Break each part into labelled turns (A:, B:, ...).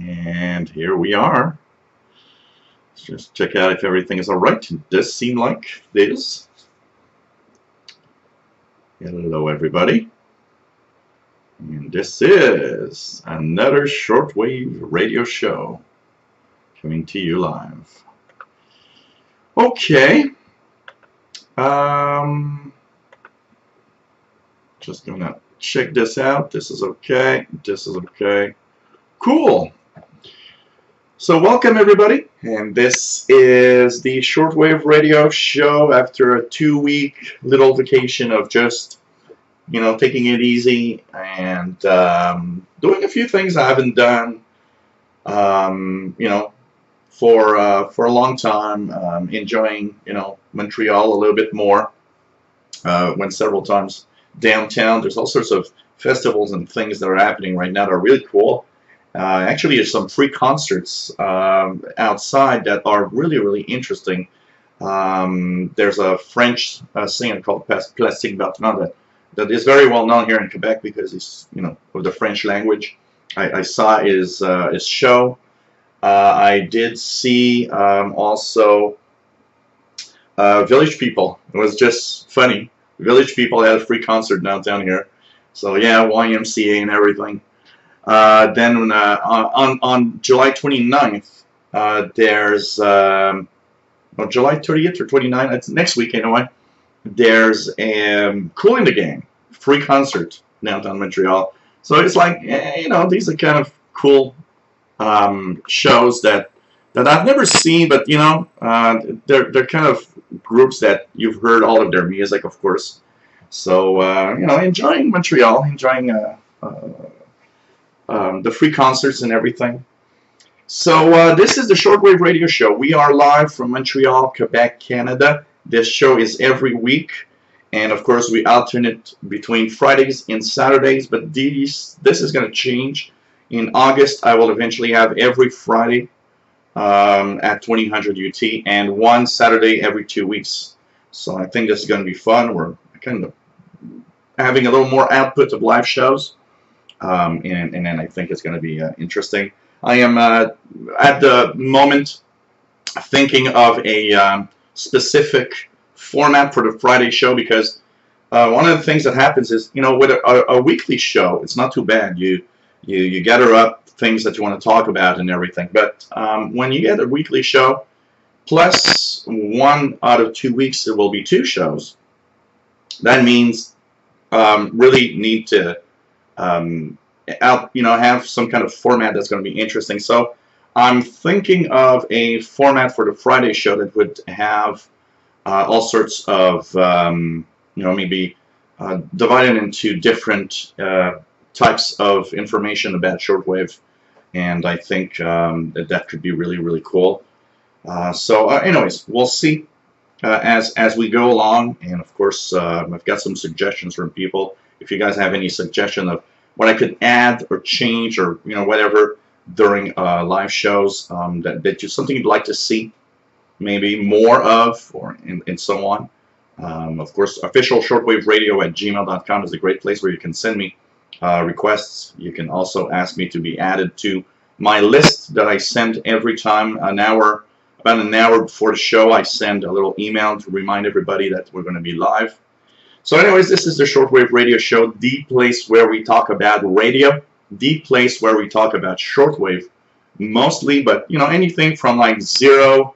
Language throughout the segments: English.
A: And here we are. Let's just check out if everything is alright. It does seem like it is. Hello everybody. And this is another shortwave radio show coming to you live. Okay. Just gonna check this out. This is okay. This is okay. Cool. So welcome everybody, and this is the shortwave radio show after a 2-week little vacation of just, taking it easy and doing a few things I haven't done, for a long time. Enjoying, Montreal a little bit more. Went several times downtown. There's all sorts of festivals and things that are happening right now that are really cool. Actually, there's some free concerts outside that are really, really interesting. There's a French singer called Plastic Bertrand that is very well known here in Quebec because he's, of the French language. I saw his show. I did see also Village People. It was just funny. Village People had a free concert downtown here. So yeah, YMCA and everything. Then on July 29th, there's July 30th or 29th, it's next week anyway, there's Cool in the Game, free concert downtown Montreal. So it's like, these are kind of cool shows that I've never seen, but they're kind of groups that you've heard all of their music, of course. So enjoying Montreal, enjoying the free concerts and everything. So this is the Shortwave Radio Show. We are live from Montreal, Quebec, Canada. This show is every week, and of course we alternate between Fridays and Saturdays, but this is going to change. In August, I will eventually have every Friday at 2000 UT and one Saturday every 2 weeks. So I think this is going to be fun. We're kind of having a little more output of live shows. And then I think it's going to be interesting. I am at the moment thinking of a specific format for the Friday show because one of the things that happens is, with a weekly show, it's not too bad. You gather up things that you want to talk about and everything. But when you get a weekly show, plus 1 out of 2 weeks there will be 2 shows, that means really need to have some kind of format that's going to be interesting. So I'm thinking of a format for the Friday show that would have all sorts of, maybe divided into different types of information about shortwave, and I think that could be really, really cool. Anyways, we'll see as we go along, and of course I've got some suggestions from people. If you guys have any suggestion of what I could add or change or whatever during live shows, that you something you'd like to see maybe more of, or and so on. Of course, officialshortwaveradio@gmail.com is a great place where you can send me requests. You can also ask me to be added to my list that I send every time about an hour before the show. I send a little email to remind everybody that we're going to be live. So anyways, this is the Shortwave Radio Show, the place where we talk about radio, the place where we talk about shortwave mostly, but anything from like 0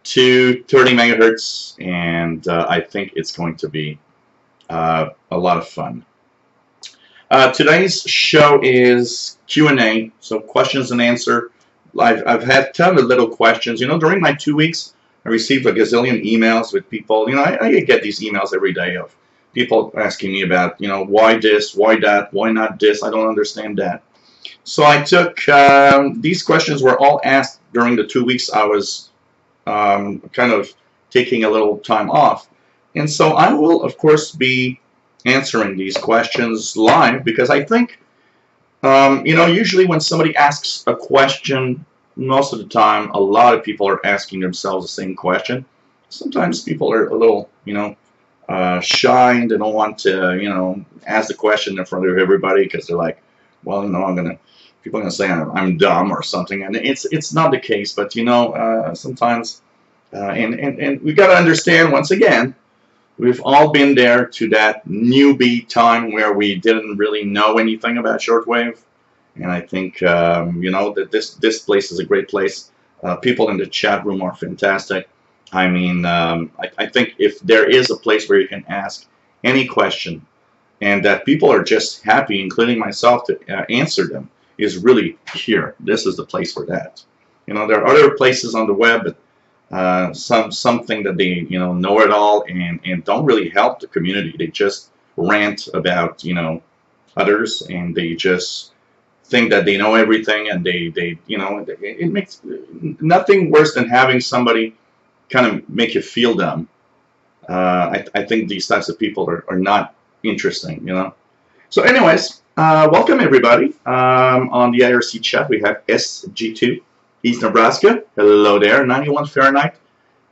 A: to 30 megahertz, and I think it's going to be a lot of fun. Today's show is Q&A, so questions and answer. I've had a ton of little questions. During my 2 weeks, I received a gazillion emails with people. I get these emails every day of people asking me about, why this, why that, why not this, I don't understand that. So I took, these questions were all asked during the 2 weeks I was kind of taking a little time off. And so I will, of course, be answering these questions live because I think, usually when somebody asks a question, most of the time, a lot of people are asking themselves the same question. Sometimes people are a little, shy and they don't want to, ask the question in front of everybody because they're like, well, I'm going to people are going to say I'm dumb or something, and it's not the case. But you know, sometimes, and we got to understand once again, we've all been there to that newbie time where we didn't really know anything about shortwave, and I think you know that this place is a great place. People in the chat room are fantastic. I mean, I think if there is a place where you can ask any question, and that people are just happy, including myself, to answer them, is really here. This is the place for that. You know, there are other places on the web, but something that they know it all and don't really help the community. They just rant about others, and they just think that they know everything, and they it makes nothing worse than having somebody kind of make you feel dumb. I think these types of people are not interesting, So anyways, welcome everybody. On the IRC chat, we have SG2, East Nebraska. Hello there. 91 Fahrenheit.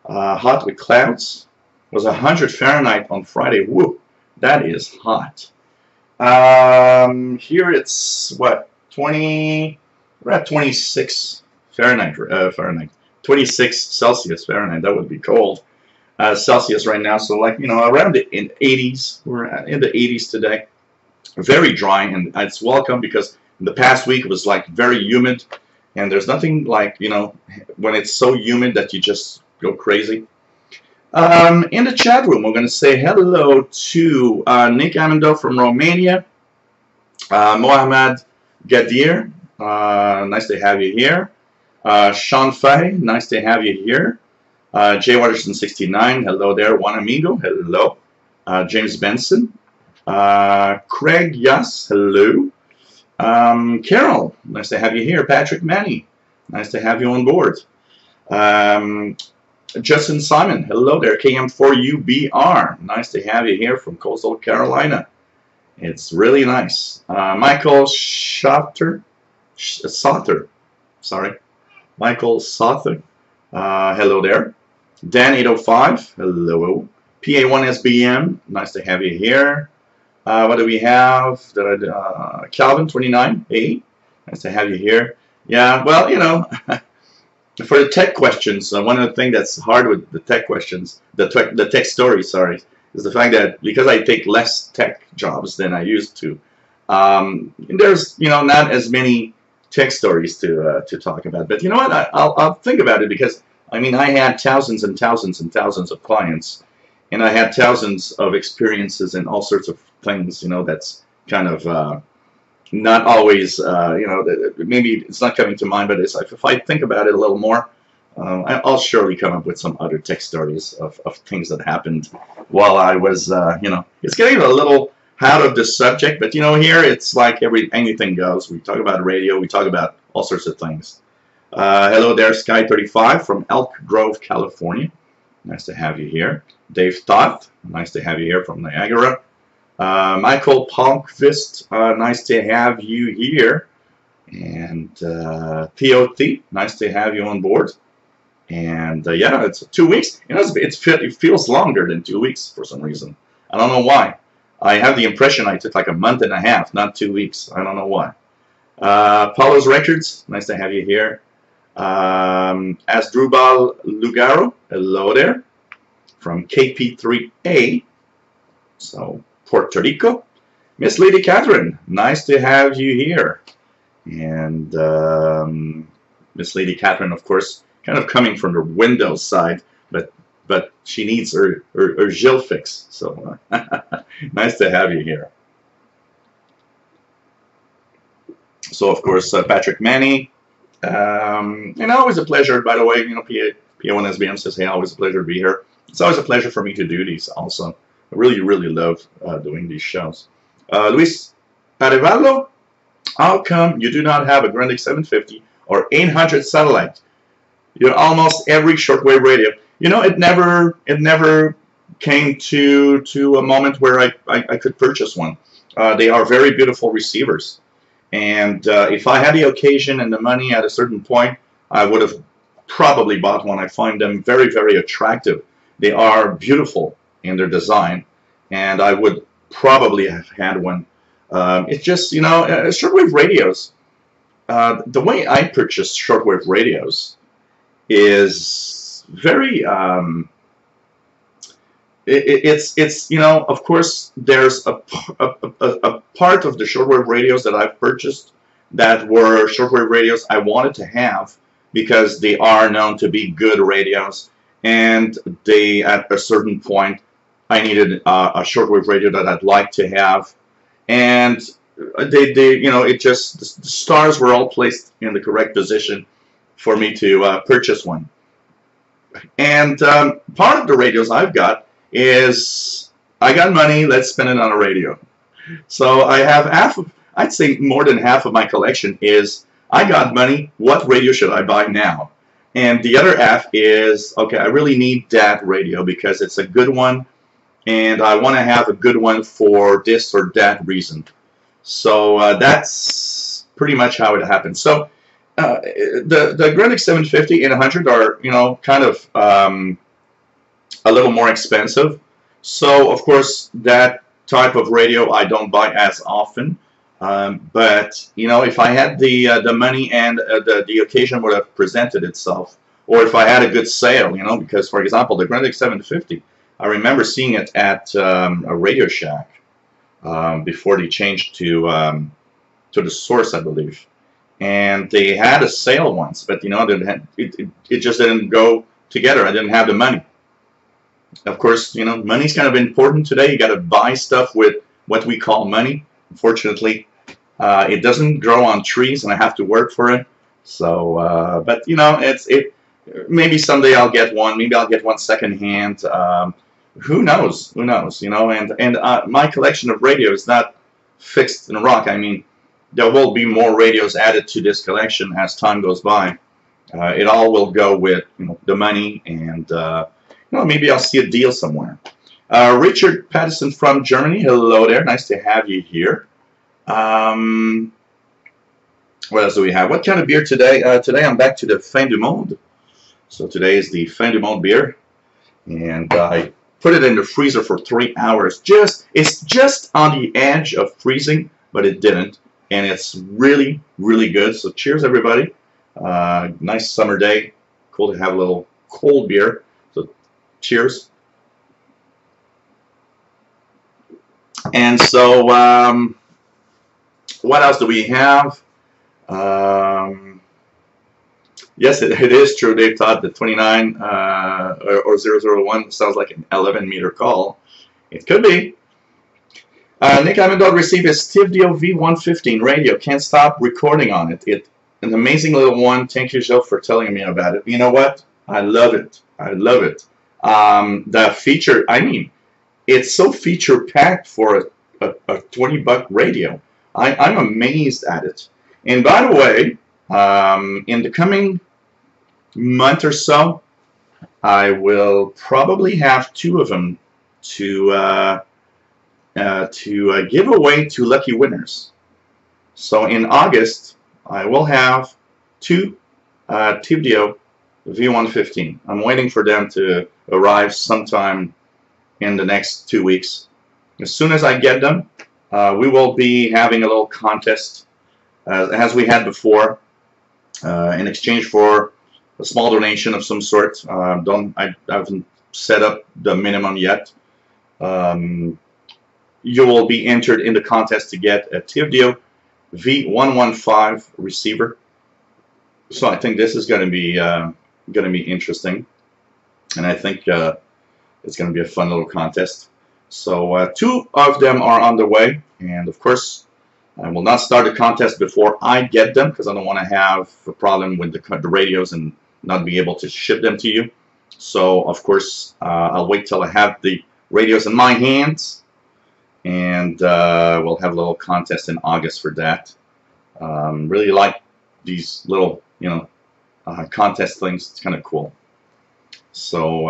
A: Hot with clouds. It was 100 Fahrenheit on Friday. Woo, that is hot. Here it's what, 20? We're at 26 Fahrenheit. 26 Celsius Fahrenheit. That would be cold. Celsius right now, so like around the 80s. We're in the 80s today. Very dry, and it's welcome because in the past week it was like very humid, and there's nothing like when it's so humid that you just go crazy. In the chat room, we're going to say hello to Nick Amendo from Romania, Mohamed Gadir, nice to have you here. Sean Fay, nice to have you here. Jay Watterson 69, hello there. Juan Amigo, hello. James Benson. Craig Yas, hello. Carol, nice to have you here. Patrick Manny, nice to have you on board. Justin Simon, hello there. KM4UBR, nice to have you here from Coastal Carolina. It's really nice. Michael Sauter, sorry. Michael Sauter, hello there. Dan805, hello. PA1SBM, nice to have you here. What do we have? Calvin29, hey, nice to have you here. Yeah, well, for the tech questions, one of the things that's hard with the tech questions, the tech stories, sorry, is the fact that because I take less tech jobs than I used to, there's not as many tech stories to talk about. But you know what? I'll think about it, because I mean, I had thousands and thousands and thousands of clients, and I had thousands of experiences and all sorts of things. That's kind of not always. Maybe it's not coming to mind, but it's like if I think about it a little more, I'll surely come up with some other tech stories of things that happened while I was. It's getting a little out of the subject, but here it's like anything goes. We talk about radio, we talk about all sorts of things. Hello there, Sky35 from Elk Grove, California. Nice to have you here. Dave Toth, nice to have you here from Niagara. Michael Palmqvist, nice to have you here. And TOT, nice to have you on board. And yeah, it's 2 weeks. It feels longer than 2 weeks for some reason. I don't know why. I have the impression I took like a month and a half, not 2 weeks. I don't know why. Paulo's Records, nice to have you here. Asdrubal Lugaro, hello there, from KP3A, so Puerto Rico. Miss Lady Catherine, nice to have you here. And Miss Lady Catherine, of course, kind of coming from the Windows side, but she needs her Gil fix, so nice to have you here. So, of course, Patrick Manny. Always a pleasure, by the way. PA1SBM says, hey, always a pleasure to be here. It's always a pleasure for me to do these also. I really, really love doing these shows. Luis Arevalo, how come you do not have a Grundig 750 or 800 satellite? You're almost every shortwave radio. It never came to a moment where I could purchase one. They are very beautiful receivers. And if I had the occasion and the money at a certain point, I would have probably bought one. I find them very, very attractive. They are beautiful in their design, and I would probably have had one. It's just, shortwave radios the way I purchase shortwave radios is very it's you know, of course there's a part of the shortwave radios that I've purchased that were shortwave radios I wanted to have because they are known to be good radios, and they, at a certain point, I needed a shortwave radio that I'd like to have, and they you know, it just, the stars were all placed in the correct position for me to purchase one. And part of the radios I've got is, I got money, let's spend it on a radio. So I have half of, I'd say more than half of my collection is, I got money, what radio should I buy now? And the other half is, okay, I really need that radio because it's a good one, and I want to have a good one for this or that reason. So that's pretty much how it happens. So the Greenwich 750 and 100 are, you know, kind of a little more expensive. So of course that type of radio I don't buy as often. But you know, if I had the money and the occasion would have presented itself, or if I had a good sale, you know, because for example the Greenwich 750, I remember seeing it at a Radio Shack before they changed to the Source, I believe, and they had a sale once, but you know, it just didn't go together. I didn't have the money. Of course, you know, money's kind of important today. You got to buy stuff with what we call money. Unfortunately, it doesn't grow on trees, and I have to work for it. So, but you know, maybe someday I'll get one. Maybe I'll get one secondhand. Who knows? Who knows? You know, and my collection of radios is not fixed in rock. I mean, there will be more radios added to this collection as time goes by. It all will go with, you know, the money, and you know, maybe I'll see a deal somewhere. Richard Patterson from Germany, hello there. Nice to have you here. What else do we have? What kind of beer today? Today I'm back to the Fin du Monde. So today is the Fin du Monde beer, and I put it in the freezer for 3 hours. It's just on the edge of freezing, but it didn't, and it's really, really good. So cheers, everybody. Nice summer day. Cool to have a little cold beer. So cheers. And so, what else do we have? Yes, it is true. They thought the 29 or 001 sounds like an 11-meter call. It could be. Nick Amendol received his Tivdio V115 radio. Can't stop recording on it. An amazing little one. Thank you, Joe, for telling me about it. You know what? I love it. I love it. The feature, I mean, it's so feature-packed for a $20 radio. I'm amazed at it. And by the way, in the coming month or so, I will probably have 2 of them to give away to lucky winners. So in August, I will have 2 Tivdio V115. I'm waiting for them to arrive sometime in the next 2 weeks. As soon as I get them, we will be having a little contest as we had before in exchange for a small donation of some sort. I haven't set up the minimum yet. You will be entered in the contest to get a Tivdio V115 receiver. So I think this is going to be interesting, and I think it's going to be a fun little contest. So 2 of them are on the way, and of course I will not start the contest before I get them, because I don't want to have a problem with the radios and not be able to ship them to you. So of course I'll wait till I have the radios in my hands, and we'll have a little contest in August for that. Really like these little, you know, contest things. It's kind of cool. So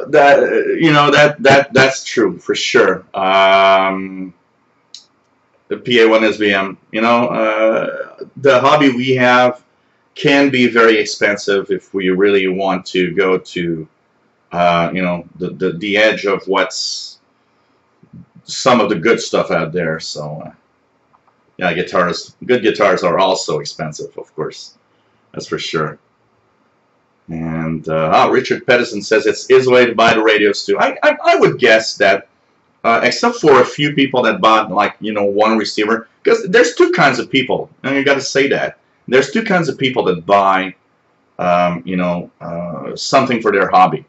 A: that, you know, that's true for sure. The PA1SVM, you know, the hobby we have can be very expensive if we really want to go to, you know, the edge of what's some of the good stuff out there. So Yeah, guitars, good guitars are also expensive, of course. That's for sure. And Richard Pedersen says it's his way to buy the radios too. I would guess that, except for a few people that bought like one receiver, because there's two kinds of people, and you got to say that there's two kinds of people that buy something for their hobby.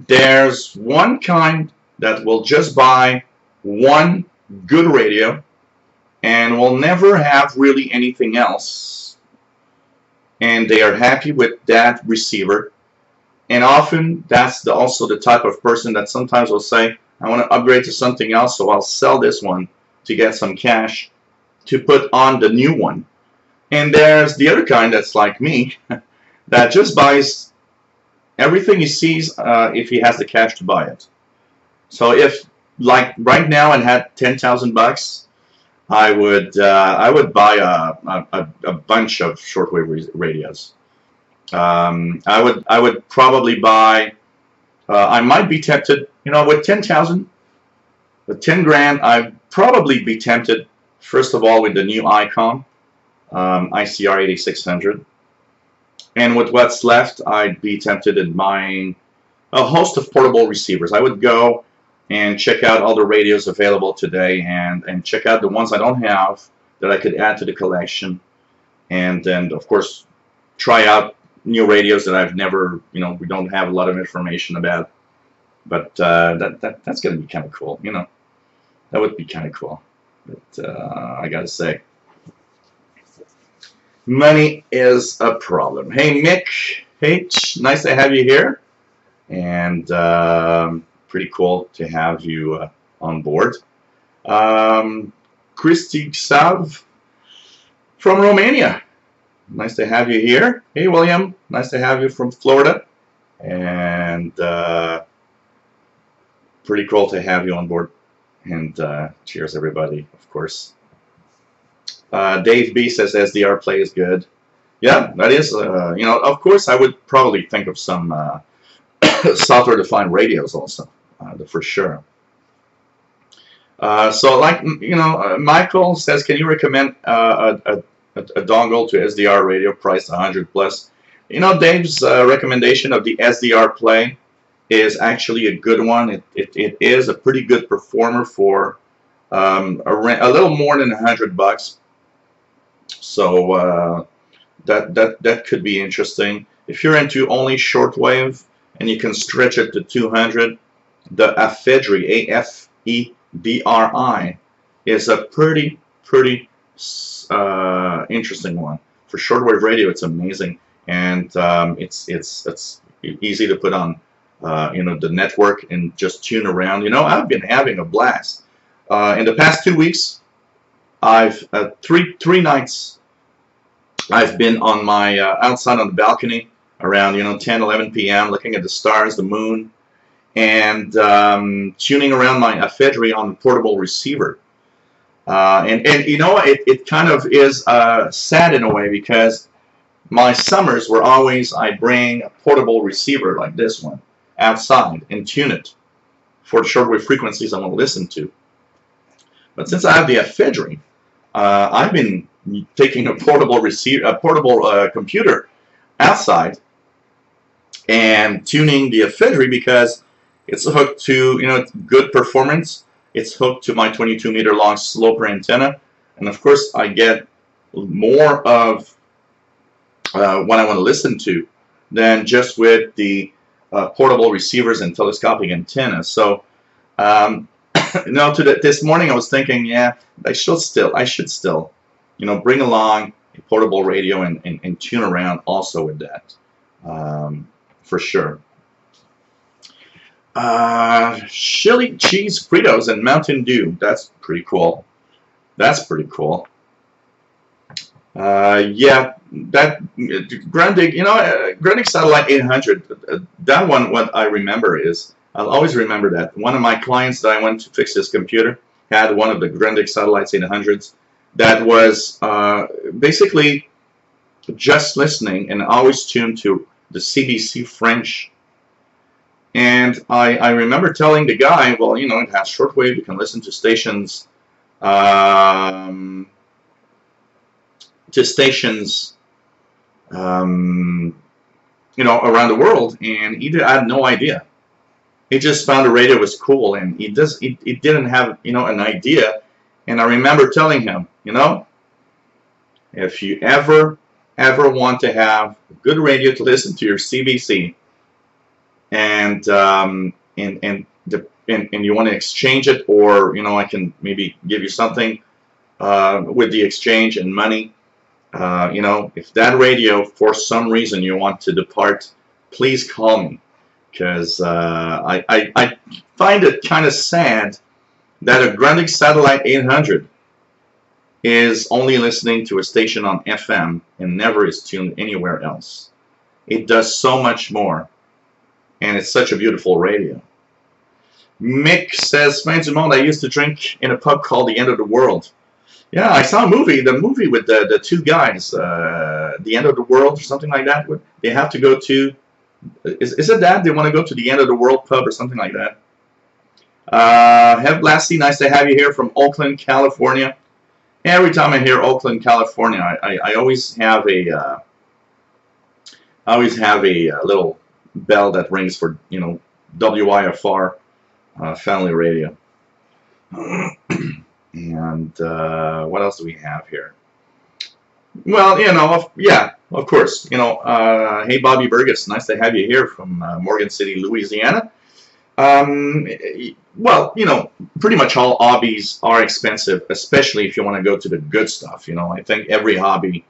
A: There's one kind that will just buy one good radio and will never have really anything else, and they are happy with that receiver. And often that's also the type of person that sometimes will say, I want to upgrade to something else, so I'll sell this one to get some cash to put on the new one. And there's the other kind that's like me that just buys everything he sees if he has the cash to buy it. So if, like right now, I had $10,000, I would buy a bunch of shortwave radios. I would probably buy. I might be tempted, with 10,000, with 10 grand, I'd probably be tempted. First of all, with the new Icon ICR 8600, and with what's left, I'd be tempted in buying a host of portable receivers. I would go and check out all the radios available today, and check out the ones I don't have that I could add to the collection, and then of course try out new radios that I've never, we don't have a lot of information about. But that's going to be kind of cool, That would be kind of cool. But I got to say, money is a problem. Hey, Mick H, nice to have you here. And pretty cool to have you on board. Christy Sav from Romania. Nice to have you here. Hey, William. Nice to have you from Florida. And pretty cool to have you on board. And cheers, everybody, of course. Dave B says SDR play is good. Yeah, that is, of course, I would probably think of some software-defined radios also, for sure. So, like, Michael says, can you recommend a dongle to SDR radio priced 100 plus? Dave's recommendation of the SDR play is actually a good one. It is a pretty good performer for a little more than $100. So that could be interesting. If you're into only shortwave and you can stretch it to 200, the Afedri, AFEBRI, is a pretty interesting one. For shortwave radio, it's amazing, and it's easy to put on the network and just tune around. I've been having a blast. In the past 2 weeks, I've three nights I've been on my outside on the balcony around 10-11 p.m. looking at the stars, the moon, and tuning around my Afedri on the portable receiver. And it kind of is sad in a way, because my summers were always, I bring a portable receiver like this one outside and tune it for the shortwave frequencies I want to listen to. But since I have the Afedri, I've been taking a portable computer outside and tuning the Afedri, because it's hooked to, it's good performance. It's hooked to my 22-meter long sloper antenna, and of course I get more of what I want to listen to than just with the portable receivers and telescopic antennas. So this morning I was thinking, yeah, I should still bring along a portable radio and tune around also with that, for sure. Chili cheese Fritos and Mountain Dew. That's pretty cool. That's pretty cool. Yeah, that Grundig, Grundig Satellite 800. That one, what I remember is, I'll always remember that. One of my clients that I went to fix his computer had one of the Grundig Satellites 800s that was basically just listening and always tuned to the CBC French. And I remember telling the guy, well, it has shortwave. You can listen to stations to stations, you know, around the world, and he had no idea. He just found the radio was cool, and he didn't have, you know, an idea. And I remember telling him, you know, if you ever want to have a good radio to listen to your CBC, and you want to exchange it, or, you know, I can maybe give you something with the exchange and money. You know, if that radio for some reason you want to depart, please call me, because I find it kind of sad that a Grundig Satellite 800 is only listening to a station on FM and never is tuned anywhere else. It does so much more, and it's such a beautiful radio. Mick says, Fin du Monde, I used to drink in a pub called The End of the World. Yeah, I saw a movie, the movie with the two guys, The End of the World or something like that. They have to go to, is it that? They want to go to the End of the World pub or something like that. Heb Blasty, nice to have you here from Oakland, California. Every time I hear Oakland, California, I always have a little bell that rings for, you know, WIFR family radio. And what else do we have here? Well, you know, yeah, of course. You know, hey, Bobby Burgess, nice to have you here from Morgan City, Louisiana. Well, you know, pretty much all hobbies are expensive, especially if you want to go to the good stuff. You know, I think every hobby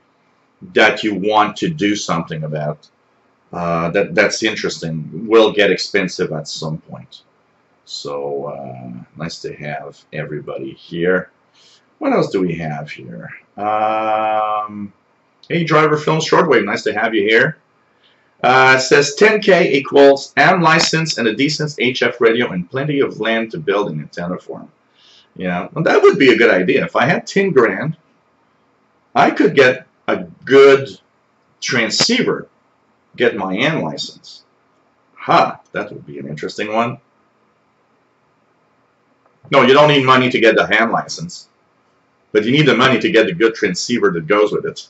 A: that you want to do something about, that's interesting, will get expensive at some point. So, nice to have everybody here. What else do we have here? Hey, Driver Films Shortwave, nice to have you here. It says 10K equals AM license and a decent HF radio and plenty of land to build an antenna for them. Yeah, well, that would be a good idea. If I had 10 grand, I could get a good transceiver, get my AM license. Ha, that would be an interesting one. No, you don't need money to get the ham license, but you need the money to get the good transceiver that goes with it.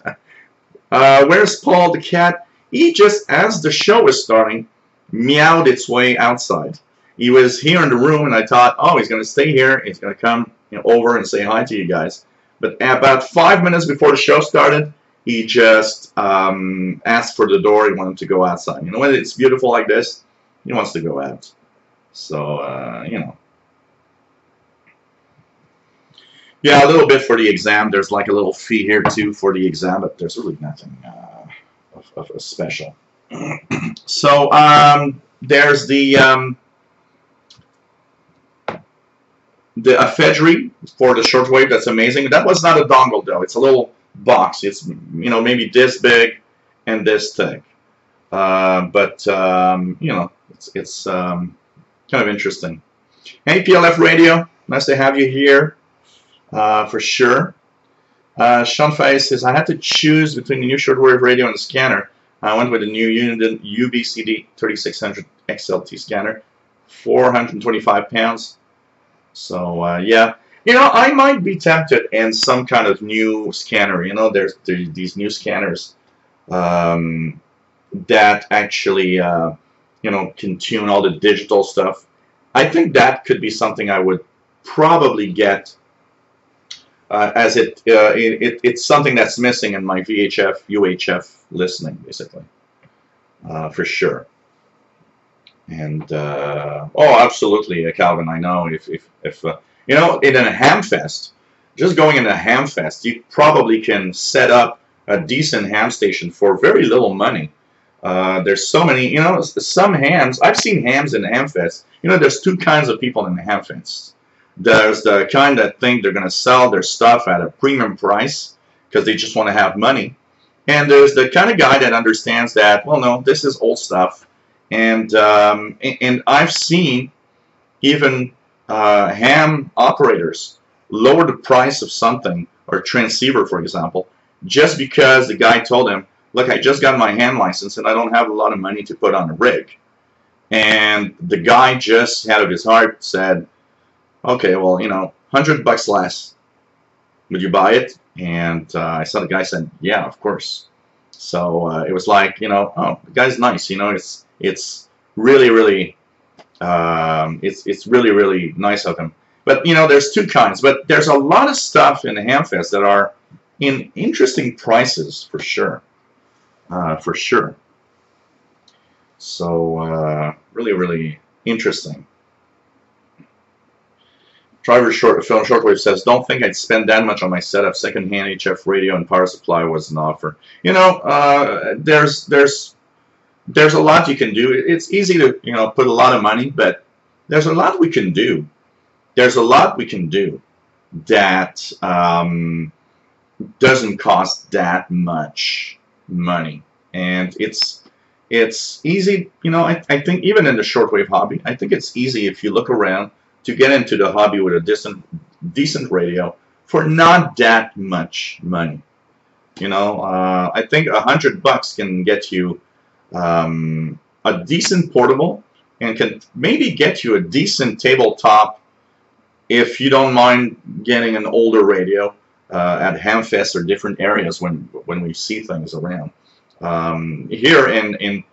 A: Where's Paul the cat? He just, as the show was starting, meowed its way outside. He was here in the room, and I thought, oh, he's going to stay here. He's going to come, you know, over and say hi to you guys. But about 5 minutes before the show started, he just asked for the door. He wanted to go outside. You know, when it's beautiful like this, he wants to go out. So, you know. Yeah, a little bit for the exam. There's like a little fee here, too, for the exam, but there's really nothing of a special. So, there's the ephedry for the shortwave. That's amazing. That was not a dongle, though. It's a little box. It's, you know, maybe this big and this thick. But, you know, it's kind of interesting. Hey, PLF Radio. Nice to have you here. For sure. Sean Fay says, I had to choose between the new shortwave radio and the scanner. I went with the new Uniden UBCD 3600 XLT scanner, 425 pounds. So, yeah. You know, I might be tempted in some kind of new scanner. You know, there's these new scanners that actually, you know, can tune all the digital stuff. I think that could be something I would probably get. As it's something that's missing in my VHF, UHF listening, basically, for sure. And oh, absolutely, Calvin. I know if you know, in a ham fest, just going in a ham fest, you probably can set up a decent ham station for very little money. There's so many, you know, some hams. I've seen hams in ham fest. You know, there's two kinds of people in the ham fest. There's the kind that think they're going to sell their stuff at a premium price because they just want to have money. And there's the kind of guy that understands that, well, no, this is old stuff. And I've seen even ham operators lower the price of something, or transceiver, for example, just because the guy told him, look, I just got my ham license and I don't have a lot of money to put on a rig. And the guy just out of his heart said, okay, well, you know, $100 less. would you buy it? And I saw the guy said, yeah, of course. So it was like, you know, oh, the guy's nice. You know, it's really, really, it's really, really nice of him. But, you know, there's two kinds. But there's a lot of stuff in the Hamfest that are in interesting prices, for sure. For sure. So, really, really interesting. Driver Shortwave says, don't think I'd spend that much on my setup. Second-hand HF radio and power supply was an offer. You know, there's a lot you can do. It's easy to, you know, put a lot of money, but there's a lot we can do. There's a lot we can do that doesn't cost that much money. And it's easy, you know, I think even in the shortwave hobby, I think it's easy if you look around to get into the hobby with a decent radio for not that much money. You know, I think $100 can get you a decent portable and can maybe get you a decent tabletop if you don't mind getting an older radio at Hamfest or different areas when we see things around. Here in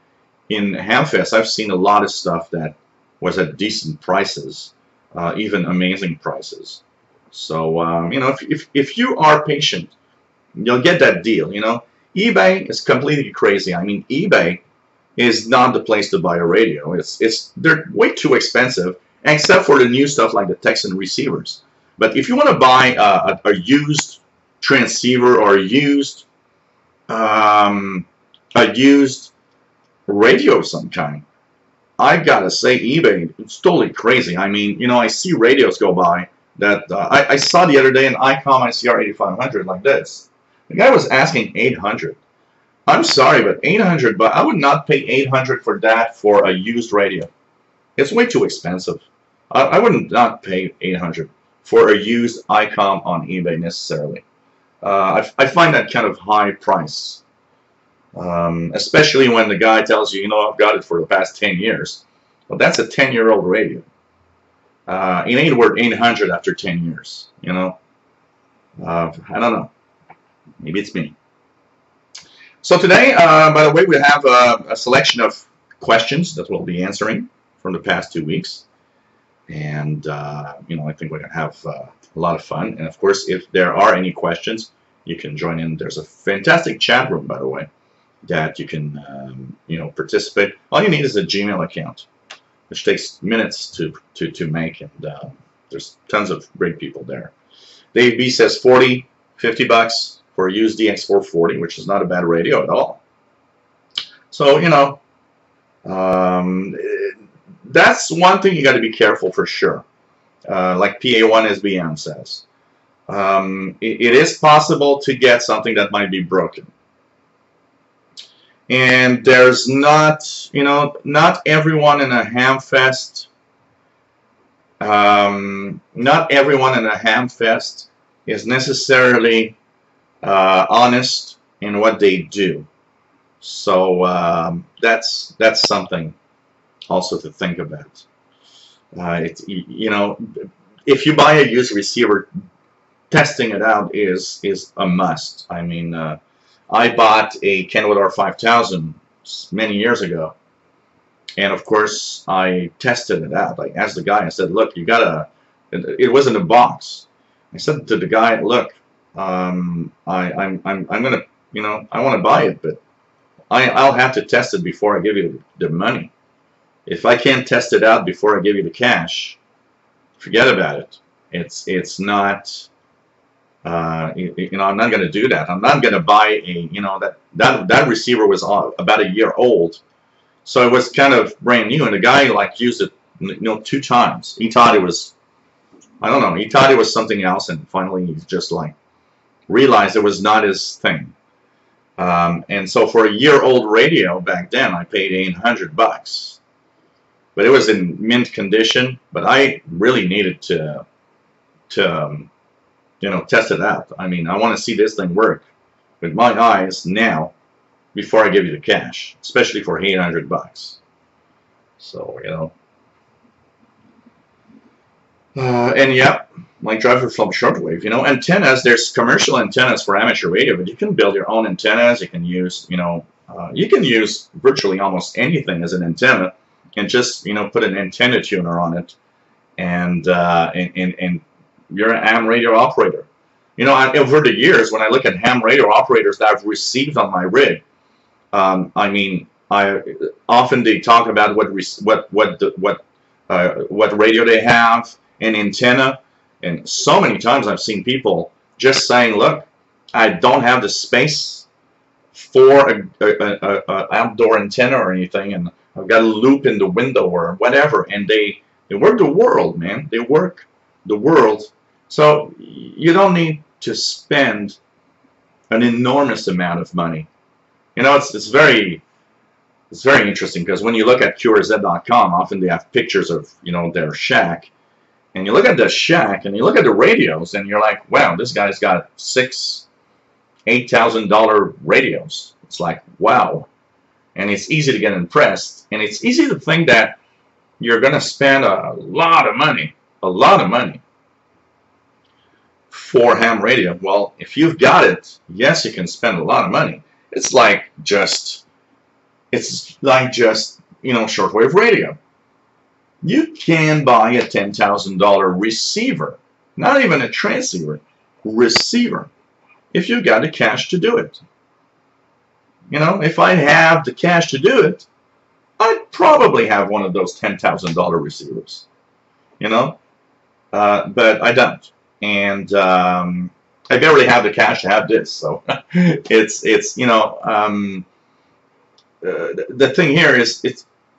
A: Hamfest, I've seen a lot of stuff that was at decent prices. Even amazing prices. So, you know, if you are patient, you'll get that deal, you know. eBay is completely crazy. I mean, eBay is not the place to buy a radio. They're way too expensive, except for the new stuff like the Texan receivers. But if you want to buy a used transceiver or a used radio of some kind, I gotta say, eBay, it's totally crazy. I mean, you know, I see radios go by that I saw the other day an ICOM ICR 8500 like this. The guy was asking $800. I'm sorry, but $800, but I would not pay $800 for that for a used radio. It's way too expensive. I wouldn't not pay $800 for a used ICOM on eBay necessarily. I find that kind of high price. Especially when the guy tells you, you know, I've got it for the past 10 years. Well, that's a 10-year-old radio. It ain't worth $800 after 10 years, you know. I don't know. Maybe it's me. So today, by the way, we have a selection of questions that we'll be answering from the past 2 weeks. And, you know, I think we're going to have a lot of fun. And, of course, if there are any questions, you can join in. There's a fantastic chat room, by the way, that you can, you know, participate. All you need is a Gmail account, which takes minutes to make, and there's tons of great people there. Dave B says $40, $50 for a used DX440, which is not a bad radio at all. So, you know, that's one thing you got to be careful for sure. Like PA1SBM says, it is possible to get something that might be broken. And there's not, you know, not everyone in a Hamfest, not everyone in a Hamfest is necessarily honest in what they do. So that's something also to think about. You know, if you buy a used receiver, testing it out is a must. I mean, I bought a Kenwood R5000 many years ago, and of course I tested it out. I asked the guy, I said, look, you gotta, it was in a box. I said to the guy, look, I'm gonna, you know, I want to buy it, but I'll have to test it before I give you the money. If I can't test it out before I give you the cash, forget about it. It's not, you know, I'm not going to do that. I'm not going to buy a, you know, that receiver was about a year old, so it was kind of brand new, and the guy like used it, you know, 2 times. He thought it was, I don't know, he thought it was something else, and finally he just like realized it was not his thing. And so for a year-old radio back then, I paid $800, but it was in mint condition. But I really needed to you know, test it out. I mean, I want to see this thing work with my eyes now before I give you the cash, especially for $800. So, you know. And yeah, like driver from shortwave, you know, antennas, there's commercial antennas for amateur radio, but you can build your own antennas. You can use, you can use virtually almost anything as an antenna and just, put an antenna tuner on it, and you're an ham radio operator. Over the years, when I look at ham radio operators that I've received on my rig, I mean, I often they talk about what radio they have, an antenna, and so many times I've seen people just saying, "Look, I don't have the space for a outdoor antenna or anything, and I've got a loop in the window or whatever," and they work the world, man. They work the world. So you don't need to spend an enormous amount of money. It's very interesting, because when you look at QRZ.com, often they have pictures of their shack, and you look at the shack and you look at the radios, and you're like, wow, this guy's got $8,000 radios. It's like, wow. And it's easy to get impressed, and it's easy to think that you're going to spend a lot of money for ham radio. Well, if you've got it, yes, you can spend a lot of money. It's like just shortwave radio. You can buy a $10,000 receiver, not even a transceiver, receiver, if you've got the cash to do it. If I have the cash to do it, I'd probably have one of those $10,000 receivers. But I don't, and I barely have the cash to have this. So the thing here is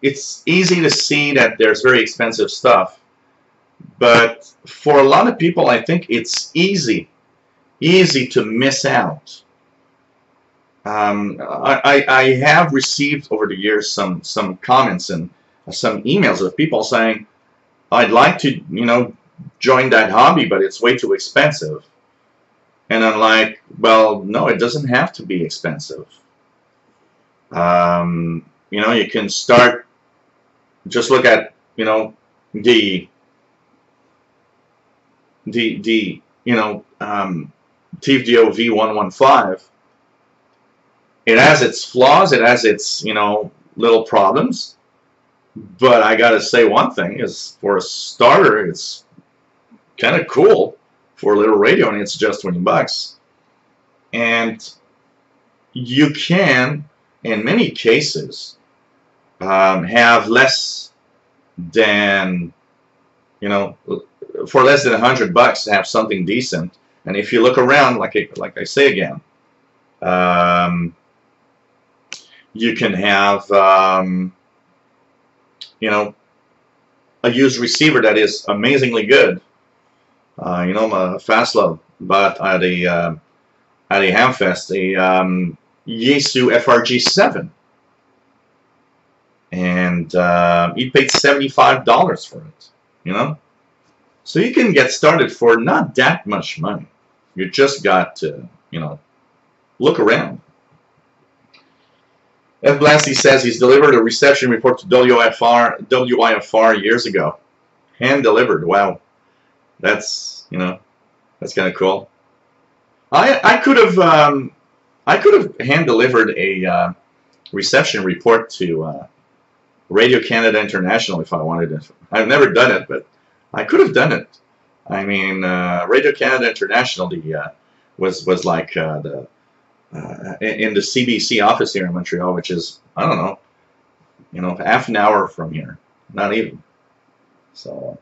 A: it's easy to see that there's very expensive stuff, but for a lot of people, I think it's easy to miss out. I have received over the years some comments and some emails of people saying, I'd like to join that hobby, but it's way too expensive. And I'm like, well, no, it doesn't have to be expensive. You can start, just look at the TFDO V115. It has its flaws, it has its little problems, but I gotta say one thing is, for a starter, it's kind of cool for a little radio, and it's just $20. And you can, in many cases, have less than, for less than $100, have something decent. And if you look around, like I say again, you can have, a used receiver that is amazingly good. Fastlow bought at a Hamfest a Yaesu FRG7, and he paid $75 for it. So you can get started for not that much money. You just got to look around. F. Blasty says he's delivered a reception report to WIFR years ago. Hand delivered. Wow, that's that's kind of cool. I could have hand delivered a reception report to Radio Canada International if I wanted it. I've never done it, but I could have done it. I mean, Radio Canada International was like in the CBC office here in Montreal, which is, I don't know, half an hour from here, not even. So,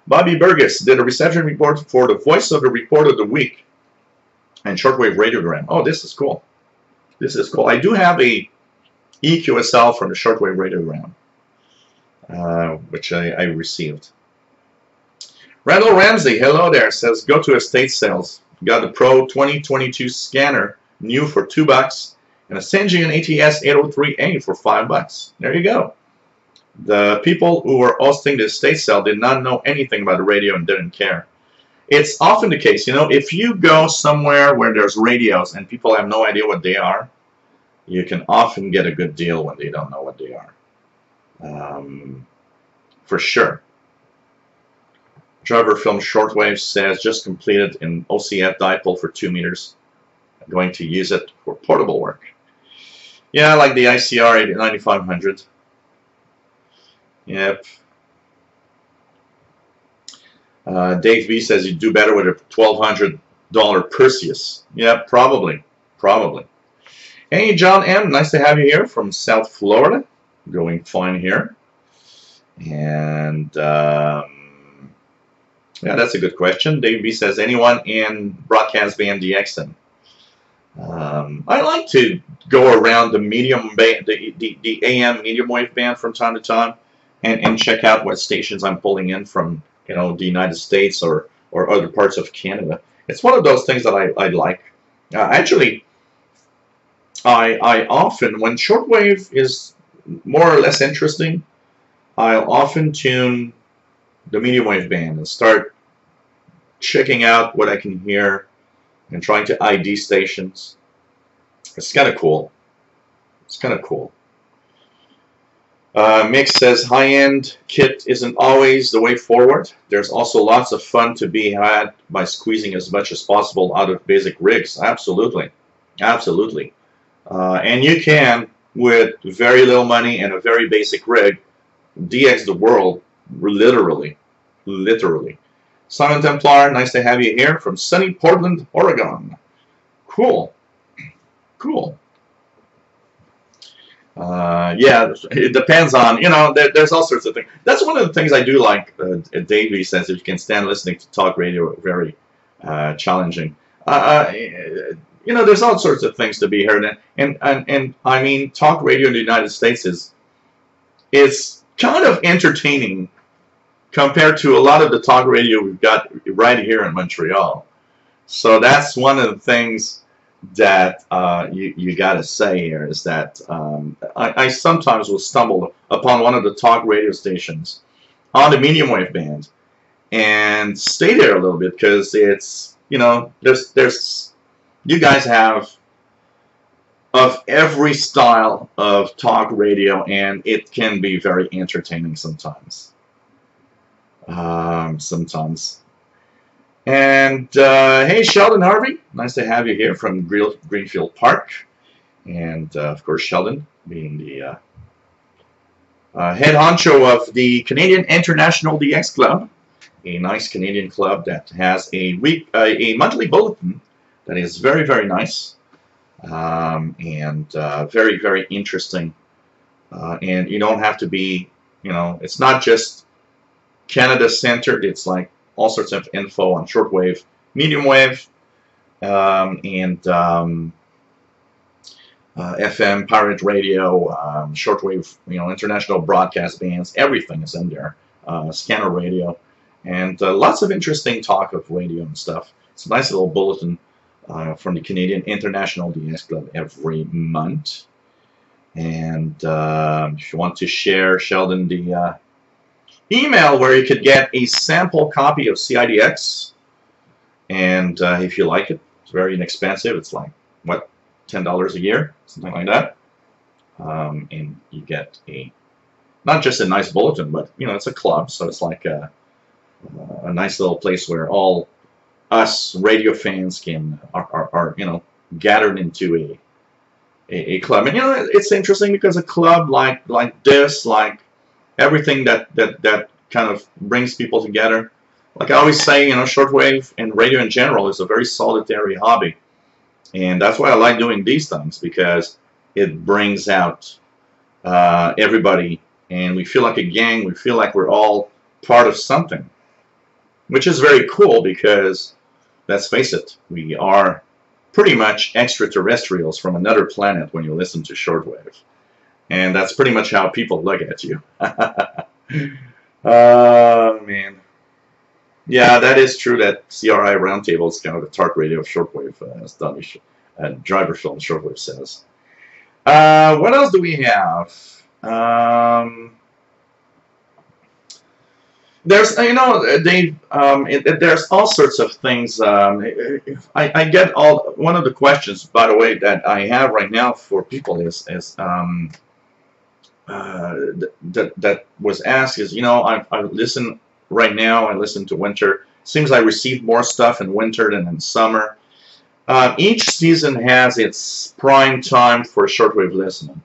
A: Bobby Burgess did a reception report for the Voice of the Report of the Week and Shortwave Radiogram. Oh, this is cool. This is cool. I do have a EQSL from the Shortwave Radiogram, which I received. Randall Ramsey, hello there, says, go to estate sales. Got the Pro 2022 scanner, new for $2, and a Sangean ATS 803A for $5. There you go. The people who were hosting the estate sale did not know anything about the radio and didn't care. It's often the case, if you go somewhere where there's radios and people have no idea what they are, you can often get a good deal when they don't know what they are. for sure. Driver Film Shortwave says just completed an OCF dipole for 2 meters. I'm going to use it for portable work. Yeah, I like the ICR 9500. Yep. Dave B says you do better with a $1,200 Perseus. Yeah, probably. Probably. Hey, John M. Nice to have you here from South Florida. Going fine here. And yeah, that's a good question. Dave B says, anyone in broadcast band DXN? I like to go around the medium band, the AM medium wave band from time to time, and check out what stations I'm pulling in from, you know, the United States or other parts of Canada. It's one of those things that I like. Actually, I often, when shortwave is more or less interesting, I'll often tune the medium wave band and start checking out what I can hear and trying to ID stations. It's kind of cool. It's kind of cool. Mick says high-end kit isn't always the way forward. There's also lots of fun to be had by squeezing as much as possible out of basic rigs. Absolutely. Absolutely. And you can, with very little money and a very basic rig, DX the world, literally. Literally. Simon Templar, nice to have you here from sunny Portland, Oregon. Cool. Cool. Yeah, it depends on, you know, there's all sorts of things. That's one of the things I do like. Davey says if you can stand listening to talk radio, very challenging. You know, there's all sorts of things to be heard. And I mean, talk radio in the United States is kind of entertaining compared to a lot of the talk radio we've got right here in Montreal. So that's one of the things that you got to say here is that I sometimes will stumble upon one of the talk radio stations on the medium wave band and stay there a little bit because it's, you know, there's you guys have of every style of talk radio and it can be very entertaining sometimes. Sometimes. And hey, Sheldon Harvey, nice to have you here from Greenfield Park. And of course, Sheldon being the head honcho of the Canadian International DX Club, a nice Canadian club that has a monthly bulletin that is very, very nice and very, very interesting. And you don't have to be, you know, it's not just Canada centered. It's like all sorts of info on shortwave, medium wave, and FM, pirate radio, shortwave, you know, international broadcast bands. Everything is in there. Scanner radio, and lots of interesting talk of radio and stuff. It's a nice little bulletin from the Canadian International DX Club every month. And if you want to share, Sheldon, the email where you could get a sample copy of CIDX, and if you like it, it's very inexpensive. It's like, what, $10 a year, something like that. And you get not just a nice bulletin, but, you know, it's a club, so it's like a nice little place where all us radio fans are you know, gathered into a club. And, you know, it's interesting because a club like this, like everything that kind of brings people together. Like I always say, you know, shortwave and radio in general is a very solitary hobby. And that's why I like doing these things, because it brings out everybody, and we feel like a gang, we feel like we're all part of something. Which is very cool because, let's face it, we are pretty much extraterrestrials from another planet when you listen to shortwave. And that's pretty much how people look at you. Oh, man. Yeah, that is true that CRI Roundtable is kind of the talk radio of shortwave, as Donnie Driver Film Shortwave says. What else do we have? There's, you know, Dave, there's all sorts of things. I get one of the questions, by the way, that I have right now for people is that was asked is, I listen right now. I listen to winter. Seems I receive more stuff in winter than in summer. Each season has its prime time for shortwave listening.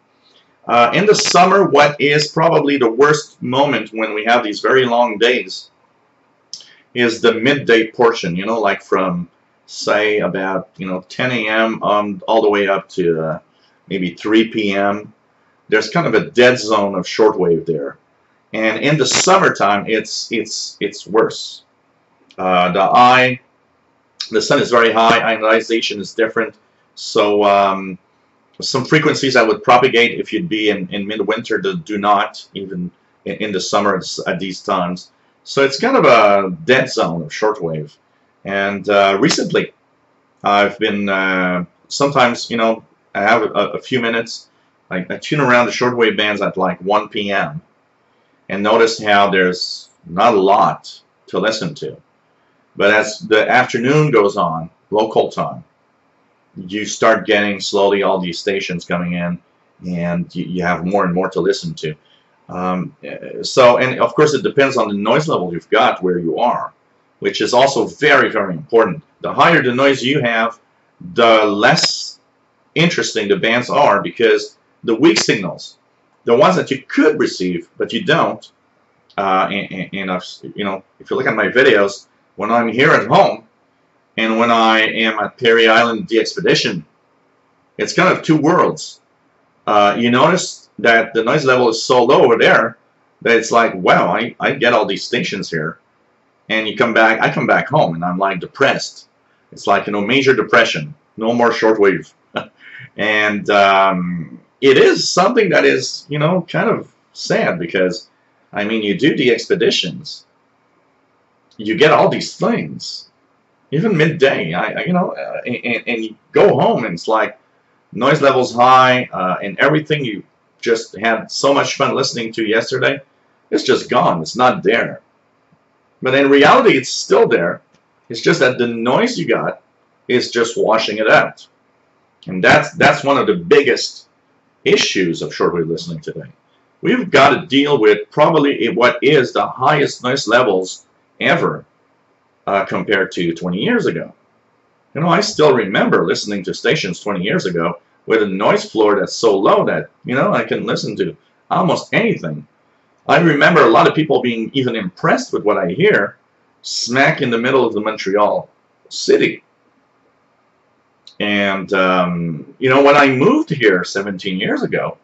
A: In the summer, what is probably the worst moment when we have these very long days is the midday portion, like from, say, about, 10 a.m. All the way up to maybe 3 p.m. There's kind of a dead zone of shortwave there. And in the summertime, it's worse. The sun is very high, ionization is different. So some frequencies I would propagate if you'd be in midwinter do not, even in the summer at these times. So it's kind of a dead zone of shortwave. And recently, I've been, sometimes, I have a few minutes. I tune around the shortwave bands at like 1 p.m. and notice how there's not a lot to listen to. But as the afternoon goes on, local time, you start getting slowly all these stations coming in, and you have more and more to listen to. And of course it depends on the noise level you've got where you are, which is also very, very important. The higher the noise you have, the less interesting the bands are, because the weak signals, the ones that you could receive but you don't, and I've, if you look at my videos, when I'm here at home and when I am at Perry Island the Expedition, it's kind of two worlds. You notice that the noise level is so low over there that it's like, wow, I get all these stations here, and I come back home and I'm like depressed. It's like, major depression, no more shortwave. And it is something that is, kind of sad, because, you do the expeditions, you get all these things, even midday, and you go home and it's like noise levels high, and everything you just had so much fun listening to yesterday, it's just gone. It's not there. But in reality, it's still there. It's just that the noise you got is just washing it out. And that's one of the biggest issues of shortwave listening today. We've got to deal with probably what is the highest noise levels ever compared to 20 years ago. I still remember listening to stations 20 years ago with a noise floor that's so low that, I can listen to almost anything. I remember a lot of people being even impressed with what I hear smack in the middle of the Montreal city. And, when I moved here 17 years ago,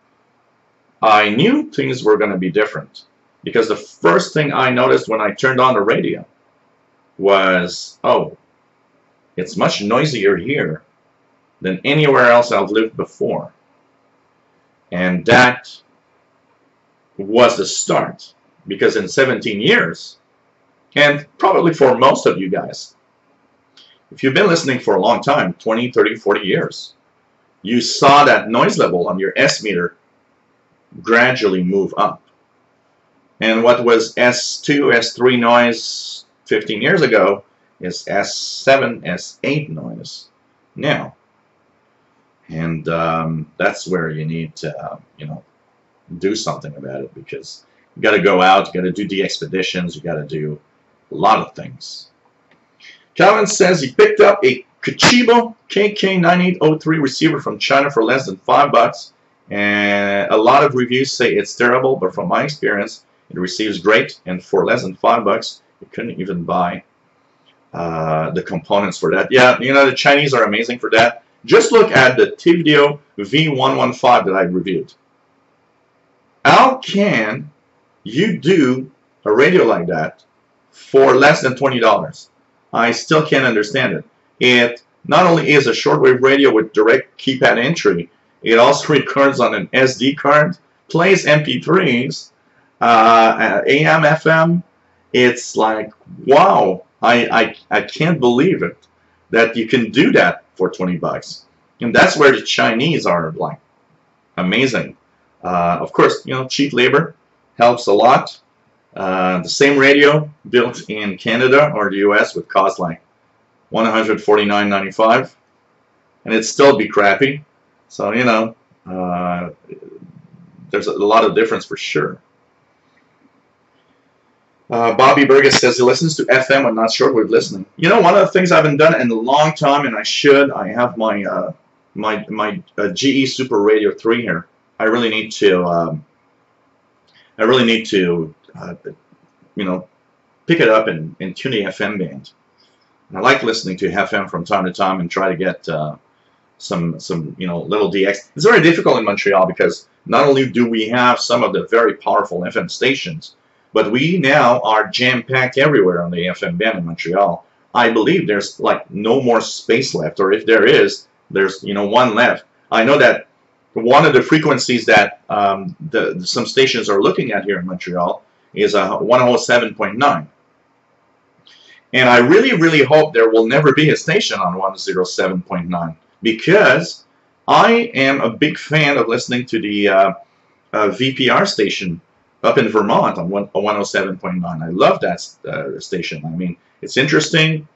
A: I knew things were going to be different. Because the first thing I noticed when I turned on the radio was, oh, it's much noisier here than anywhere else I've lived before. And that was the start. Because in 17 years, and probably for most of you guys, if you've been listening for a long time, 20, 30, 40 years, you saw that noise level on your S meter gradually move up. And what was S2, S3 noise 15 years ago is S7, S8 noise now. And that's where you need to, do something about it, because you got to go out, you got to do the expeditions, you got to do a lot of things. Calvin says he picked up a Toshiba KK9803 receiver from China for less than $5, and a lot of reviews say it's terrible, but from my experience, it receives great, and for less than $5, you couldn't even buy the components for that. Yeah, the Chinese are amazing for that. Just look at the Tivio V115 that I reviewed. How can you do a radio like that for less than $20? I still can't understand it. It not only is a shortwave radio with direct keypad entry, it also records on an SD card, plays MP3s, AM, FM. It's like, wow, I can't believe it that you can do that for $20. And that's where the Chinese are like amazing. Of course, cheap labor helps a lot. The same radio built in Canada or the US would cost like $149.95, and it'd still be crappy. So there's a lot of difference for sure. Bobby Burgess says he listens to FM but not shortwave listening. You know, one of the things I haven't done in a long time, and I should. I have my GE Super Radio 3 here. I really need to. You know, pick it up and tune the FM band. And I like listening to FM from time to time and try to get some you know, little DX. It's very difficult in Montreal because not only do we have some of the very powerful FM stations, but we now are jam-packed everywhere on the FM band in Montreal. I believe there's like no more space left, or if there is, there's, you know, one left. I know that one of the frequencies that some stations are looking at here in Montreal is a 107.9. And I really hope there will never be a station on 107.9, because I am a big fan of listening to the VPR station up in Vermont on 107.9. I love that station. I mean, it's interesting.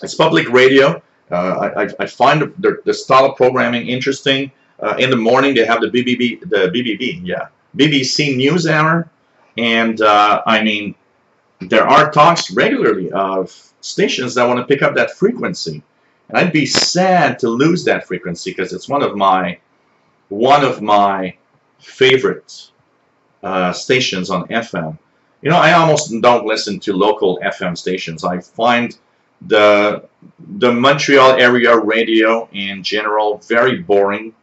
A: It's public radio. I find the style of programming interesting. In the morning, they have the BBC News Hour, and I mean, there are talks regularly of stations that want to pick up that frequency, and I'd be sad to lose that frequency because it's one of my favorite stations on FM. You know, I almost don't listen to local FM stations. I find the Montreal area radio in general very boring,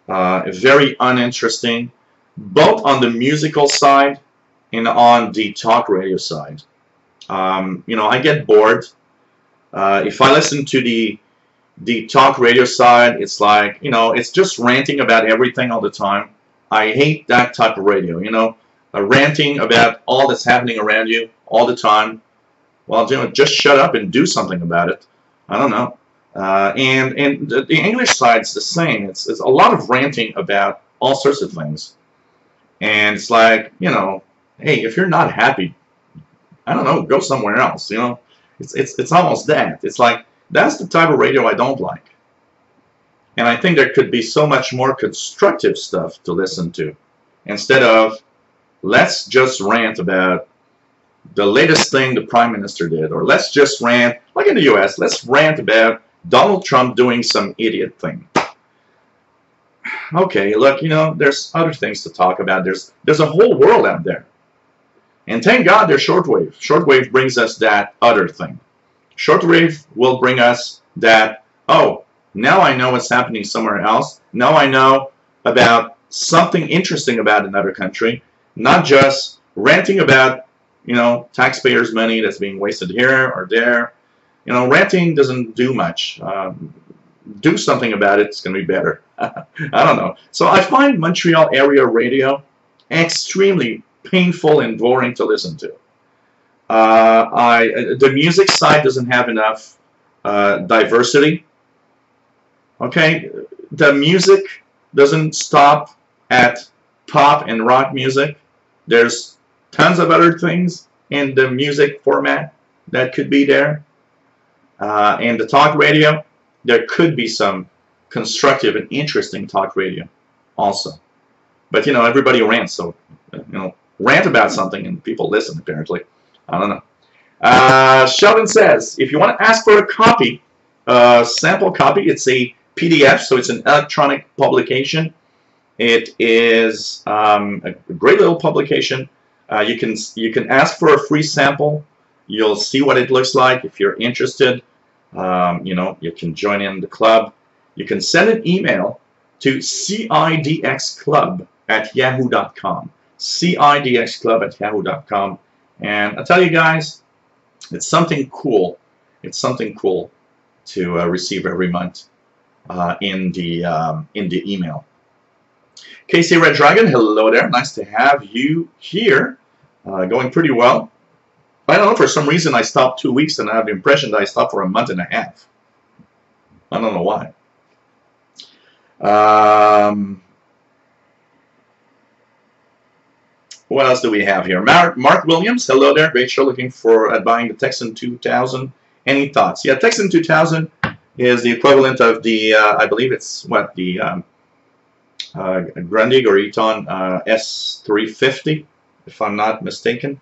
A: very uninteresting, both on the musical side and on the talk radio side. You know, I get bored. If I listen to the talk radio side, it's like, you know, it's just ranting about everything all the time. I hate that type of radio, you know, ranting about all that's happening around you all the time. Well, you know, just shut up and do something about it. I don't know. And the English side's the same. It's a lot of ranting about all sorts of things. And it's like, you know, hey, if you're not happy, I don't know, go somewhere else, you know. It's almost that. It's like, that's the type of radio I don't like. And I think there could be so much more constructive stuff to listen to, instead of, let's just rant about the latest thing the Prime Minister did, or let's just rant, like in the US, let's rant about Donald Trump doing some idiot thing. Okay, look, you know, there's other things to talk about. There's a whole world out there. And thank God there's shortwave. Shortwave brings us that other thing. Shortwave will bring us that, oh, now I know what's happening somewhere else. Now I know about something interesting about another country, not just ranting about, you know, taxpayers' money that's being wasted here or there. You know, ranting doesn't do much. Do something about it, it's going to be better. I don't know. So I find Montreal area radio extremely painful and boring to listen to. The music side doesn't have enough diversity. Okay, the music doesn't stop at pop and rock music. There's tons of other things in the music format that could be there. And the talk radio, there could be some constructive and interesting talk radio also. But, you know, everybody rants, so, you know, rant about something and people listen, apparently. I don't know. Sheldon says, if you want to ask for a copy, sample copy, it's a PDF, so it's an electronic publication. It is a great little publication. You can ask for a free sample. You'll see what it looks like if you're interested. You know, you can join in the club. You can send an email to cidxclub@yahoo.com. cidxclub@yahoo.com. And I'll tell you guys, it's something cool. It's something cool to receive every month in the email. Casey Red Dragon, hello there. Nice to have you here. Going pretty well. I don't know, for some reason I stopped 2 weeks and I have the impression that I stopped for a month and a half. I don't know why. What else do we have here? Mark Williams, hello there. Great show. Looking for buying the Texan 2000. Any thoughts? Yeah, Texan 2000 is the equivalent of the, I believe it's what, the Grundig or Eton S350, if I'm not mistaken.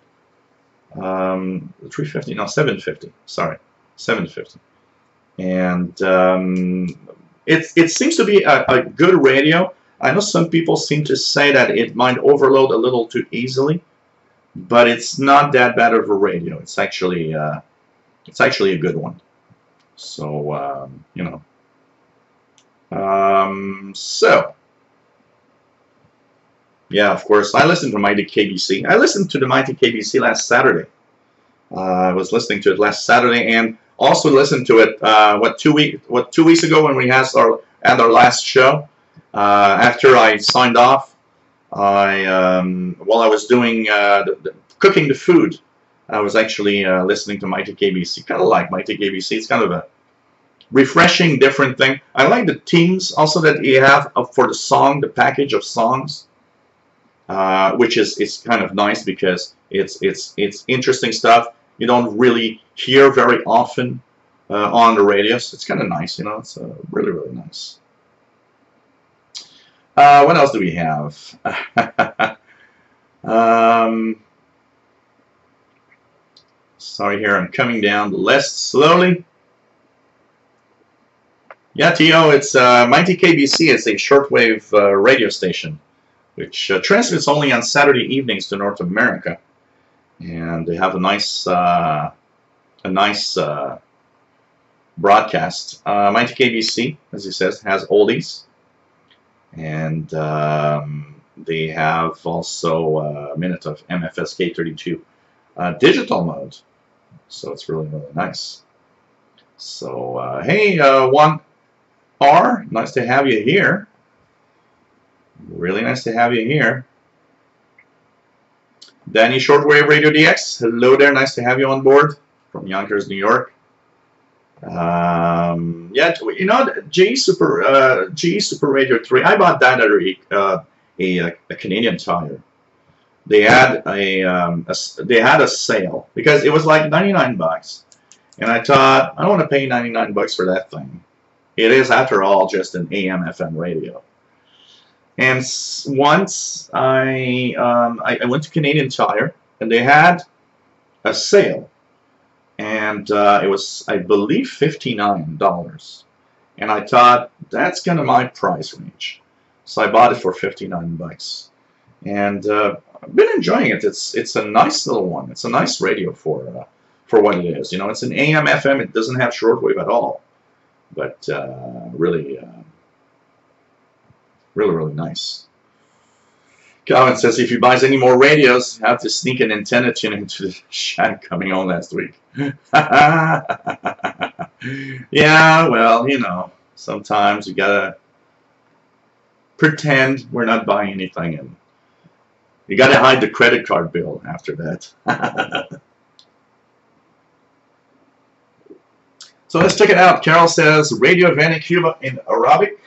A: 350, no, 750. Sorry, 750. And it seems to be a good radio. I know some people seem to say that it might overload a little too easily, but it's not that bad of a radio. It's actually a good one. So you know. So yeah, of course, I listened to Mighty KBC. I listened to the Mighty KBC last Saturday. I was listening to it last Saturday, and also listened to it 2 weeks ago when we had our last show. After I signed off, while I was doing cooking the food, I was actually listening to Mighty KBC. Kind of like Mighty KBC. It's kind of a refreshing, different thing. I like the themes also that you have for the song, the package of songs, which is kind of nice because it's interesting stuff you don't really hear very often on the radios. It's kind of nice, you know. It's really, really nice. What else do we have? Sorry, here I'm coming down the list slowly. Yeah, T.O., it's Mighty KBC. It's a shortwave radio station, which transmits only on Saturday evenings to North America, and they have a nice broadcast. Mighty KBC, as he says, has oldies, and they have also a minute of MFSK 32 digital mode, so it's really, really nice. So hey, 1R, nice to have you here. Really nice to have you here. Danny, Shortwave Radio DX, hello there, nice to have you on board from Yonkers, New York. Yeah, you know, GE Super Radio 3, I bought that at a Canadian Tire. They had a sale because it was like 99 bucks, and I thought, I don't want to pay 99 bucks for that thing. It is, after all, just an AM/FM radio. And once I went to Canadian Tire, and they had a sale, and it was, I believe, $59. And I thought, that's kind of my price range. So I bought it for 59 bucks. And I've been enjoying it. It's a nice little one. It's a nice radio for what it is. You know, it's an AM/FM. It doesn't have shortwave at all. But really, really nice. Calvin says if he buys any more radios, have to sneak an antenna tune into the shack coming on last week. Yeah, well, you know, sometimes you gotta pretend we're not buying anything, and you gotta hide the credit card bill after that. So let's check it out. Carol says Radio Vancouver in Arabic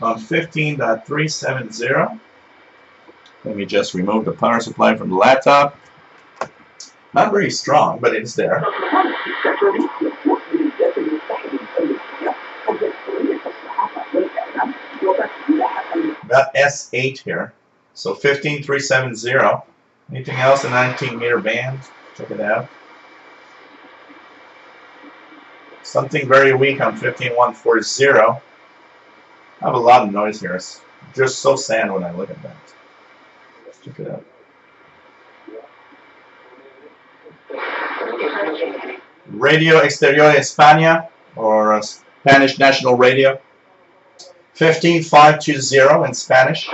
A: on 15.370. Let me just remove the power supply from the laptop. Not very strong, but it's there. Got S8 here. So 15.370. Anything else? A 19-meter band. Check it out. Something very weak on 15.140. I have a lot of noise here. It's just so sad when I look at that. Let's check it out. Radio Exterior de España, or Spanish National Radio. 15.520 in Spanish.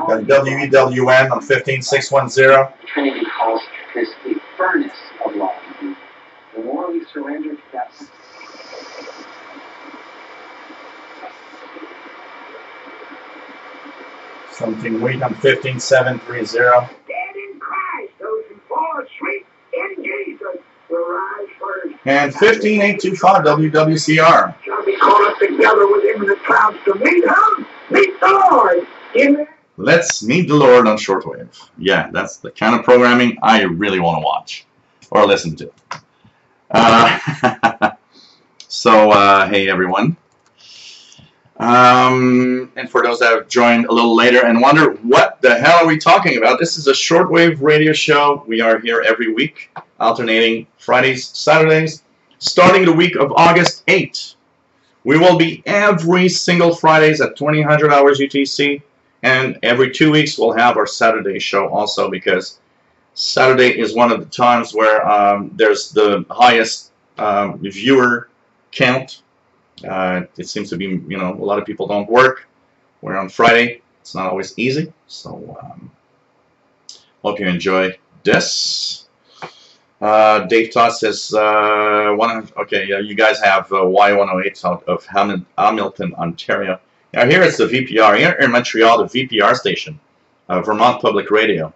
A: Got WEWN on 15.610.
B: Trinity calls this the furnace of love. The more we surrender to that.
A: Something weak on 15.730.
C: Dead in Christ, those who fall asleep in Jesus will rise first.
A: And 15.825 WWCR.
C: Shall be caught up together with him in the clouds to meet him. Meet the Lord. Amen.
A: Let's meet the Lord on shortwave. Yeah, that's the kind of programming I really want to watch. or listen to. Hey everyone. And for those that have joined a little later and wonder what the hell are we talking about, this is a shortwave radio show. We are here every week, alternating Fridays, Saturdays, starting the week of August 8th. We will be every single Fridays at 2000 hours UTC, and every 2 weeks we'll have our Saturday show also, because Saturday is one of the times where there's the highest viewer count. It seems to be, you know, a lot of people don't work. We're on Friday. It's not always easy. So hope you enjoy this. Dave Todd says, okay, you guys have Y108 out of Hamilton, Ontario. Now here it's the VPR. Here in Montreal, the VPR station, Vermont Public Radio,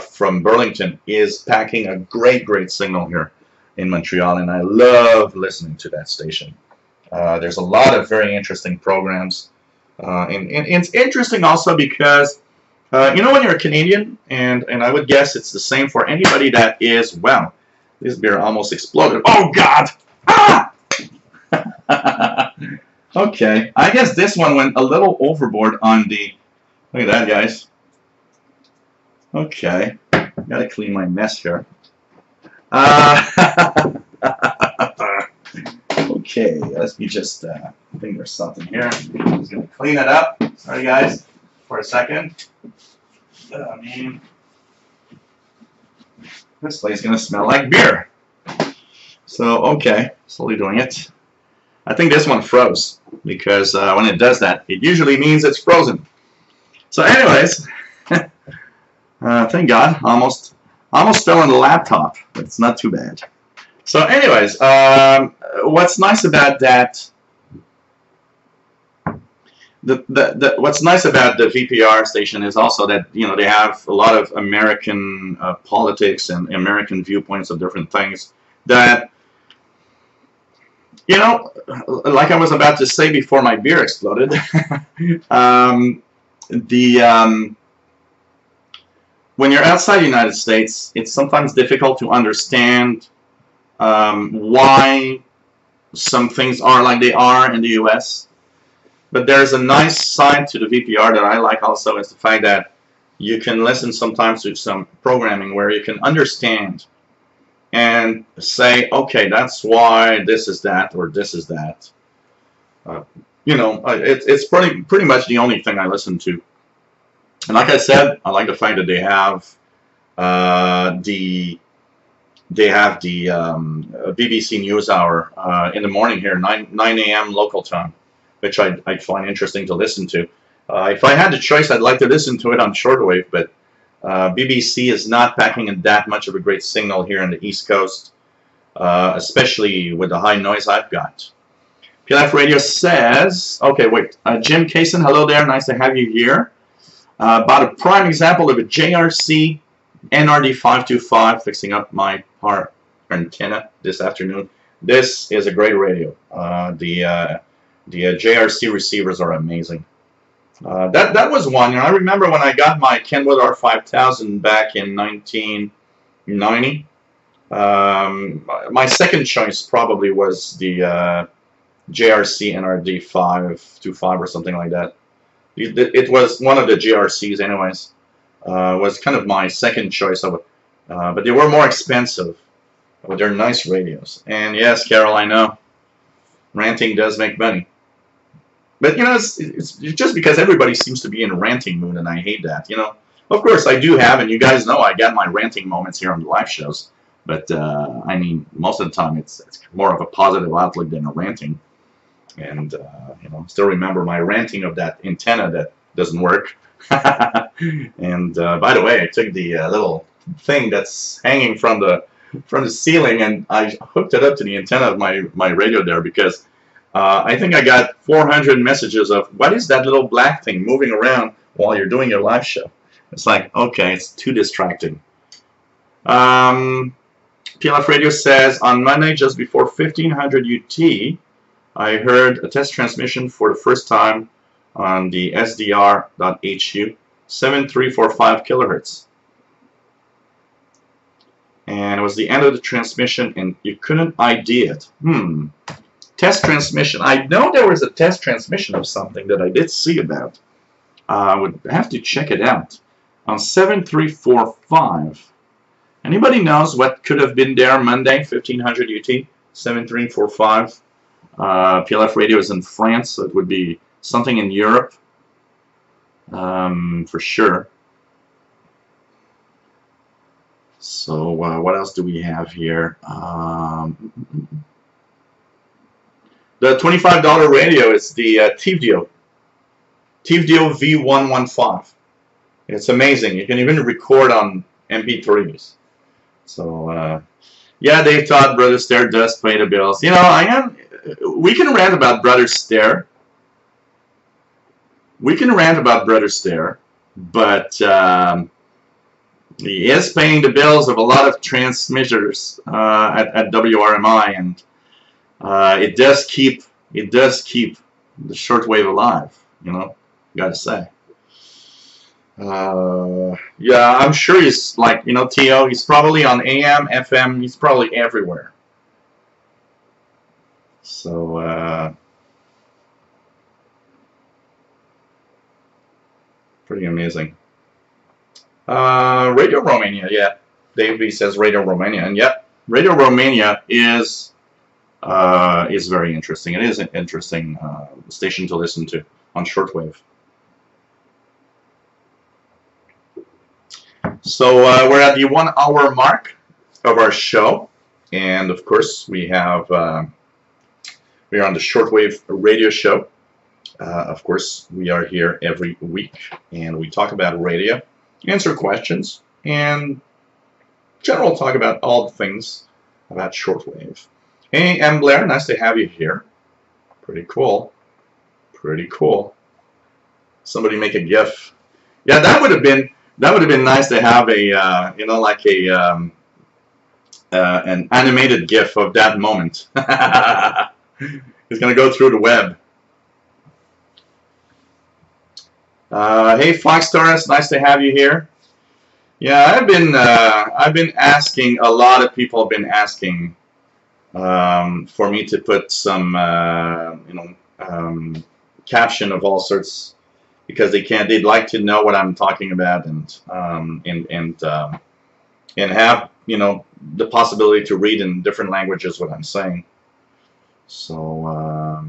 A: from Burlington, is packing a great signal here in Montreal, and I love listening to that station. There's a lot of very interesting programs, and it's interesting also because you know, when you're a Canadian, and I would guess it's the same for anybody that is, well, this beer almost exploded. Oh God! Ah! Okay, I guess this one went a little overboard on the. Look at that, guys. Okay, gotta clean my mess here. Okay, let me just I think there's something here. I'm just gonna clean it up. Sorry, guys, for a second. I mean, this place is gonna smell like beer. So okay, slowly doing it. I think this one froze because when it does that, it usually means it's frozen. So, anyways, thank God, almost fell on the laptop, but it's not too bad. So, anyways, what's nice about that? What's nice about the VPR station is also that, you know, they have a lot of American politics and American viewpoints of different things that, you know, like I was about to say before my beer exploded, when you're outside the United States, it's sometimes difficult to understand why some things are like they are in the US. But there's a nice side to the VPR that I like also, is the fact that you can listen sometimes to some programming where you can understand and say, okay, that's why this is that or this is that. You know, it's pretty much the only thing I listen to. And like I said, I like the fact that they have the BBC News Hour in the morning here, 9 a.m. local time, which I find interesting to listen to. If I had the choice, I'd like to listen to it on shortwave, but BBC is not packing in that much of a great signal here on the East Coast, especially with the high noise I've got. PLF Radio says, okay, wait, Jim Kaysen, hello there, nice to have you here. About a prime example of a JRC NRD525, fixing up my power antenna this afternoon. This is a great radio. The JRC receivers are amazing. That was one. You know, I remember when I got my Kenwood R5000 back in 1990. My second choice probably was the JRC NRD525 or something like that. It was one of the GRCs, anyways. Was kind of my second choice of it, but they were more expensive. But they're nice radios. And yes, Carol, I know, ranting does make money. But you know, it's just because everybody seems to be in a ranting mood, and I hate that. You know, of course I do have, and you guys know I got my ranting moments here on the live shows. But I mean, most of the time it's more of a positive outlook than a ranting. And you know, still remember my ranting of that antenna that doesn't work. And by the way, I took the little thing that's hanging from the ceiling and I hooked it up to the antenna of my radio there, because I think I got 400 messages of, what is that little black thing moving around while you're doing your live show? It's like, okay, it's too distracting. PLF Radio says, on Monday just before 1500 UT, I heard a test transmission for the first time on the SDR.HU, 7345 kilohertz. and it was the end of the transmission, and you couldn't ID it. Test transmission. I know there was a test transmission of something that I did see about. I would have to check it out. On 7345. Anybody knows what could have been there Monday, 1500 UT? 7345. PLF radio is in France, so it would be something in Europe. For sure. So what else do we have here? The $25 radio is the TVDO V115. It's amazing. You can even record on MP3s. So yeah, Dave Todd, Brother Stare does pay the bills. You know, we can rant about Brother Stare. We can rant about Brother Stare, but he is paying the bills of a lot of transmitters at WRMI, and it does keep the shortwave alive. You know, gotta say. Yeah, I'm sure he's like, you know, T.O. He's probably on AM, FM. He's probably everywhere. So pretty amazing. Radio Romania, yeah. Dave B says Radio Romania, and yep, Radio Romania is very interesting. It is an interesting station to listen to on shortwave. So we're at the 1 hour mark of our show, and of course we have we are on the shortwave radio show. Of course, we are here every week, and we talk about radio, answer questions, and general talk about all the things about shortwave. Hey, M. Blair, nice to have you here. Pretty cool. Pretty cool. Somebody make a GIF. Yeah, that would have been nice to have a you know, like a an animated GIF of that moment. It's gonna go through the web. Hey, Fox Taurus, nice to have you here. Yeah, I've been asking, a lot of people have been asking for me to put some you know, caption of all sorts, because they'd like to know what I'm talking about, and have, you know, the possibility to read in different languages what I'm saying. So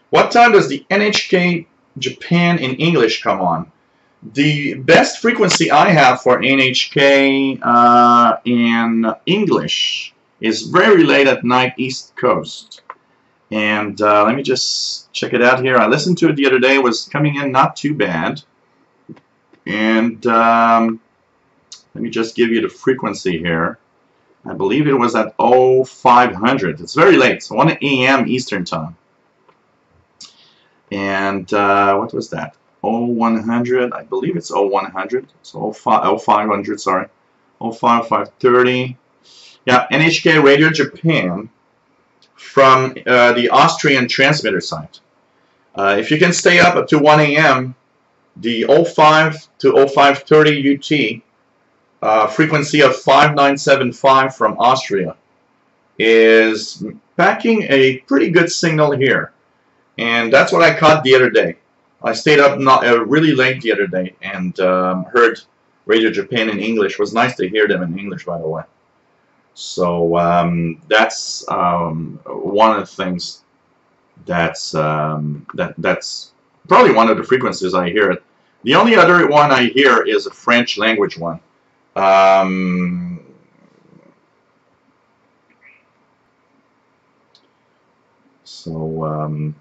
A: what time does the NHK Japan in English come on? The best frequency I have for NHK in English is very late at night, East Coast. And let me just check it out here. I listened to it the other day. It was coming in not too bad. And let me just give you the frequency here. I believe it was at 0500. It's very late. It's 1 a.m. Eastern Time. And what was that? 0100. I believe it's 0100. So 0500, sorry. 05530. Yeah, NHK Radio Japan from the Austrian transmitter site. If you can stay up to 1 a.m., the 05 to 0530 UT frequency of 5975 from Austria is packing a pretty good signal here. And that's what I caught the other day. I stayed up really late the other day and heard Radio Japan in English. It was nice to hear them in English, by the way. So that's one of the things that's probably one of the frequencies I hear it. The only other one I hear is a French language one. So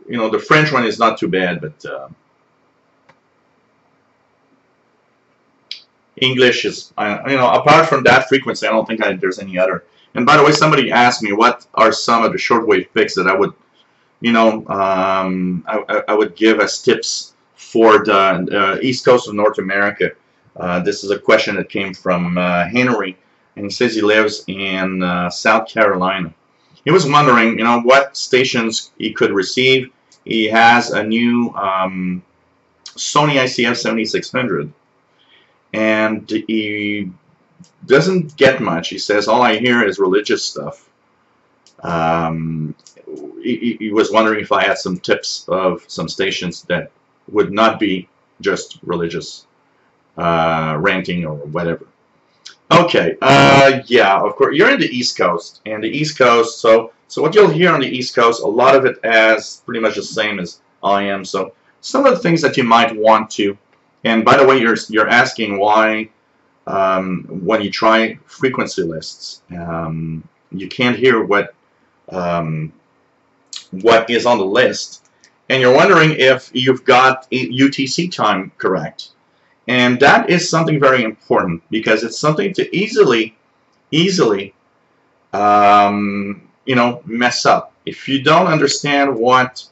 A: you know, the French one is not too bad, but English is, you know, apart from that frequency, I don't think there's any other. And by the way, somebody asked me what are some of the shortwave picks that I would, you know, I would give as tips for the East Coast of North America. This is a question that came from Henry, and he says he lives in South Carolina. He was wondering, you know, what stations he could receive. He has a new Sony ICF 7600, and he doesn't get much. He says, all I hear is religious stuff. He was wondering if I had some tips of some stations that would not be just religious ranting or whatever. Okay, yeah, of course, you're in the East Coast, and the East Coast, so what you'll hear on the East Coast, a lot of it as pretty much the same as I am, so some of the things that you might want to, and by the way, you're asking why when you try frequency lists, you can't hear what is on the list, and you're wondering if you've got UTC time correct. And that is something very important because it's something to easily, you know, mess up. If you don't understand what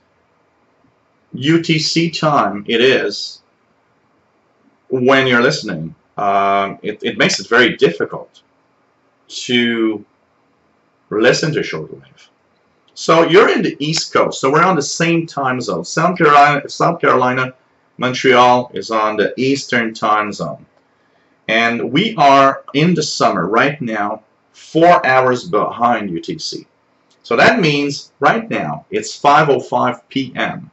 A: UTC time it is when you're listening, it makes it very difficult to listen to shortwave. So you're in the East Coast, so we're on the same time zone. South Carolina, Montreal is on the Eastern time zone. And we are in the summer right now, 4 hours behind UTC. So that means right now it's 5:05 p.m.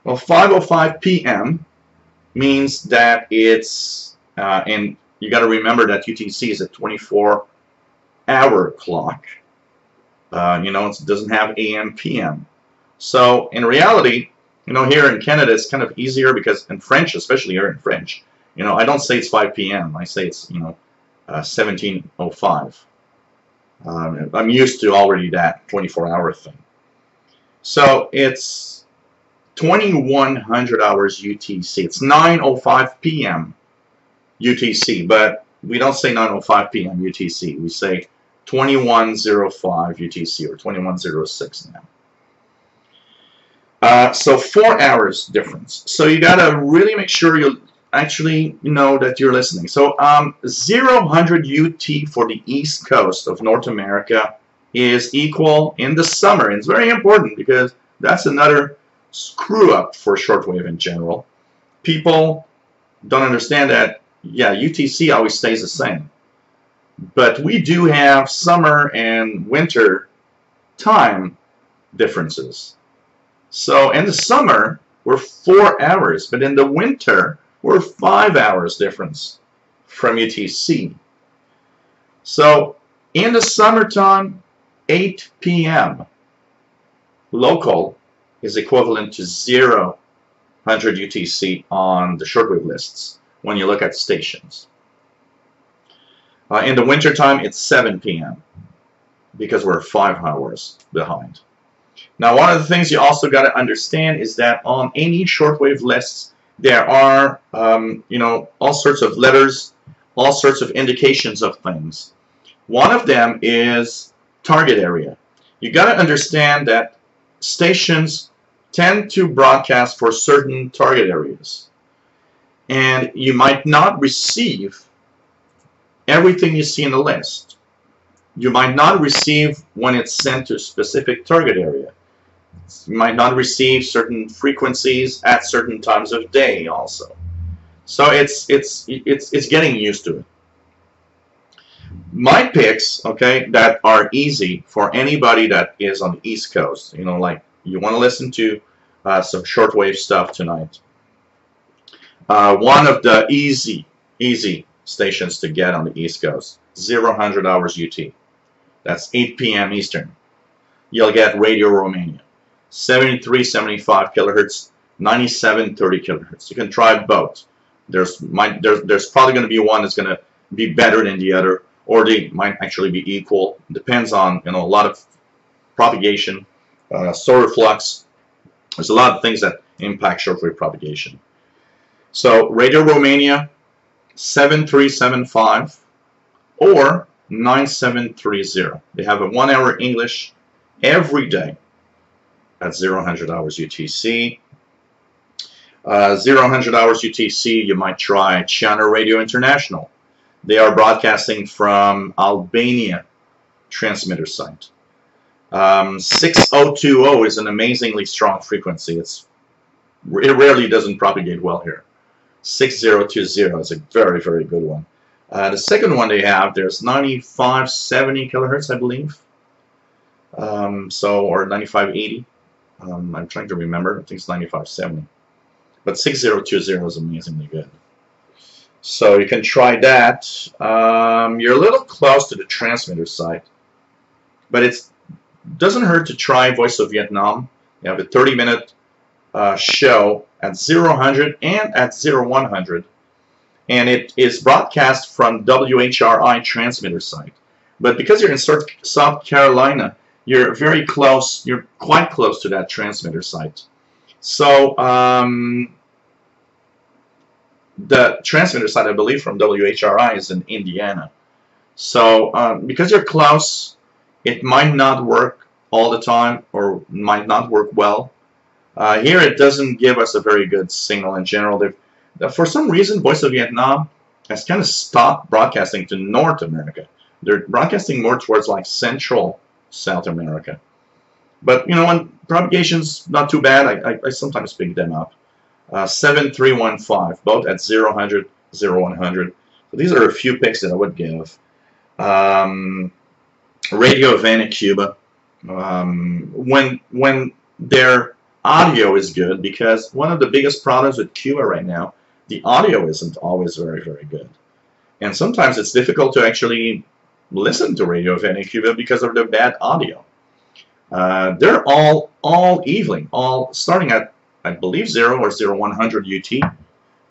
A: Well, 5:05 p.m. means that it's, and you got to remember that UTC is a 24-hour clock. You know, it doesn't have AM, PM. So in reality, you know, here in Canada, it's kind of easier because in French, especially here in French, you know, I don't say it's 5 p.m. I say it's, you know, 17:05. I'm used to already that 24-hour thing. So it's 2100 hours UTC. It's 9:05 p.m. UTC, but we don't say 9:05 p.m. UTC. We say 21:05 UTC or 21:06 now. So 4 hours difference. So you gotta really make sure you actually know that you're listening. So 0-100 UT for the East Coast of North America is equal in the summer. And it's very important because that's another screw up for shortwave in general. People don't understand that, yeah, UTC always stays the same. But we do have summer and winter time differences. So in the summer, we're 4 hours, but in the winter, we're 5 hours difference from UTC. So in the summertime, 8 p.m. local is equivalent to 0-100 UTC on the shortwave lists when you look at stations. In the wintertime, it's 7 p.m. because we're 5 hours behind. Now, one of the things you also got to understand is that on any shortwave lists, there are, you know, all sorts of letters, all sorts of indications of things. One of them is target area. You got to understand that stations tend to broadcast for certain target areas, and you might not receive everything you see in the list. You might not receive when it's sent to a specific target area. You might not receive certain frequencies at certain times of day also. So it's getting used to it. My picks, okay, that are easy for anybody that is on the East Coast, you know, like you want to listen to some shortwave stuff tonight. One of the easy stations to get on the East Coast, 0-100 hours UT. That's 8 p.m. Eastern. You'll get Radio Romania. 73-75 kilohertz, 97-30 kilohertz. You can try both. There's probably going to be one that's going to be better than the other, or they might actually be equal. Depends on, you know, a lot of propagation, solar flux. There's a lot of things that impact shortwave propagation. So Radio Romania, 7375 or 9730. They have a 1 hour English every day at 0-100 hours UTC. 0-100 hours UTC, you might try China Radio International. They are broadcasting from Albania transmitter site. 6020 is an amazingly strong frequency. It rarely doesn't propagate well here. 6020 is a very, very good one. The second one they have, there's 9570 kilohertz, I believe. Or 9580. I'm trying to remember. I think it's 9570. But 6020 is amazingly good. So you can try that. You're a little close to the transmitter site, but it doesn't hurt to try Voice of Vietnam. You have a 30-minute show at 0-100 and at 0-100, and it is broadcast from WHRI transmitter site. But because you're in South Carolina, you're very close. You're quite close to that transmitter site. So the transmitter site, I believe, from WHRI is in Indiana. So because you're close, it might not work all the time, or might not work well. Here it doesn't give us a very good signal in general. For some reason, Voice of Vietnam has kind of stopped broadcasting to North America. They're broadcasting more towards like Central South America. But you know, when propagation's not too bad, I sometimes pick them up. 7315, both at 0-100, 0-100. So these are a few picks that I would give. Radio Havana, Cuba. When their audio is good, because one of the biggest problems with Cuba right now, the audio isn't always very, very good. And sometimes it's difficult to actually listen to Radio Havana, Cuba because of the bad audio. They're all evening, all starting at, I believe, 0 or 0-100 UT.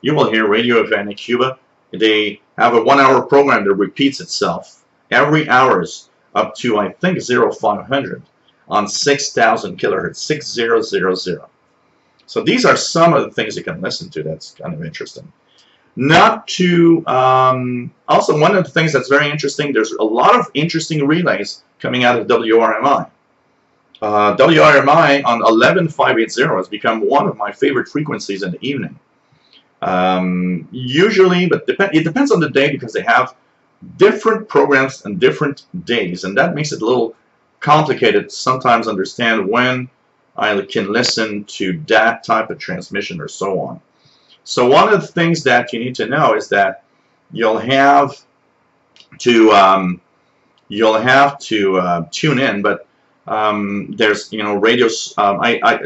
A: You will hear Radio Havana, Cuba. They have a 1-hour program that repeats itself every hours up to, I think, 0-500 on 6,000 kilohertz, 6000. So these are some of the things you can listen to. That's kind of interesting. Not to, also one of the things that's very interesting, there's a lot of interesting relays coming out of WRMI. WRMI on 11580 has become one of my favorite frequencies in the evening. Usually, but it depends on the day, because they have different programs and different days, and that makes it a little complicated to sometimes understand when I can listen to that type of transmission or so on. So one of the things that you need to know is that you'll have to tune in, but there's radios.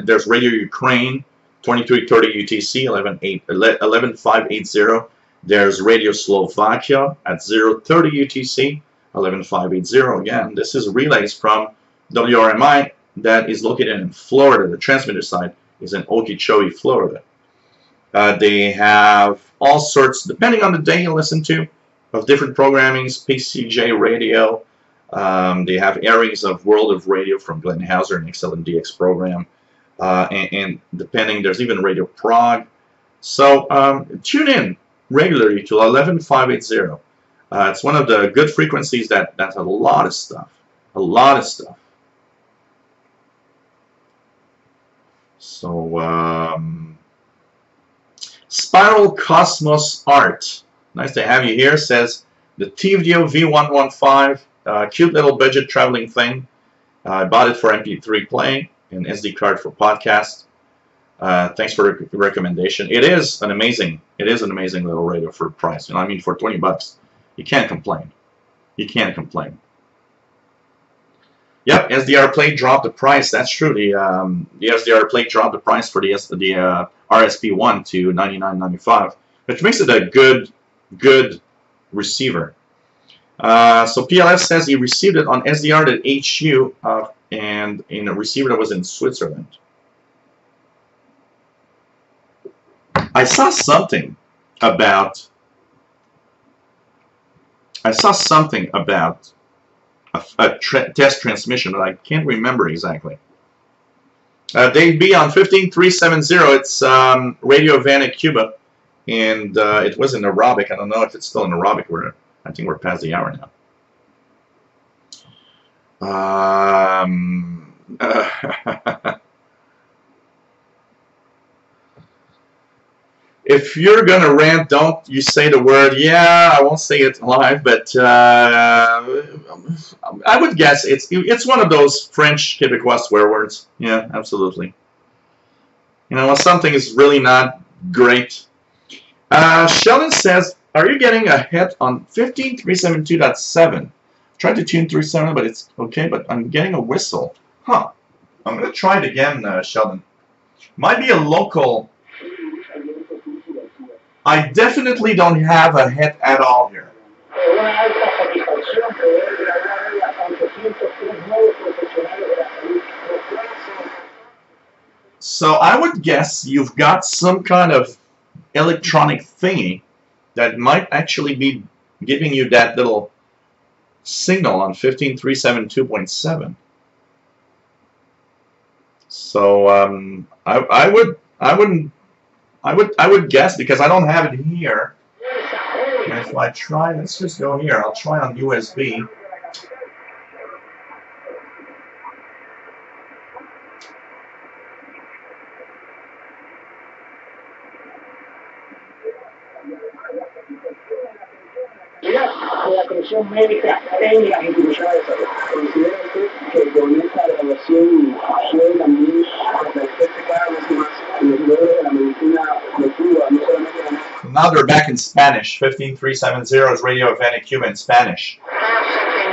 A: There's Radio Ukraine 2330 UTC 11580. There's Radio Slovakia at 030 UTC 11580. Again, this is relays from WRMI that is located in Florida. The transmitter site is in Okeechobee, Florida. They have all sorts, depending on the day you listen to, of different programmings. PCJ Radio. They have airings of World of Radio from Glenn Hauser and Excellent DX program. And depending, there's even Radio Prague. So tune in regularly to 11580. It's one of the good frequencies that has a lot of stuff. A lot of stuff. So, Spiral Cosmos Art. Nice to have you here. Says the TVDO V115. Cute little budget traveling thing. I bought it for MP3 playing and SD card for podcast. Thanks for the recommendation. It is an amazing little radio for price. You know, I mean, for 20 bucks, you can't complain. You can't complain. Yep, SDR plate dropped the price. That's true. The SDR plate dropped the price for the RSP1 to $99.95, which makes it a good receiver. So PLF says he received it on SDR at HU and in a receiver that was in Switzerland. I saw something about a test transmission, but I can't remember exactly. They'd be on 15370. It's Radio Havana, Cuba, and it was in Arabic. I don't know if it's still in Arabic. I think we're past the hour now. If you're gonna rant, don't you say the word. Yeah, I won't say it live, but I would guess it's one of those French Quebecois swear words. Yeah, absolutely. You know, when something is really not great. Sheldon says Are you getting a hit on 15372.7? Tried to tune 37, but it's okay, but I'm getting a whistle. Huh. I'm going to try it again, Sheldon. Might be a local. I definitely don't have a hit at all here. So I would guess you've got some kind of electronic thingy that might actually be giving you that little signal on 15372.7. So I would guess, because I don't have it here. And if I try, let's just go here. I'll try on USB.
B: La atención médica en las instituciones de salud. ¿Considera usted que con esta grabación puede también fortalecerse cada vez más los logros de la medicina de Cuba, no solamente en
A: Now they're back in Spanish. 15370 is Radio Havana, Cuba in Spanish.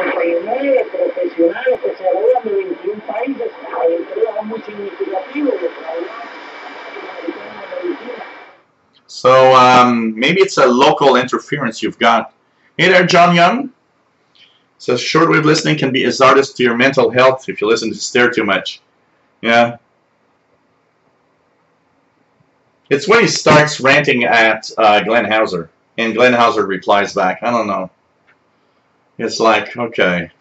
B: 79 profesionales que se graduan de 21 países, algo muy significativo de trabajo en medicina.
A: So maybe it's a local interference you've got. Hey there, John Young. Says shortwave listening can be hazardous to your mental health if you listen to stare too much. Yeah. It's when he starts ranting at Glenn Hauser, and Glenn Hauser replies back. I don't know. It's like, okay.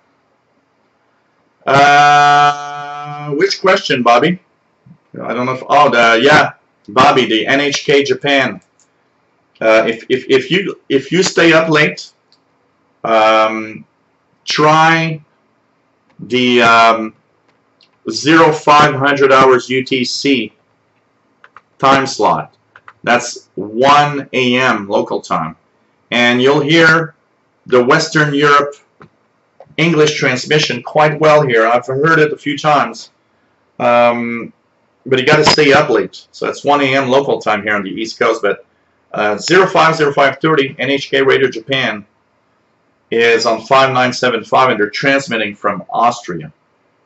A: Which question, Bobby? I don't know if. Oh, yeah, Bobby, the NHK Japan. If you stay up late, try the 0500 hours UTC time slot. That's 1 a.m. local time, and you'll hear the Western Europe English transmission quite well here. I've heard it a few times, but you got to stay up late. So that's 1 a.m. local time here on the East Coast. But 050530 NHK Radio Japan is on 5975, and they're transmitting from Austria.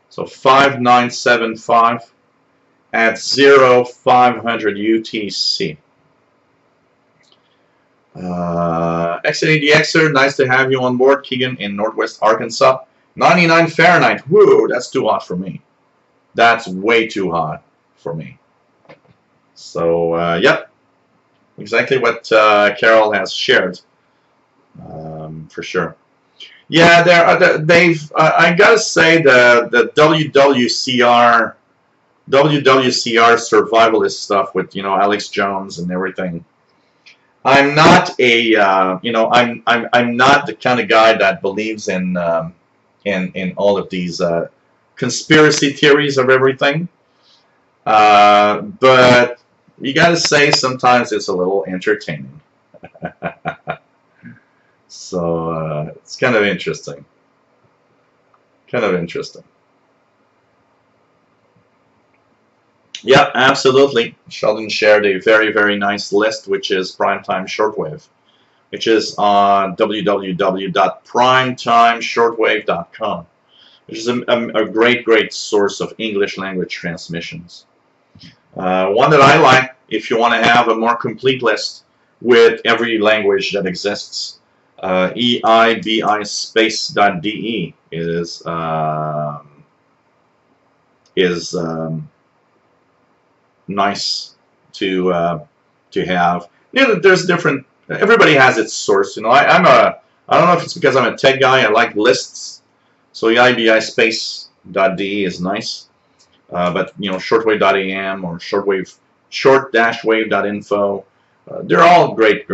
A: So 5975 at 0500 UTC. X80DXer, nice to have you on board, Keegan in Northwest Arkansas. 99 Fahrenheit. Whoa, that's too hot for me. That's way too hot for me. So, yep. Exactly what Carol has shared. For sure. Yeah, I gotta say the WWCR survivalist stuff with Alex Jones and everything. I'm not a I'm not the kind of guy that believes in all of these conspiracy theories of everything. But you gotta say sometimes it's a little entertaining. So it's kind of interesting. Yeah, absolutely. Sheldon shared a very, very nice list, which is Primetime Shortwave, which is on www.primetimeshortwave.com, which is a great, great source of English language transmissions. One that I like, if you want to have a more complete list with every language that exists, EIBISpace.de is nice to have. There's different. Everybody has its source. I don't know if it's because I'm a tech guy. I like lists, so EIBISpace.de is nice. But shortwave.am or short-wave.info, they're all great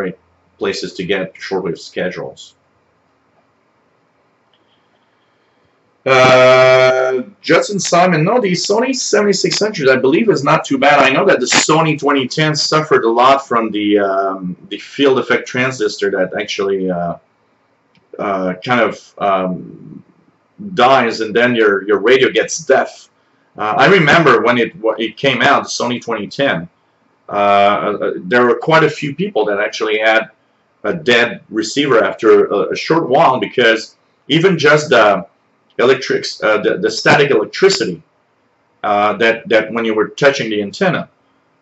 A: places to get shortwave schedules. Judson Simon, no, the Sony 7600 I believe is not too bad. I know that the Sony 2010 suffered a lot from the field effect transistor that actually kind of dies, and then your radio gets deaf. I remember when it came out, the Sony 2010. There were quite a few people that actually had a dead receiver after a short while, because even just the the static electricity that when you were touching the antenna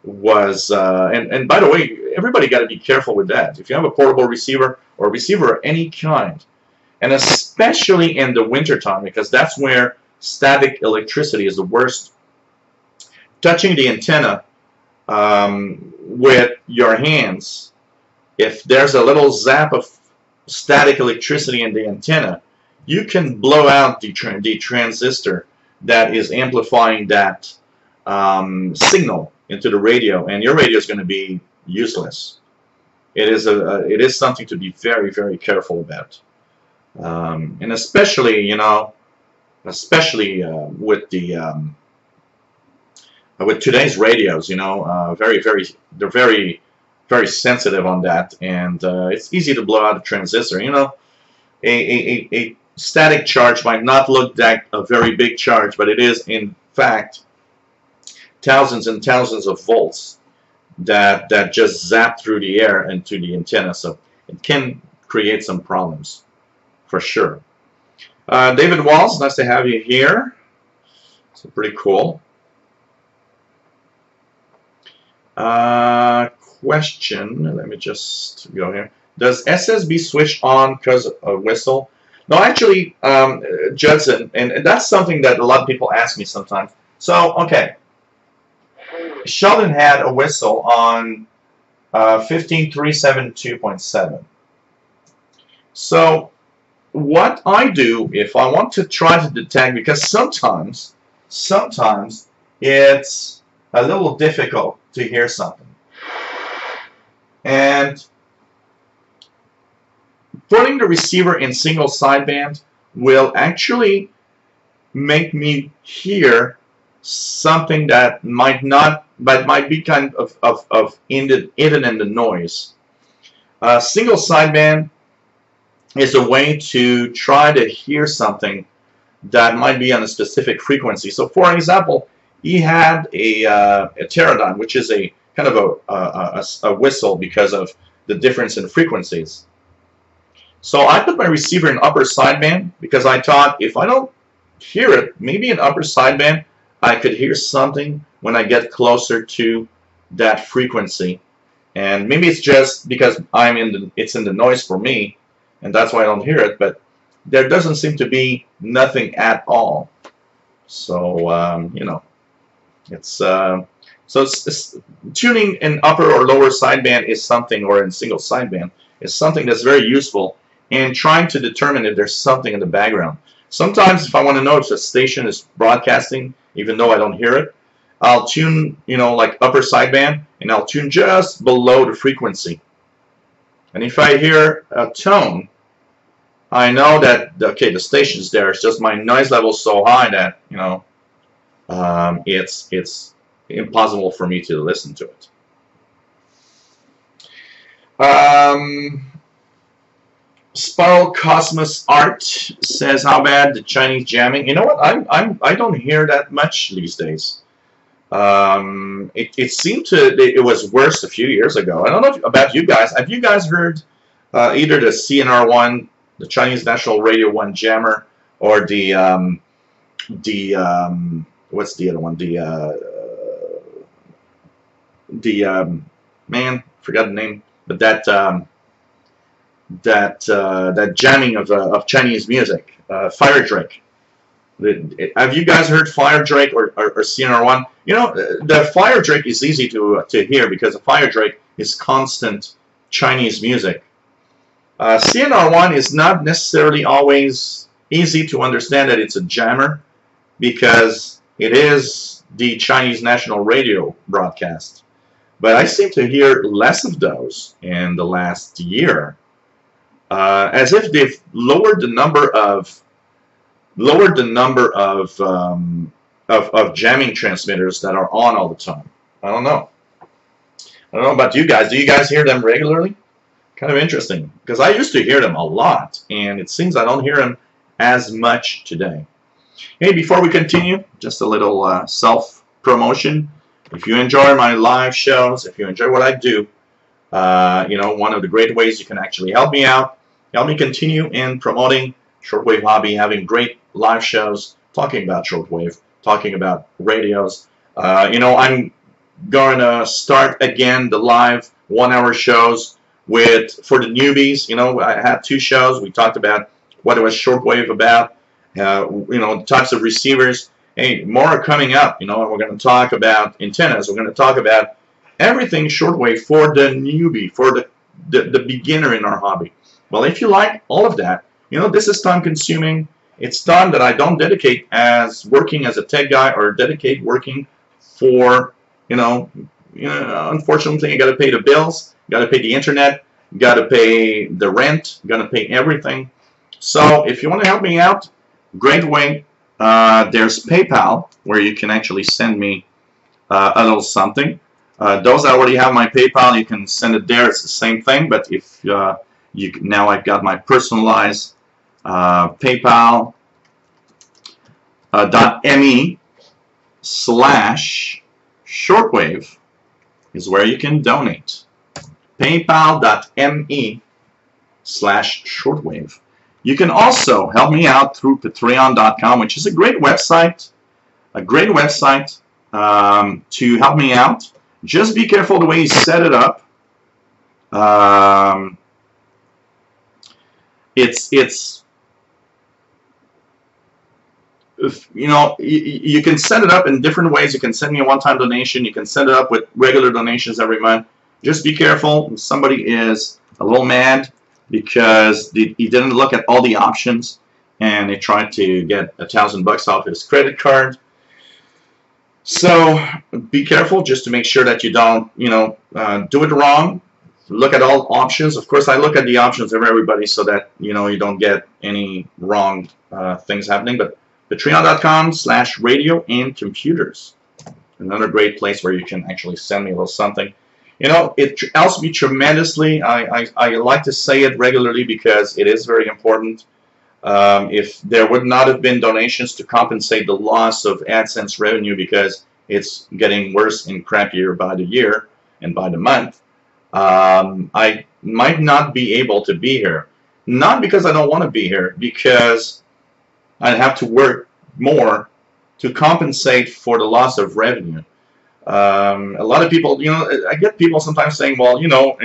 A: was and by the way, everybody got to be careful with that. If you have a portable receiver or a receiver of any kind, and especially in the wintertime, because that's where static electricity is the worst, touching the antenna with your hands, if there's a little zap of static electricity in the antenna, you can blow out the transistor that is amplifying that signal into the radio, and your radio is going to be useless. It is something to be very, very careful about, and especially, you know, with the with today's radios, you know, they're very sensitive on that, and it's easy to blow out a transistor. You know, a static charge might not look like a very big charge, but it is in fact thousands and thousands of volts that just zap through the air into the antenna, so it can create some problems for sure. David Walls, nice to have you here. So pretty cool. Question, let me just go here. Does SSB switch on because of a whistle? No, actually, Judson, and that's something that a lot of people ask me sometimes. So, okay, Sheldon had a whistle on 15372.7. So, what I do if I want to try to detect, because sometimes it's a little difficult to hear something, and putting the receiver in single sideband will actually make me hear something that might not, but might be kind of hidden in the noise. Single sideband is a way to try to hear something that might be on a specific frequency. So, for example, he had a pterodine, which is a kind of a whistle because of the difference in frequencies. So I put my receiver in upper sideband because I thought if I don't hear it, maybe in upper sideband I could hear something when I get closer to that frequency. And maybe it's just because it's in the noise for me, and that's why I don't hear it. But there doesn't seem to be nothing at all. So you know, it's tuning in upper or lower sideband is something, or in single sideband is something that's very useful in trying to determine if there's something in the background. Sometimes if I want to know if a station is broadcasting, even though I don't hear it, I'll tune, you know, like upper sideband, and I'll tune just below the frequency. And if I hear a tone, I know that, okay, the station's there. It's just my noise level is so high that, you know, it's impossible for me to listen to it. Spiral Cosmos Art says, how bad the Chinese jamming? You know what? I don't hear that much these days. It seemed it was worse a few years ago. I don't know about you guys. Have you guys heard either the CNR1, the Chinese National Radio 1 jammer, or the what's the other one? Man, forgot the name, but that jamming of Chinese music, Fire Drake. Have you guys heard Fire Drake or CNR1? You know, the Fire Drake is easy to hear because the Fire Drake is constant Chinese music. CNR1 is not necessarily always easy to understand that it's a jammer, because it is the Chinese National Radio broadcast. But I seem to hear less of those in the last year, as if they've lowered the number of jamming transmitters that are on all the time. I don't know about you guys. Do you guys hear them regularly? Kind of interesting, because I used to hear them a lot, and it seems I don't hear them as much today. Hey, before we continue, just a little self-promotion. If you enjoy my live shows, if you enjoy what I do, You know, one of the great ways you can actually help me out, help me continue in promoting shortwave hobby, having great live shows, talking about shortwave, talking about radios. You know, I'm going to start again the live 1-hour shows for the newbies. You know, I had 2 shows. We talked about what it was shortwave about, you know, types of receivers. Hey, more are coming up, you know, and we're going to talk about antennas. We're going to talk about everything shortwave for the newbie, for the beginner in our hobby. Well, if you like all of that, you know, this is time consuming. It's time that I don't dedicate as working as a tech guy or dedicate working for, you know, unfortunately, you got to pay the bills, you got to pay the internet, you got to pay the rent, you got to pay everything. So if you want to help me out, great way. There's PayPal, where you can actually send me a little something. Those that already have my PayPal, you can send it there. It's the same thing, but if now I've got my personalized PayPal.me/shortwave is where you can donate. PayPal.me/shortwave. You can also help me out through Patreon.com, which is a great website. To help me out. Just be careful the way you set it up. You know, you can set it up in different ways. You can send me a one-time donation. You can set it up with regular donations every month. Just be careful. If somebody is a little mad because he didn't look at all the options and they tried to get $1,000 off his credit card. So be careful just to make sure that you don't, you know, do it wrong. Look at all options. Of course, I look at the options of everybody so that, you know, you don't get any wrong things happening. But Patreon.com/radio and computers. Another great place where you can actually send me a little something. You know, it helps me tremendously. I like to say it regularly because it is very important. If there would not have been donations to compensate the loss of AdSense revenue because it's getting worse and crappier by the year and by the month, I might not be able to be here. Not because I don't want to be here, because I have to work more to compensate for the loss of revenue. A lot of people, you know, I get people sometimes saying, well, you know,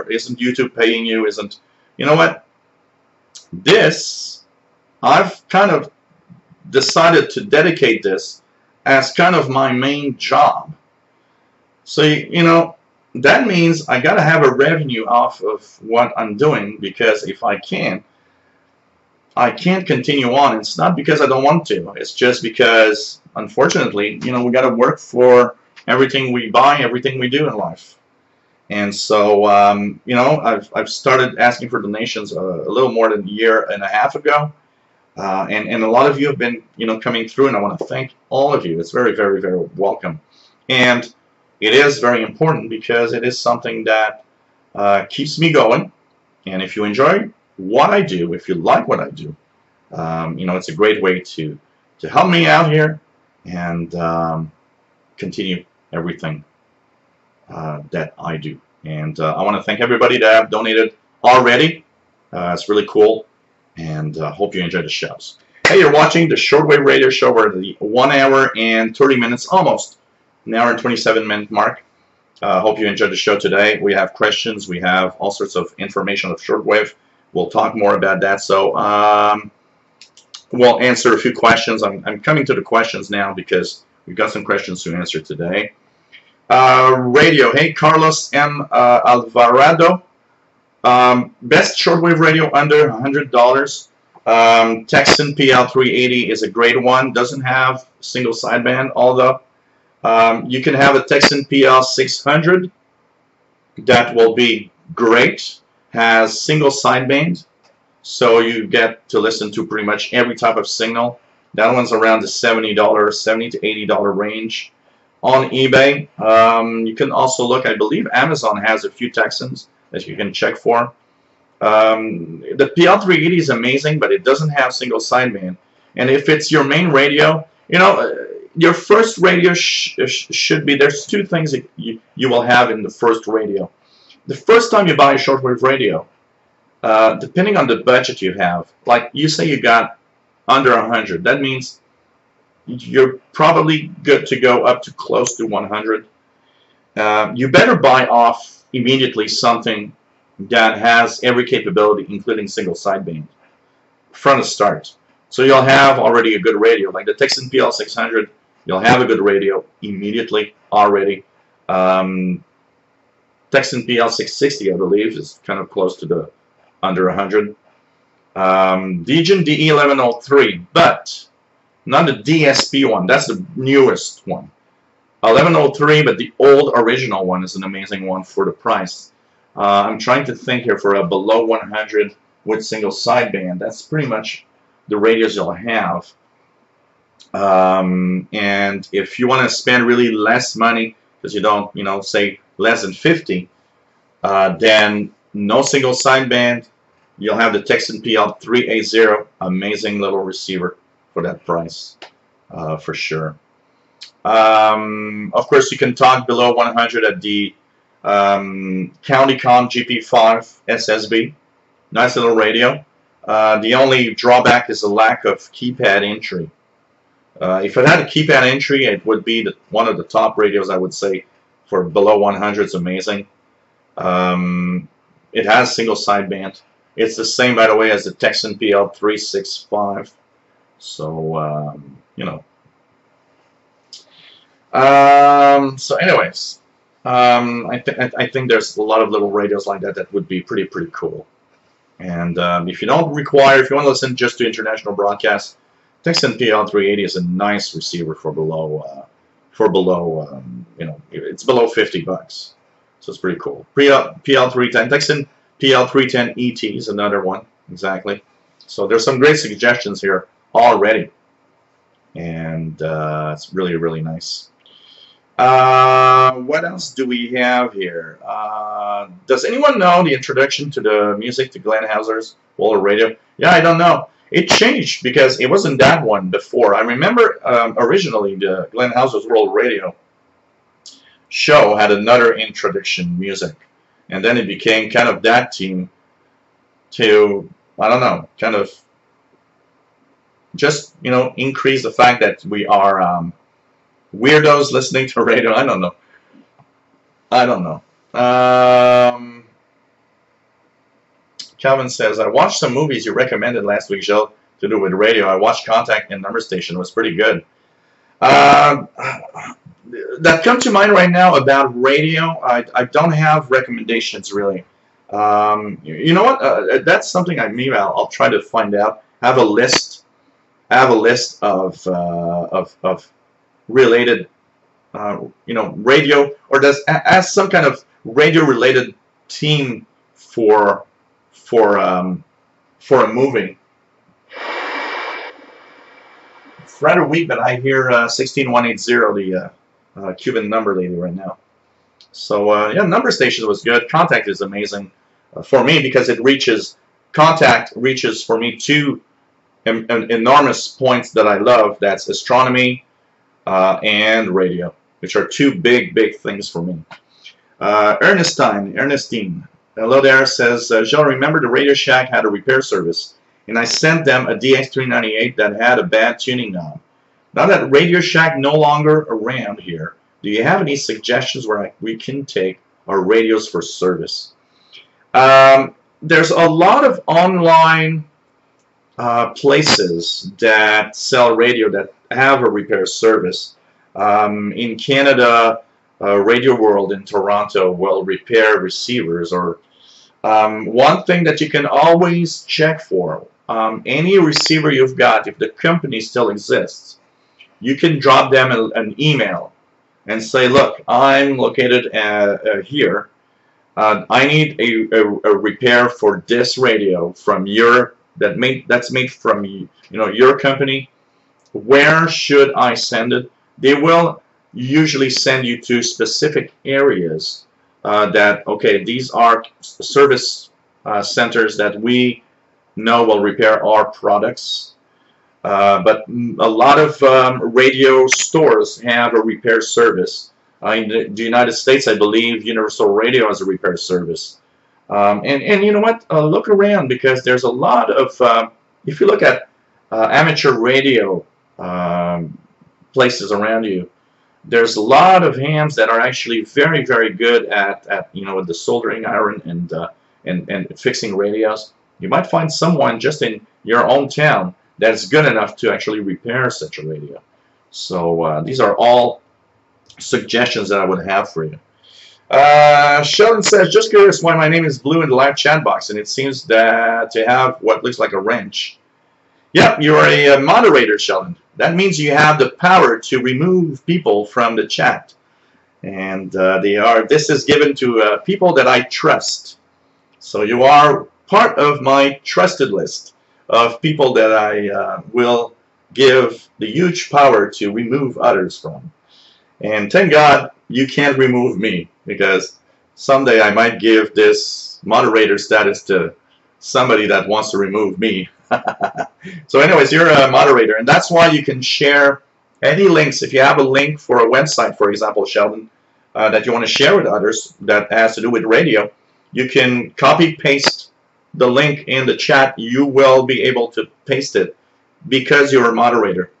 A: isn't YouTube paying you? Isn't, you know what? This, I've kind of decided to dedicate this as kind of my main job. So, you know, that means I got to have a revenue off of what I'm doing, because if I can't continue on. It's not because I don't want to. It's just because, unfortunately, you know, we got to work for everything we buy, everything we do in life. And so, you know, I've started asking for donations a little more than a year and a half ago. And a lot of you have been, you know, coming through, and I want to thank all of you. It's very, very, very welcome. And it is very important because it is something that keeps me going. And if you enjoy what I do, if you like what I do, you know, it's a great way to help me out here and continue everything that I do. And I want to thank everybody that have donated already. It's really cool, and hope you enjoy the shows. Hey, you're watching the Shortwave Radio Show. We're at the 1 hour and 30 minutes, almost an hour and 27-minute mark. Hope you enjoyed the show today. We have questions. We have all sorts of information of shortwave. We'll talk more about that. So we'll answer a few questions. I'm coming to the questions now because we've got some questions to answer today. Radio. Hey, Carlos M. Alvarado. Best shortwave radio under $100. Texan PL380 is a great one. Doesn't have single sideband, although you can have a Texan PL600 that will be great. Has single sideband, so you get to listen to pretty much every type of signal. That one's around the $70 to $80 range on eBay. You can also look, I believe Amazon has a few Texans that you can check for. The PL380 is amazing, but it doesn't have single sideband. And if it's your main radio, you know, your first radio should be, there's two things that you will have in the first radio. the first time you buy a shortwave radio, depending on the budget you have, like you say you got under 100, that means you're probably good to go up to close to 100. You better buy off immediately something that has every capability, including single sideband, from the start. So you'll have already a good radio, like the Texan PL600. You'll have a good radio immediately already. Texan PL660, I believe, is kind of close to the under 100. Degen DE1103, but not the DSP one. That's the newest one. 1103, but the old original one is an amazing one for the price. I'm trying to think here for a below 100 with single sideband. That's pretty much the radios you'll have. And if you want to spend really less money, because you don't, you know, say less than 50, then no single sideband. You'll have the Texan PL380, amazing little receiver for that price, for sure. Of course, you can talk below 100 at the CountyCom GP5 SSB. Nice little radio. The only drawback is the lack of keypad entry. If it had a keypad entry, it would be one of the top radios, I would say, for below 100. It's amazing. It has single sideband. It's the same, by the way, as the Texan PL365. So, you know. So anyways, I think there's a lot of little radios like that that would be pretty cool. And if you don't require, if you want to listen just to international broadcasts, Texan PL380 is a nice receiver for below, you know, it's below $50, so it's pretty cool. PL310, Texan PL310 ET is another one, exactly. So there's some great suggestions here already, and it's really nice. What else do we have here? Does anyone know the introduction to the music to Glenn Hauser's World Radio? Yeah, I don't know. It changed because it wasn't that one before. I remember originally the Glenn Hauser's World Radio show had another introduction music, and then it became kind of that team to, I don't know, kind of just, you know, increase the fact that we are weirdos listening to radio. I don't know. Calvin says, I watched some movies you recommended last week, Gilles, to do with radio. I watched Contact and Number Station. It was pretty good. That come to mind right now about radio, I don't have recommendations really. You know what? That's something maybe I'll try to find out. I have a list of related, you know, radio, or as some kind of radio related team for a movie. Rather weak, but I hear 16180, the Cuban number lady right now. So yeah, Number Station was good. Contact is amazing for me because it reaches, Contact reaches for me two enormous points that I love. That's astronomy and radio, which are two big things for me. Ernestine, hello there, says, Jean, remember the Radio Shack had a repair service, and I sent them a DX398 that had a bad tuning knob. Now that Radio Shack no longer around here, do you have any suggestions where we can take our radios for service? There's a lot of online places that sell radio that have a repair service. In Canada, Radio World in Toronto will repair receivers. Or one thing that you can always check for, any receiver you've got, if the company still exists, you can drop them an email and say, look, I'm located here. I need a repair for this radio from that's made from your company. Where should I send it? They will usually send you to specific areas that, okay, these are service centers that we know will repair our products. But a lot of radio stores have a repair service. In the United States, I believe Universal Radio has a repair service. And you know what? Look around, because there's a lot of, if you look at amateur radio places around you, there's a lot of hams that are actually very, very good at you know, the soldering iron and fixing radios. You might find someone just in your own town that's good enough to actually repair such a radio. So these are all suggestions that I would have for you. Sheldon says, just curious why my name is blue in the live chat box, and it seems that to have what looks like a wrench. Yep, you're a moderator, Sheldon. That means you have the power to remove people from the chat. And this is given to people that I trust. So you are part of my trusted list of people that I will give the huge power to remove others from. And thank God you can't remove me, because someday I might give this moderator status to somebody that wants to remove me. So anyways, you're a moderator, and that's why you can share any links. If you have a link for a website, for example, Sheldon, that you want to share with others that has to do with radio, you can copy-paste the link in the chat. You will be able to paste it because you're a moderator.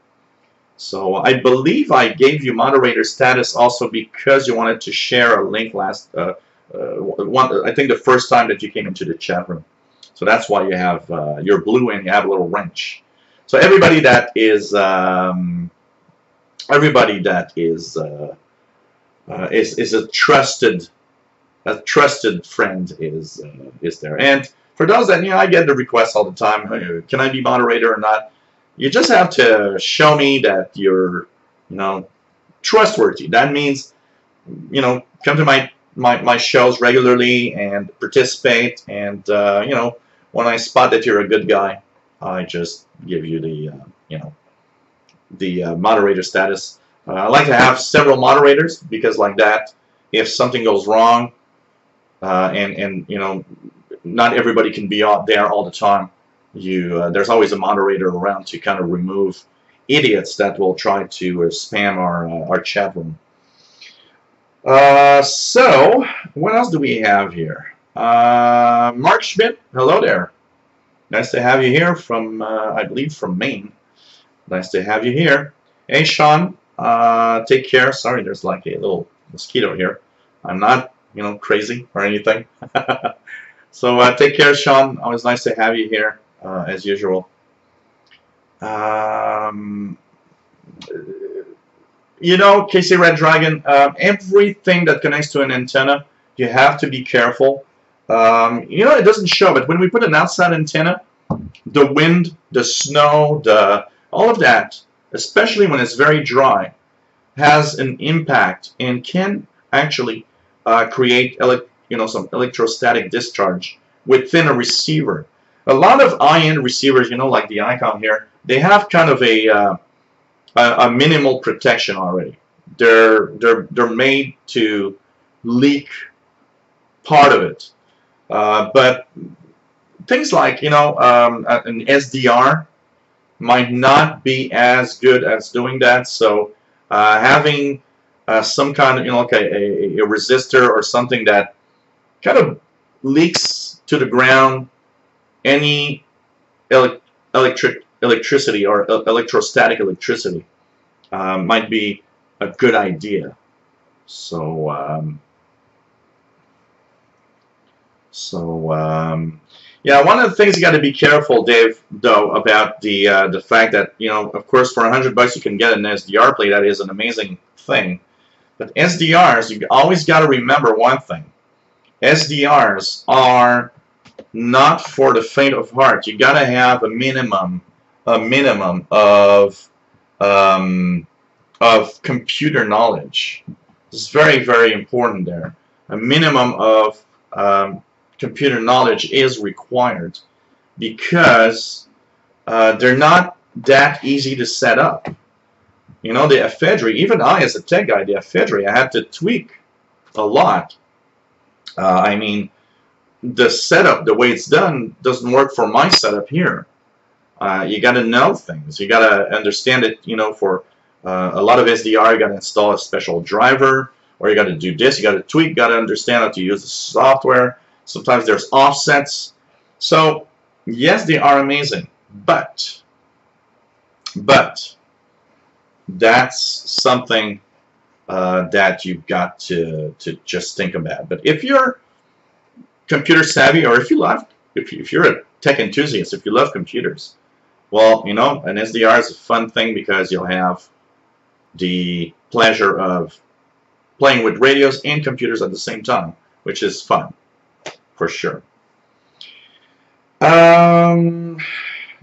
A: So I believe I gave you moderator status also because you wanted to share a link I think the first time that you came into the chat room. So that's why you have you're blue and you have a little wrench. So everybody that is a trusted friend is there. And for those that, you know, I get the requests all the time, hey, can I be moderator or not? You just have to show me that you're, you know, trustworthy. That means, you know, come to my shows regularly and participate. And you know, when I spot that you're a good guy, I just give you the you know, the moderator status. I like to have several moderators, because like that, if something goes wrong, and you know, not everybody can be out there all the time. There's always a moderator around to kind of remove idiots that will try to spam our chat room. So what else do we have here? Mark Schmidt, hello there. Nice to have you here from I believe from Maine. Nice to have you here. Hey Sean, take care. Sorry, there's like a little mosquito here. I'm not, you know, crazy or anything. So take care, Sean. Always nice to have you here. As usual. You know, Casey Red Dragon, everything that connects to an antenna, you have to be careful. You know, it doesn't show, but when we put an outside antenna, the wind, the snow, all of that, especially when it's very dry, has an impact and can actually create some electrostatic discharge within a receiver. A lot of high-end receivers, you know, like the Icon here, they have kind of a minimal protection already. They're made to leak part of it, but things like, you know, an SDR might not be as good as doing that. So having some kind of, you know, like a resistor or something that kind of leaks to the ground any electricity or electrostatic electricity might be a good idea. So yeah, one of the things you got to be careful, Dave, though, about the fact that, you know, of course, for $100 you can get an SDR plate. That is an amazing thing. But SDRs, you always got to remember one thing: SDRs are not for the faint of heart. You got to have a minimum of computer knowledge. It's very, very important there. A minimum of computer knowledge is required, because they're not that easy to set up. You know, the ephedra, even I as a tech guy, the ephedra, I had to tweak a lot. I mean, the setup, the way it's done, doesn't work for my setup here. You got to know things. You got to understand it. You know, for a lot of SDR, you got to install a special driver, or you got to do this, you got to tweak, you got to understand how to use the software. Sometimes there's offsets. So yes, they are amazing, but that's something that you've got to just think about. But if you're computer savvy, or if you're a tech enthusiast, if you love computers, well, you know, an SDR is a fun thing because you'll have the pleasure of playing with radios and computers at the same time, which is fun, for sure.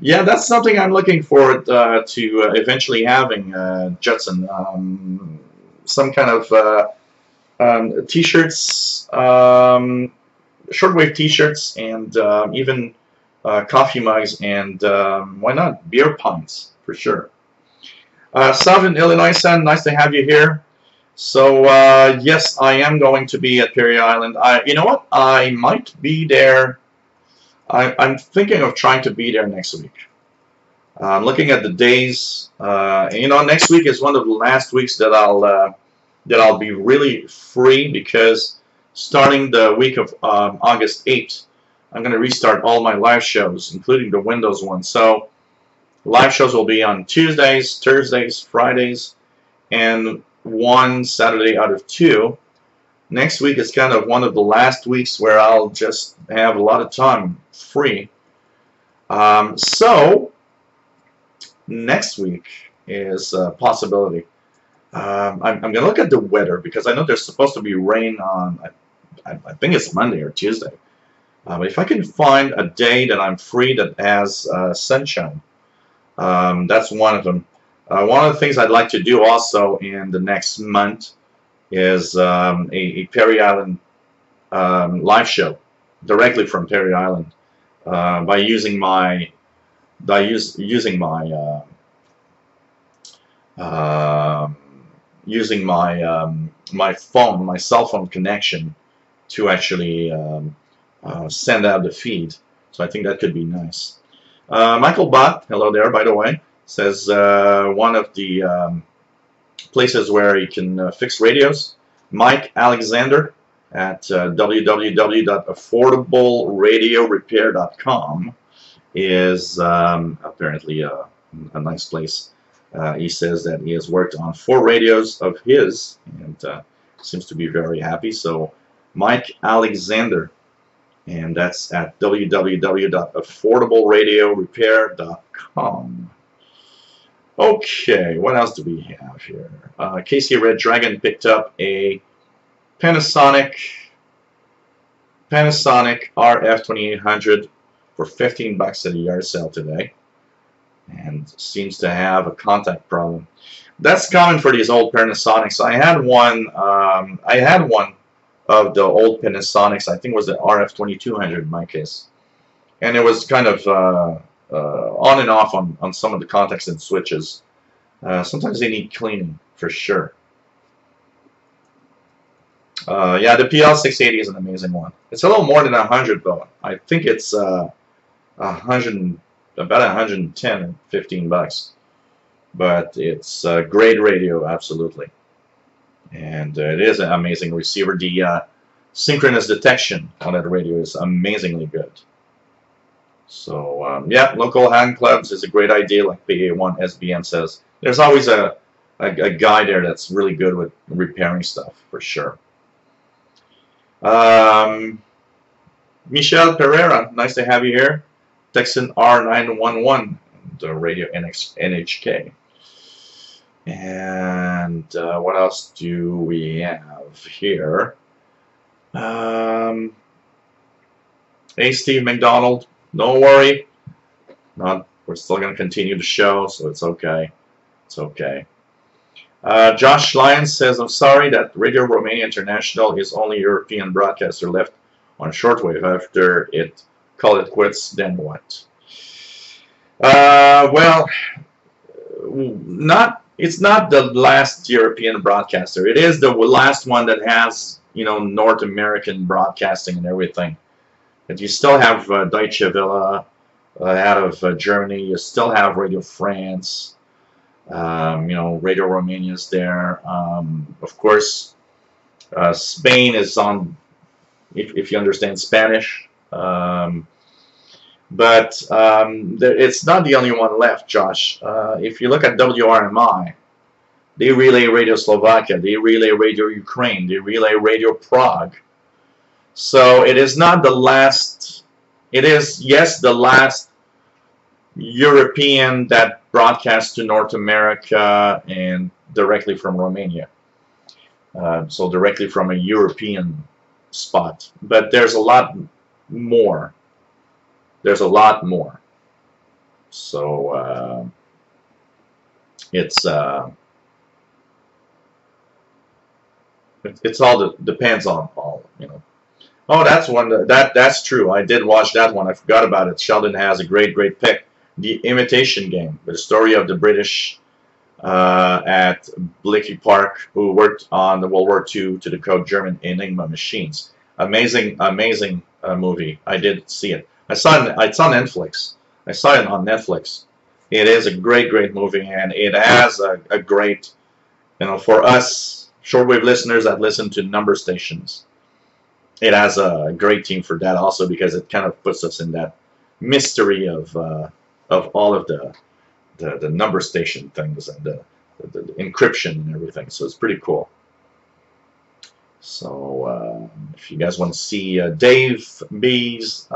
A: Yeah, that's something I'm looking forward to eventually having, Judson. Some kind of t-shirts, shortwave t-shirts, and even coffee mugs, and why not beer pints, for sure. Southern Illinois, son, nice to have you here. So yes, I am going to be at Perry Island. You know what? I might be there. I'm thinking of trying to be there next week. I'm looking at the days. You know, next week is one of the last weeks that I'll be really free, because starting the week of August 8th, I'm going to restart all my live shows, including the Windows one. So live shows will be on Tuesdays, Thursdays, Fridays, and one Saturday out of 2. Next week is kind of one of the last weeks where I'll just have a lot of time free. So next week is a possibility. I'm going to look at the weather, because I know there's supposed to be rain on, I think it's Monday or Tuesday. But if I can find a day that I'm free that has sunshine, that's one of them. One of the things I'd like to do also in the next month is a Perry Island live show directly from Perry Island by using my my phone, my cell phone connection, to actually send out the feed. So I think that could be nice. Michael Bott, hello there, by the way, says one of the places where you can fix radios, Mike Alexander at www.affordableradiorepair.com is apparently a nice place. He says that he has worked on 4 radios of his, and seems to be very happy. So Mike Alexander, and that's at www.affordableradiorepair.com. Okay, what else do we have here? Casey Red Dragon picked up a Panasonic RF2800 for $15 at a yard sale today, and seems to have a contact problem. That's common for these old Panasonics. I had one of the old Panasonics. I think it was the RF2200 in my case, and it was kind of on and off on some of the contacts and switches. Sometimes they need cleaning, for sure. Yeah, the PL680 is an amazing one. It's a little more than 100 though. I think it's about 110 or $15, but it's a great radio, absolutely. And it is an amazing receiver. The synchronous detection on that radio is amazingly good. So yeah, local hand clubs is a great idea, like PA1 SBN says. There's always a guy there that's really good with repairing stuff, for sure. Michelle Pereira, nice to have you here. Texan R911, the radio NHK. And what else do we have here? Hey, Steve McDonald, don't worry. We're still going to continue the show, so it's okay. It's okay. Josh Lyons says, I'm sorry that Radio Romania International is only European broadcaster left on shortwave. After it call it quits, then what? Well, it's not the last European broadcaster. It is the last one that has, you know, North American broadcasting and everything. But you still have Deutsche Welle out of Germany. You still have Radio France. You know, Radio Romania is there. Of course, Spain is on, if you understand Spanish. It's not the only one left, Josh. If you look at WRMI, they relay Radio Slovakia, they relay Radio Ukraine, they relay Radio Prague. So it is not the last, it is, yes, the last European that broadcasts to North America and directly from Romania. So directly from a European spot. But there's a lot more. There's a lot more. So it's all depends on all, you know. Oh, that's one that's true. I did watch that one. I forgot about it. Sheldon has a great pick. The Imitation Game, the story of the British at Blicky Park who worked on the World War II to decode German Enigma machines. Amazing movie. I did see it. It's on Netflix. I saw it on Netflix. It is a great movie, and it has a great, you know, for us shortwave listeners that listen to number stations, it has a great team for that also, because it kind of puts us in that mystery of all of the number station things and the encryption and everything. So it's pretty cool. So if you guys want to see Dave B's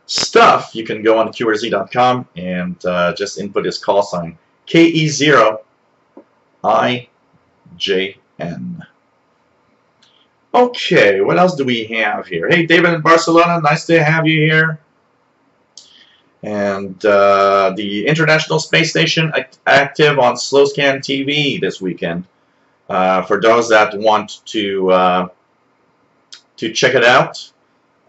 A: stuff, you can go on QRZ.com and just input his call sign KE0IJN. Okay, what else do we have here? Hey, David in Barcelona, nice to have you here. And the International Space Station active on SlowScan TV this weekend. For those that want to check it out,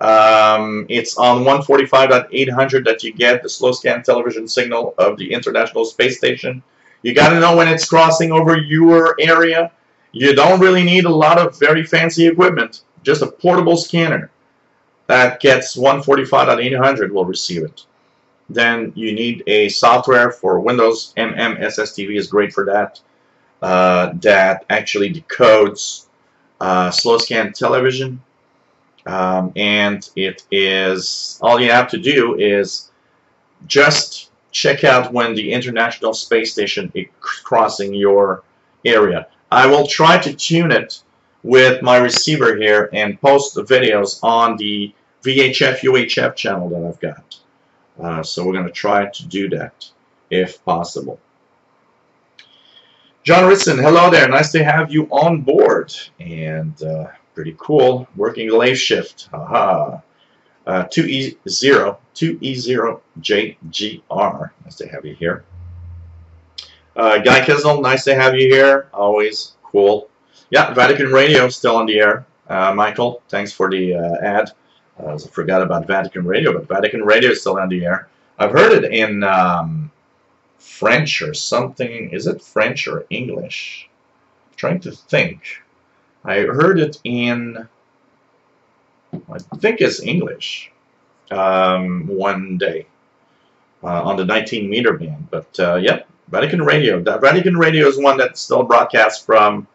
A: it's on 145.800 that you get the SlowScan television signal of the International Space Station. You got to know when it's crossing over your area. You don't really need a lot of very fancy equipment. Just a portable scanner that gets 145.800 will receive it. Then you need a software for Windows. MMSSTV is great for that. That actually decodes SlowScan television. And it is, all you have to do is just check out when the International Space Station is crossing your area. I will try to tune it with my receiver here and post the videos on the VHF UHF channel that I've got. So we're going to try to do that if possible. John Ritson, hello there. Nice to have you on board. And pretty cool. Working late shift. Aha. 2E0JGR. Nice to have you here. Guy Kizzle, nice to have you here. Always cool. Yeah, Vatican Radio still on the air. Michael, thanks for the ad. I forgot about Vatican Radio, but Vatican Radio is still on the air. I've heard it in French or something. Is it French or English? I'm trying to think. I heard it in, I think it's English, one day on the 19-meter band. But yep, Vatican Radio. That Vatican Radio is one that still broadcasts from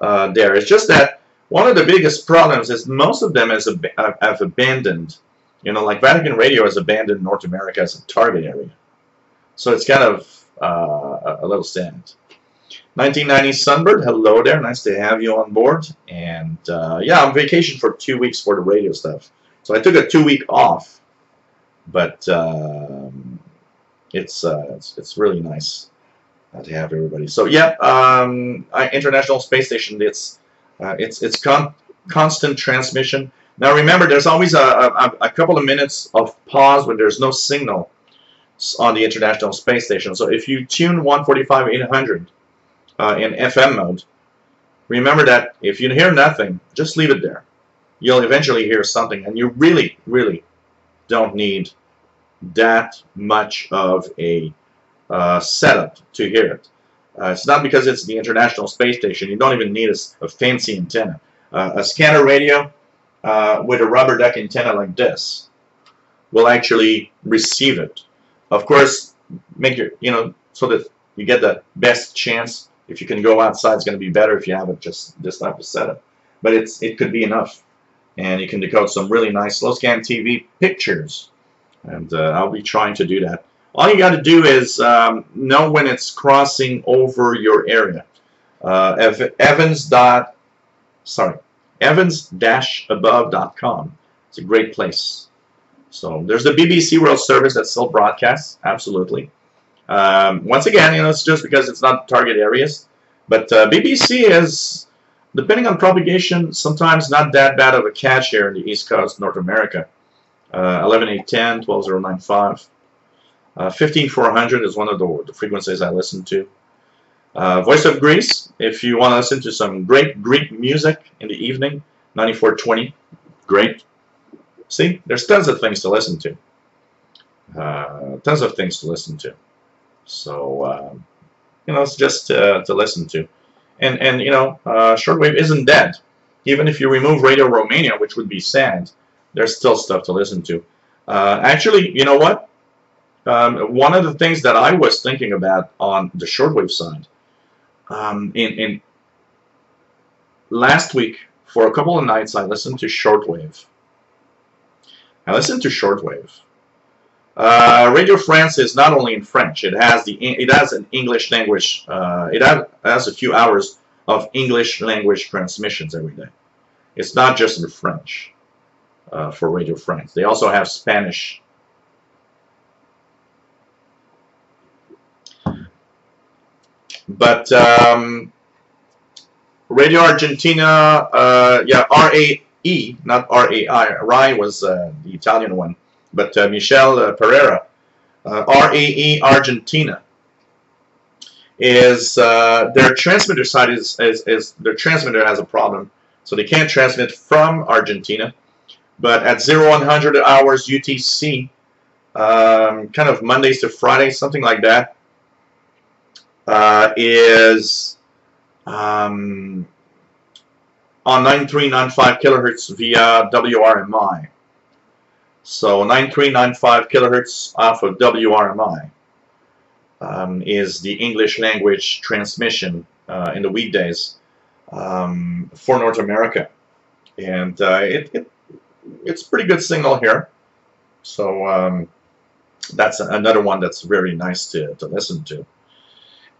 A: there. It's just that one of the biggest problems is most of them have abandoned. You know, like Vatican Radio has abandoned North America as a target area. So it's kind of a little sad. 1990 Sunbird, hello there. Nice to have you on board. And yeah, I'm on vacation for 2 weeks for the radio stuff. So I took a 2-week off. But it's really nice to have everybody. So yeah, International Space Station. It's constant transmission. Now remember, there's always a couple of minutes of pause when there's no signal on the International Space Station. So if you tune 145/800 in FM mode, remember that if you hear nothing, just leave it there. You'll eventually hear something, and you really, really don't need that much of a setup to hear it. It's not because it's the International Space Station. You don't even need a fancy antenna. A scanner radio with a rubber duck antenna like this will actually receive it. Of course, make your, so that you get the best chance If you can go outside, it's going to be better if you have it just this type of setup. But it could be enough. And you can decode some really nice slow scan TV pictures. And I'll be trying to do that. All you got to do is know when it's crossing over your area. Evans-above.com. It's a great place. So there's the BBC World Service that still broadcasts, absolutely. Once again, it's just because it's not target areas. But BBC is, depending on propagation, sometimes not that bad of a catch here in the East Coast, North America. 11810, 12095. 15400 is one of the frequencies I listen to. Voice of Greece, if you want to listen to some great Greek music in the evening, 9420, great. See, there's tons of things to listen to. Tons of things to listen to. So, it's just to listen to. And shortwave isn't dead. Even if you remove Radio Romania, which would be sad, there's still stuff to listen to. Actually, you know what? One of the things that I was thinking about on the shortwave side, in last week, for a couple of nights, I listened to shortwave. Radio France is not only in French. It has an English language. It has a few hours of English language transmissions every day. It's not just in French for Radio France. They also have Spanish. But Radio Argentina, yeah, RAE, not RAI. RAI was the Italian one. But Michel Pereira, RAE Argentina, is their transmitter side is their transmitter has a problem, so they can't transmit from Argentina. But at 0100 hours UTC, kind of Mondays to Fridays, something like that, is on 9395 kilohertz via WRMI. So 9395 kilohertz off of WRMI is the English language transmission in the weekdays for North America, and it's pretty good signal here. So that's another one that's very nice to listen to.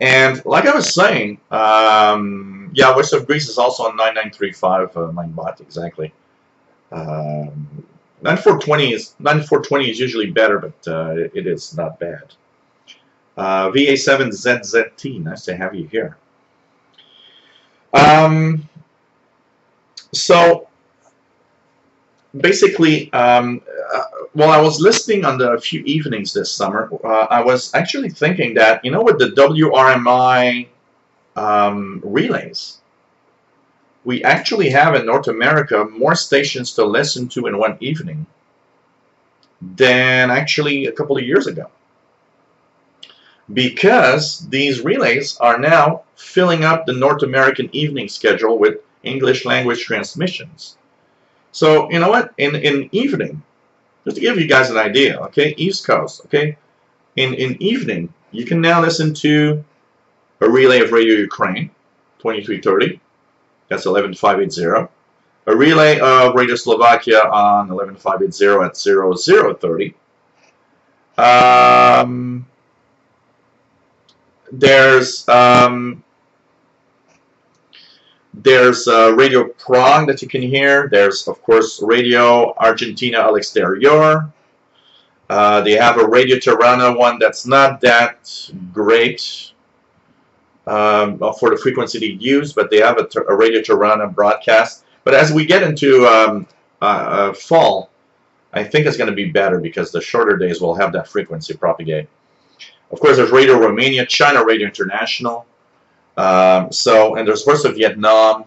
A: And like I was saying, yeah, Voice of Greece is also on 9935 9 exactly. 9420 is usually better, but it is not bad. VA7ZZT, nice to have you here. So basically, while I was listening on the few evenings this summer, I was actually thinking that, with the WRMI relays, we actually have in North America more stations to listen to in one evening than actually a couple of years ago, because these relays are now filling up the North American evening schedule with English language transmissions. So, you know what? In evening, just to give you guys an idea, okay, East Coast, okay, in evening, you can now listen to a relay of Radio Ukraine, 2330. That's 11580. A relay of Radio Slovakia on 11580 at 0030. There's Radio Prague that you can hear. There's, of course, Radio Argentina al Exterior. They have a Radio Tirana one that's not that great for the frequency they use, but they have a Radio Tirana broadcast. But as we get into fall, I think it's going to be better because the shorter days will have that frequency propagate. Of course, there's Radio Romania, China Radio International. And there's Voice of Vietnam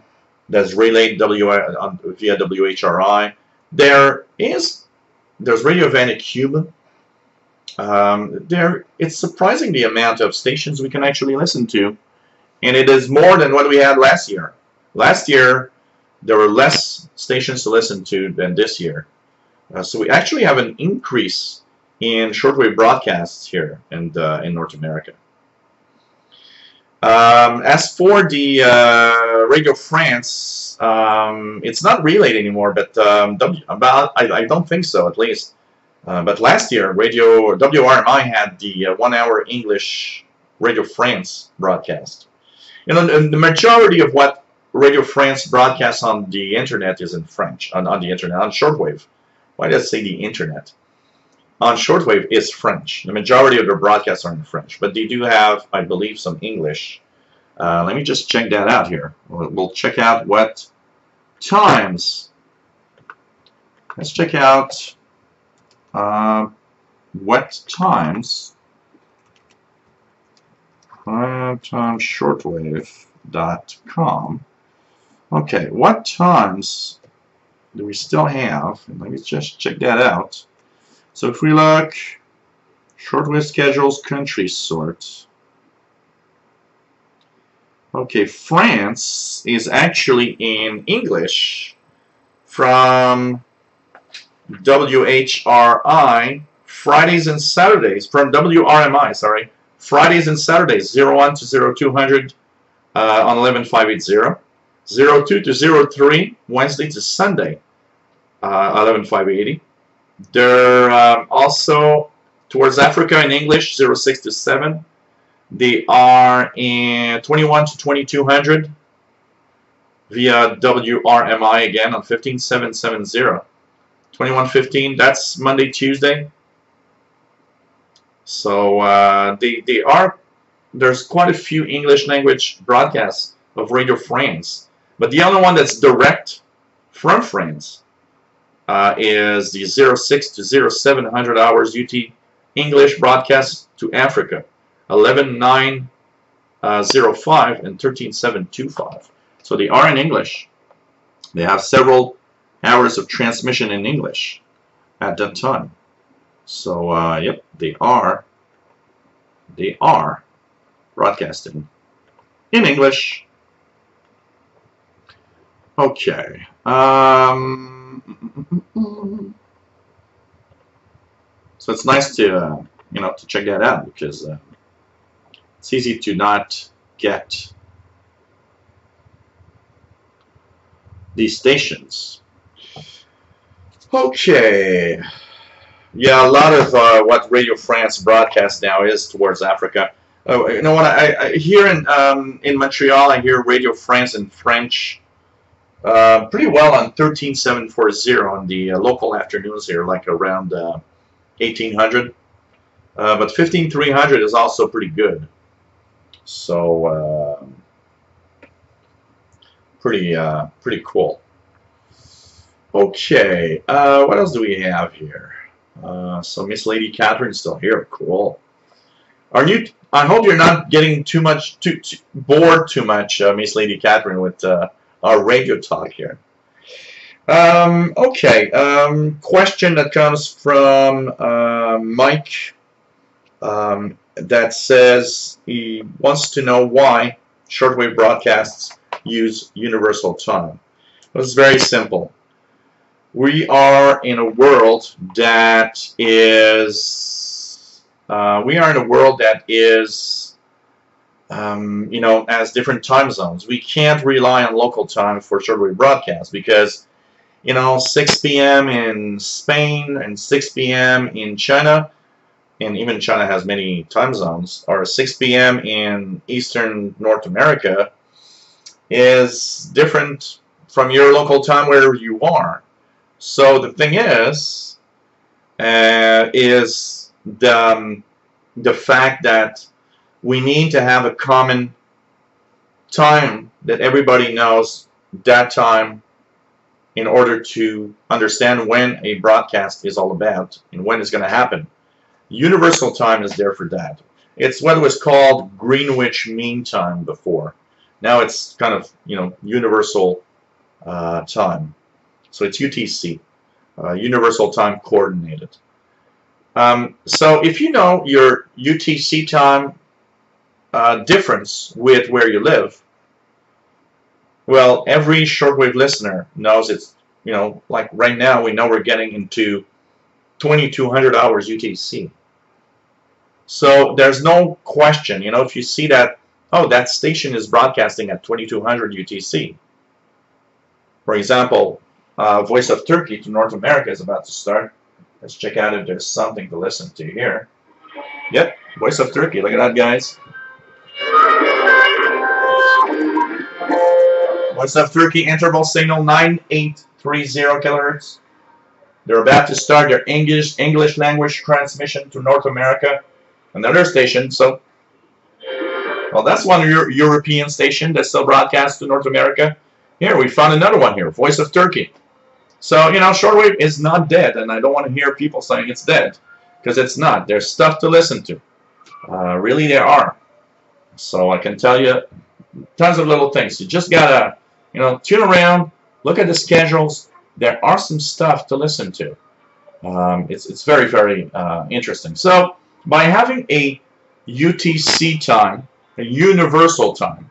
A: that's relayed via WHRI. There's Radio Vanuatu. It's surprising the amount of stations we can actually listen to, and it is more than what we had last year. Last year, there were less stations to listen to than this year. So we actually have an increase in shortwave broadcasts here in North America. As for the Radio France, it's not relayed anymore, but I don't think so, at least. But last year, Radio WRMI had the 1 hour English Radio France broadcast. You know, the majority of what Radio France broadcasts on the internet is in French, on the internet, on shortwave. Why did I say the internet? On shortwave is French. The majority of their broadcasts are in French, but they do have, I believe, some English. Let me just check that out here. We'll check out what times. Let's check out what times shortwave.com. Okay, what times do we still have? And let me just check that out. So if we look, shortwave schedules, country sort. Okay, France is actually in English from WHRI Fridays and Saturdays, from WRMI, sorry, Fridays and Saturdays, 01 to 0200 on 11580, 02 to 03 Wednesday to Sunday, 11580. They're also towards Africa in English, 06 to 7. They are in 21 to 2200 via WRMI again on 15770. 2115, that's Monday, Tuesday. So there's quite a few English language broadcasts of Radio France. But the other one that's direct from France is the 06 to 0700 hours UT English broadcast to Africa, 11905 and 13725. So they are in English. They have several hours of transmission in English at that time. So yep, they are broadcasting in English. Okay. So it's nice to you know, to check that out, because it's easy to not get these stations. Okay. Yeah, a lot of what Radio France broadcasts now is towards Africa. You know what? I here in Montreal, I hear Radio France in French pretty well on 13740 on the local afternoons here, like around 1800. But 15300 is also pretty good. So pretty cool. Okay, what else do we have here? So Miss Lady Catherine's still here. Cool. Are you? I hope you're not getting too bored too much, Miss Lady Catherine, with our radio talk here. Okay. Question that comes from Mike. That says he wants to know why shortwave broadcasts use universal time. It's very simple. We are in a world that is you know, has different time zones. We can't rely on local time for shortwave broadcasts because, you know, 6 p.m. in Spain and 6 p.m. in China, and even China has many time zones, or 6 p.m. in Eastern North America is different from your local time wherever you are. So the thing is the fact that we need to have a common time that everybody knows that time in order to understand when a broadcast is all about and when it's going to happen. Universal time is there for that. It's what was called Greenwich Mean Time before. Now it's kind of, you know, universal time. So it's UTC, Universal Time Coordinated. So if you know your UTC time difference with where you live, well, every shortwave listener knows it's, you know, like right now we know we're getting into 2200 hours UTC. So there's no question, you know, if you see that oh, that station is broadcasting at 2200 UTC. For example, Voice of Turkey to North America is about to start. Let's check out if there's something to listen to here. Yep, Voice of Turkey. Look at that, guys. Voice of Turkey interval signal 9830 kilohertz. They're about to start their English language transmission to North America. Another station. So, well, that's one European station that still broadcasts to North America. Here, we found another one here, Voice of Turkey. So, you know, shortwave is not dead, and I don't want to hear people saying it's dead, because it's not. There's stuff to listen to. Really, there are. So I can tell you tons of little things. You just gotta, you know, tune around, look at the schedules. There are some stuff to listen to. It's very, very interesting. So by having a UTC time, a universal time,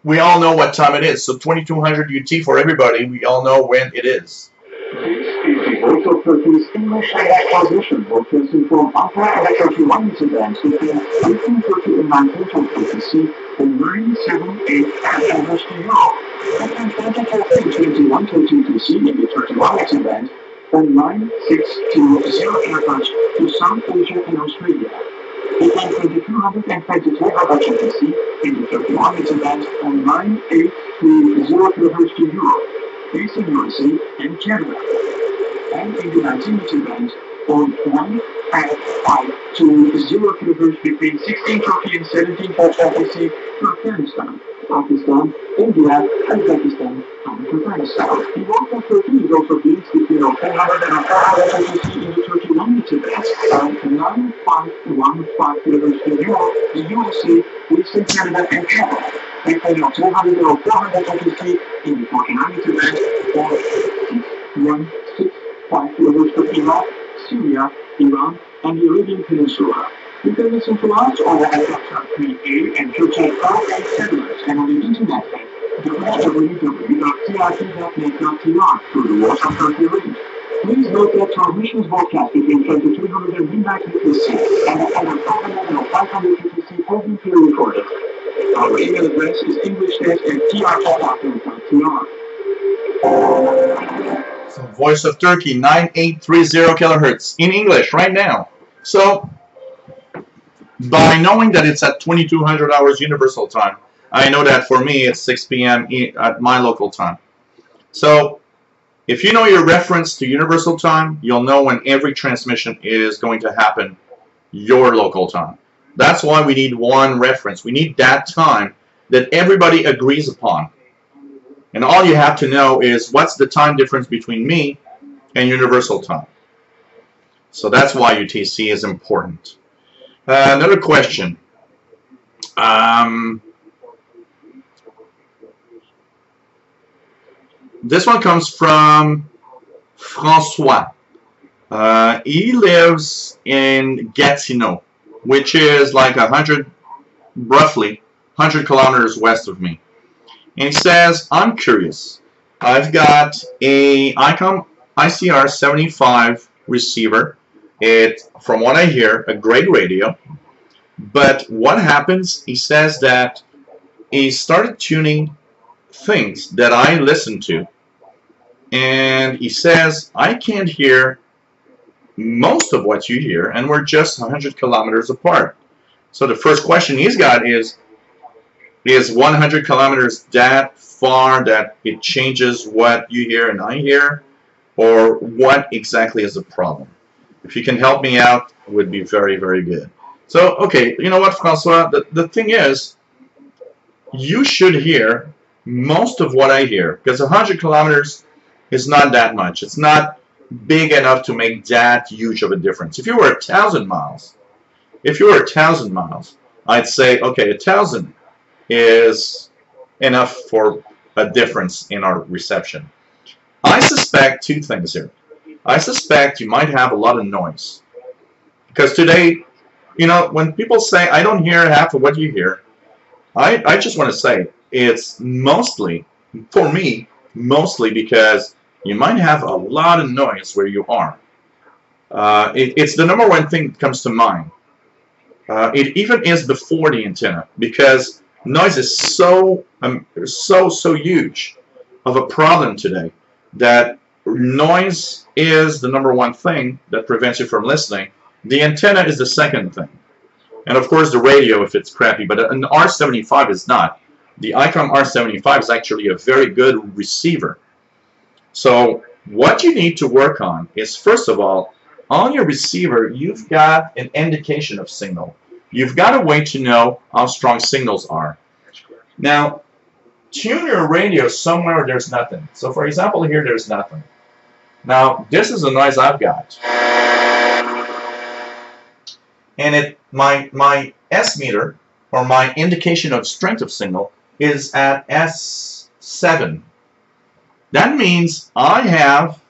A: we all know what time it is. So 2200 UT for everybody, we all know when it is.
B: This is the Voice of Turkey's English language transmission, broadcasting from Montreal Canada bands between 1830 and 1920 UTC and 978 kilohertz to Europe. Between 2014 and 2120 UTC in the 31 band and 9620 kilohertz to South Asia and Australia. Between 2200 and 2200 UTC in the 31 band and 9830 kilohertz to Europe. Based in USA and Canada, and in the 19 band on 1550 kHz between 1630 and 1740 UTC for Afghanistan, Pakistan, India, Uzbekistan, and Turkmenistan. The Voice of Turkey is also based between 400 and 400 UTC in the 31 bands and 9515 kHz in Europe, the USA, Western Canada, and Canada. Between 200 and 400 UTC in the 49 band or 6165 kHz for Iraq, Syria, Iran, and the Arabian Peninsula. You can listen to us on the Electra 3A and 13A satellites and on the internet at www.trp.net.tr through the Voice of Turkey link. Please note that transmissions broadcast between 2300 and midnight UTC and over 400 and 500 UTC will be pre-recorded. Our email address is englishdesk@trp.net.tr.
A: So Voice of Turkey, 9830 kilohertz in English right now. So by knowing that it's at 2200 hours universal time, I know that for me it's 6 p.m. at my local time. So if you know your reference to universal time, you'll know when every transmission is going to happen your local time. That's why we need one reference. We need that time that everybody agrees upon. And all you have to know is what's the time difference between me and universal time. So that's why UTC is important. Another question. This one comes from François. He lives in Gatineau, which is like roughly 100 kilometers west of me. And he says, I'm curious. I've got a ICOM ICR 75 receiver. It's, from what I hear, a great radio. But what happens, he says that he started tuning things that I listen to. And he says, I can't hear most of what you hear, and we're just 100 kilometers apart. So the first question he's got is 100 kilometers that far that it changes what you hear and I hear? Or what exactly is the problem? If you can help me out, it would be very, very good. So, okay, you know what, François? The thing is, you should hear most of what I hear, because 100 kilometers is not that much. It's not big enough to make that huge of a difference. If you were 1,000 miles, I'd say, okay, 1,000 is enough for a difference in our reception. I suspect two things here. I suspect you might have a lot of noise. Because today, you know, when people say, I don't hear half of what you hear, I just want to say, it's mostly, for me, mostly because you might have a lot of noise where you are. It's the number one thing that comes to mind. It even is before the antenna, because noise is so huge of a problem today that noise is the #1 thing that prevents you from listening. The antenna is the second thing, and of course the radio if it's crappy. But an R75 is not. The ICOM R75 is actually a very good receiver. So what you need to work on is, first of all, on your receiver, you've got an indication of signal. You've got a way to know how strong signals are. Now, tune your radio somewhere where there's nothing. So, for example, here there's nothing. Now, this is the noise I've got. And my S meter, or my indication of strength of signal, is at S7. That means I have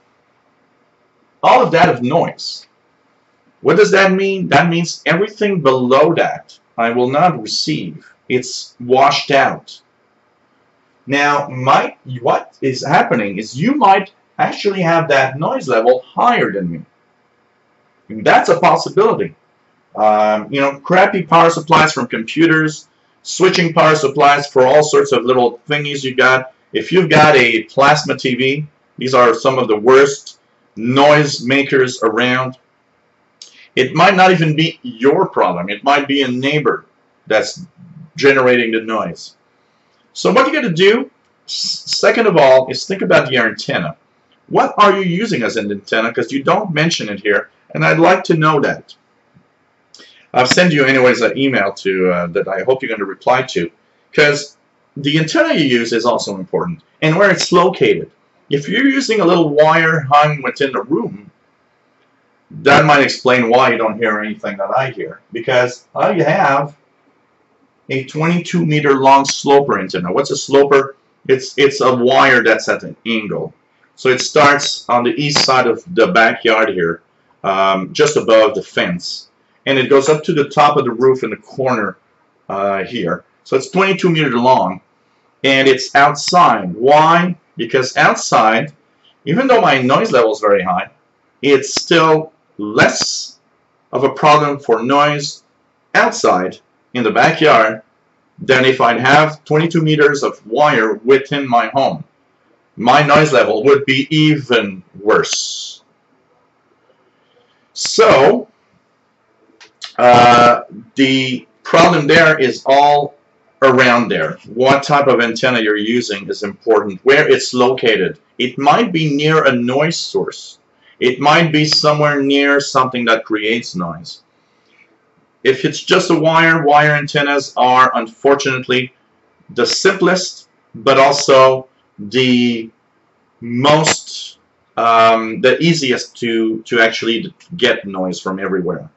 A: all of that of noise. What does that mean? That means everything below that I will not receive. It's washed out. Now, what is happening is you might actually have that noise level higher than me. And that's a possibility. You know, crappy power supplies from computers, switching power supplies for all sorts of little thingies you got. If you've got a plasma TV, these are some of the worst noise makers around. It might not even be your problem. It might be a neighbor that's generating the noise. So what you got to do, second of all, is think about your antenna. What are you using as an antenna? Because you don't mention it here, and I'd like to know that. I'll send you anyways an email to that I hope you're going to reply to, because the antenna you use is also important, and where it's located. If you're using a little wire hung within the room, that might explain why you don't hear anything that I hear, because I have a 22-meter long sloper antenna. What's a sloper? It's a wire that's at an angle. So it starts on the east side of the backyard here, just above the fence, and it goes up to the top of the roof in the corner here. So it's 22 meters long, and it's outside. Why? Because outside, even though my noise level is very high, it's still less of a problem for noise outside in the backyard than if I'd have 22 meters of wire within my home. My noise level would be even worse. So the problem there is all around there. What type of antenna you're using is important. Where it's located. It might be near a noise source. It might be somewhere near something that creates noise. If it's just a wire antennas are unfortunately the simplest, but also the most, the easiest to actually get noise from everywhere.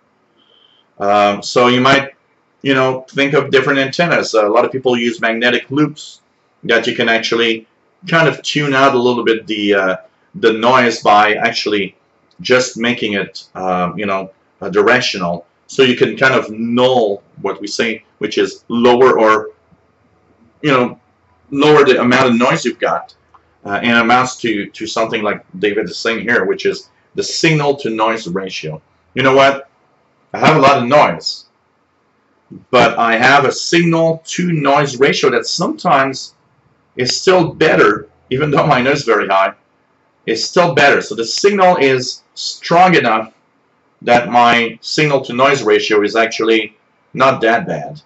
A: So you might, you know, think of different antennas. A lot of people use magnetic loops that you can actually kind of tune out a little bit the noise by actually just making it, you know, directional. So you can kind of null what we say, which is lower or, you know, lower the amount of noise you've got, and amounts to something like David is saying here, which is the signal to noise ratio. You know what? I have a lot of noise, but I have a signal to noise ratio that sometimes is still better, even though my noise is very high. It's still better. So the signal is strong enough that my signal to noise ratio is actually not that bad.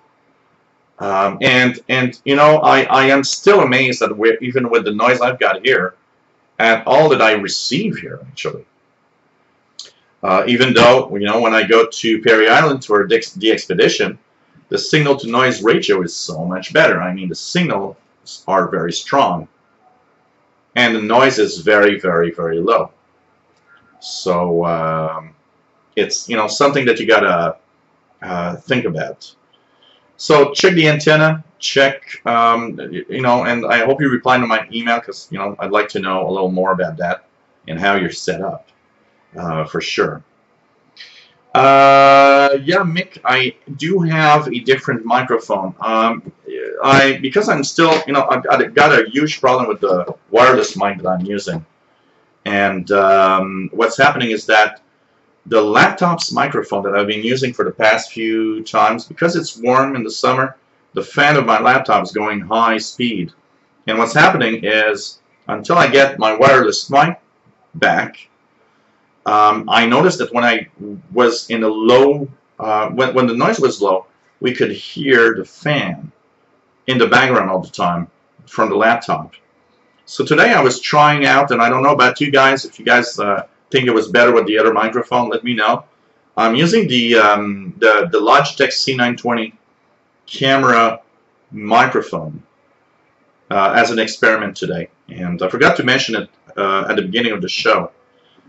A: And you know, I am still amazed that even with the noise I've got here, at all that I receive here actually. Even though, you know, when I go to Perry Island for the expedition, the signal to noise ratio is so much better. I mean, the signals are very strong, and the noise is very, very, very low. So it's, you know, something that you gotta think about. So check the antenna, check, you know, and I hope you reply to my email, because, you know, I'd like to know a little more about that and how you're set up, for sure. Yeah, Mick, I do have a different microphone. Because I'm still, you know, I've got a huge problem with the wireless mic that I'm using. And what's happening is that the laptop's microphone that I've been using for the past few times, because it's warm in the summer, the fan of my laptop is going high speed. And what's happening is, until I get my wireless mic back, I noticed that when I was in a low, when the noise was low, we could hear the fan in the background all the time from the laptop. So today I was trying out, and I don't know about you guys, if you guys think it was better with the other microphone, let me know. I'm using the Logitech C920 camera microphone as an experiment today, and I forgot to mention it at the beginning of the show.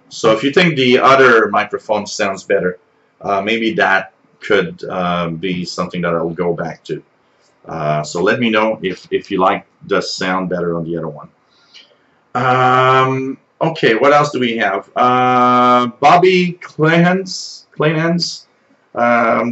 A: So if you think the other microphone sounds better, maybe that could be something that I'll go back to. So let me know if you like the sound better on the other one. Okay, what else do we have? Bobby Clayhans.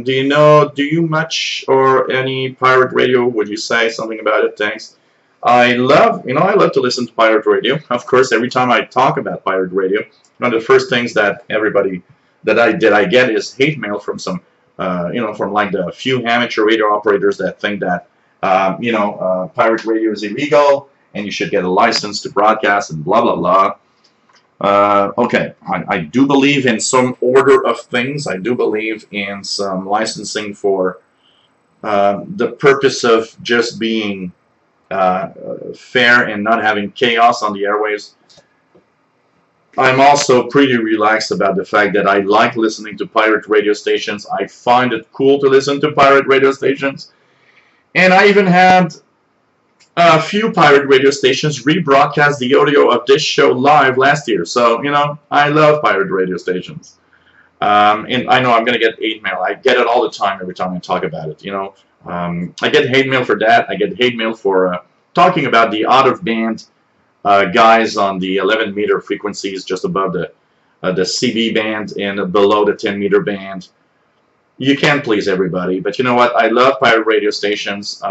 A: Do you much or any pirate radio? Would you say something about it? Thanks. I love to listen to pirate radio. Of course, every time I talk about pirate radio, one of the first things that I get is hate mail from some, from like the few amateur radio operators that think that, pirate radio is illegal and you should get a license to broadcast and blah, blah, blah. Okay, I do believe in some order of things. I do believe in some licensing for the purpose of just being fair and not having chaos on the airwaves. I'm also pretty relaxed about the fact that I like listening to pirate radio stations. I find it cool to listen to pirate radio stations. And I even had a few pirate radio stations rebroadcast the audio of this show live last year. So, I love pirate radio stations. And I know I'm going to get hate mail. I get it all the time every time I talk about it, I get hate mail for that. I get hate mail for talking about the out-of-band guys on the 11-meter frequencies just above the CB band and below the 10-meter band. You can't please everybody, but you know what? I love pirate radio stations.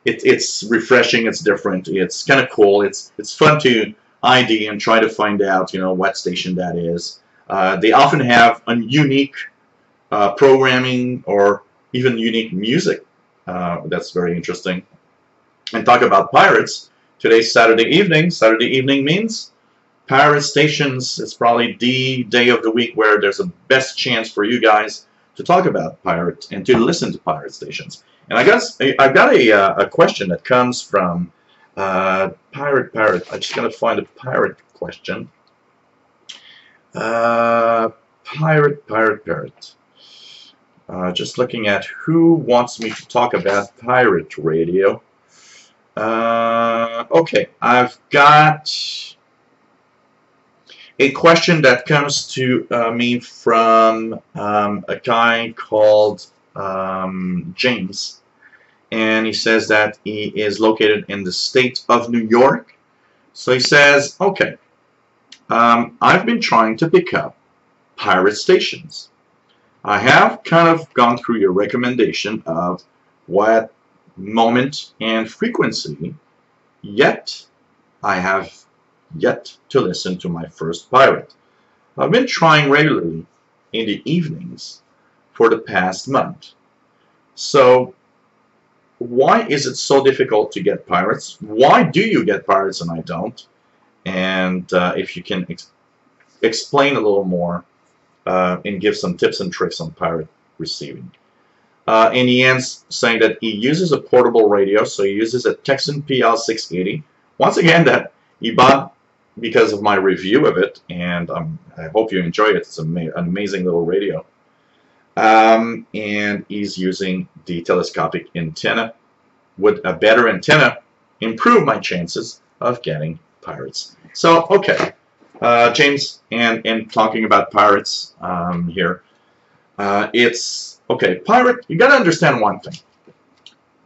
A: It's refreshing. It's different. It's kind of cool. It's fun to ID and try to find out, what station that is. They often have a unique programming or even unique music. That's very interesting. And talk about pirates. Today's Saturday evening. Saturday evening means pirate stations. It's probably the day of the week where there's a best chance for you guys to talk about pirate and to listen to pirate stations. And I guess I've got a question that comes from pirate. I just gotta find a pirate question. Pirate. Just looking at who wants me to talk about pirate radio. Okay, I've got a question that comes to me from a guy called James, and he says that he is located in the state of New York. So he says, okay, I've been trying to pick up pirate stations. I have kind of gone through your recommendation of what moment and frequency, yet I have yet to listen to my first pirate. I've been trying regularly in the evenings for the past month. So why is it so difficult to get pirates? Why do you get pirates and I don't? And if you can explain a little more and give some tips and tricks on pirate receiving. And he ends saying that he uses a portable radio, so he uses a Texan PL680. Once again, that he bought because of my review of it, and I hope you enjoy it. It's an amazing little radio. And he's using the telescopic antenna. Would a better antenna improve my chances of getting pirates? So, okay, James, and talking about pirates here, it's okay. Pirate, you got to understand one thing.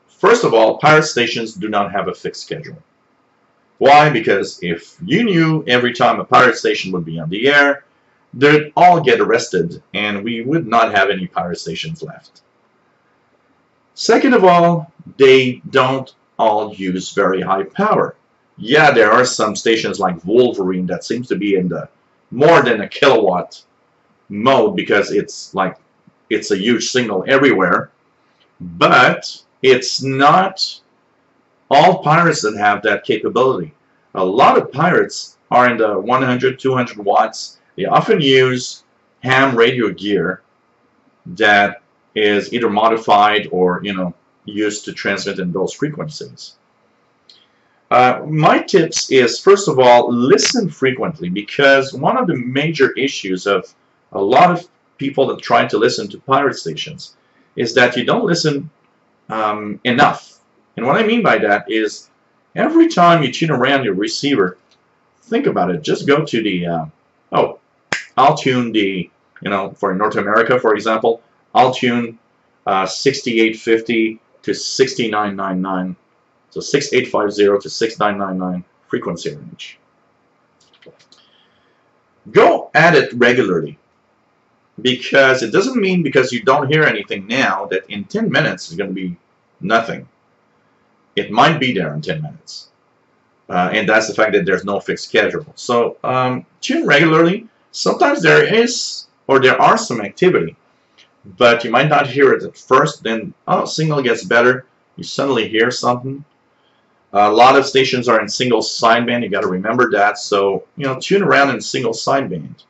A: First of all, pirate stations do not have a fixed schedule. Why? Because if you knew every time a pirate station would be on the air, they'd all get arrested, and we would not have any pirate stations left. Second of all, they don't all use very high power. Yeah, there are some stations like Wolverine that seems to be in the more than a kilowatt mode because it's a huge signal everywhere. But it's not all pirates that have that capability. A lot of pirates are in the 100, 200 watts. They often use ham radio gear that is either modified or, you know, used to transmit in those frequencies. My tips is, first of all, listen frequently, because one of the major issues of a lot of people that try to listen to pirate stations is that you don't listen enough. And what I mean by that is every time you tune around your receiver, think about it. Just go to the, I'll tune the, you know, for North America, for example, I'll tune 6850 to 6999. So 6850 to 6999 frequency range. Go at it regularly, because it doesn't mean because you don't hear anything now that in 10 minutes is going to be nothing. It might be there in 10 minutes. And that's the fact that there's no fixed schedule. So tune regularly. Sometimes there is, or there are some activity, but you might not hear it at first. Then, signal gets better. You suddenly hear something. A lot of stations are in single sideband. You got to remember that. So, you know, tune around in single sideband.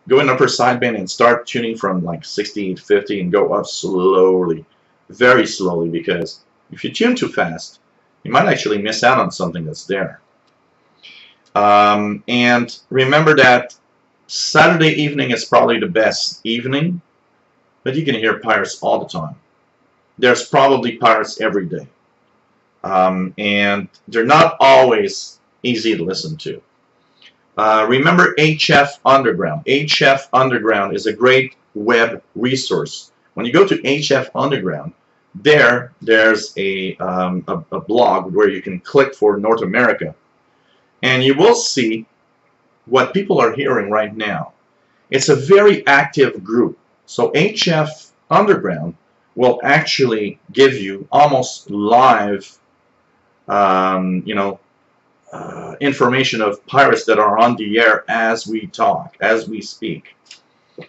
A: Go in upper sideband and start tuning from like 6850 and go up slowly, very slowly, because if you tune too fast, you might actually miss out on something that's there. And remember that Saturday evening is probably the best evening, but you can hear pirates all the time. There's probably pirates every day. And they're not always easy to listen to. Remember HF Underground. HF Underground is a great web resource. When you go to HF Underground, there's a blog where you can click for North America, and you will see what people are hearing right now. It's a very active group. So HF Underground will actually give you almost live information of pirates that are on the air as we talk, as we speak.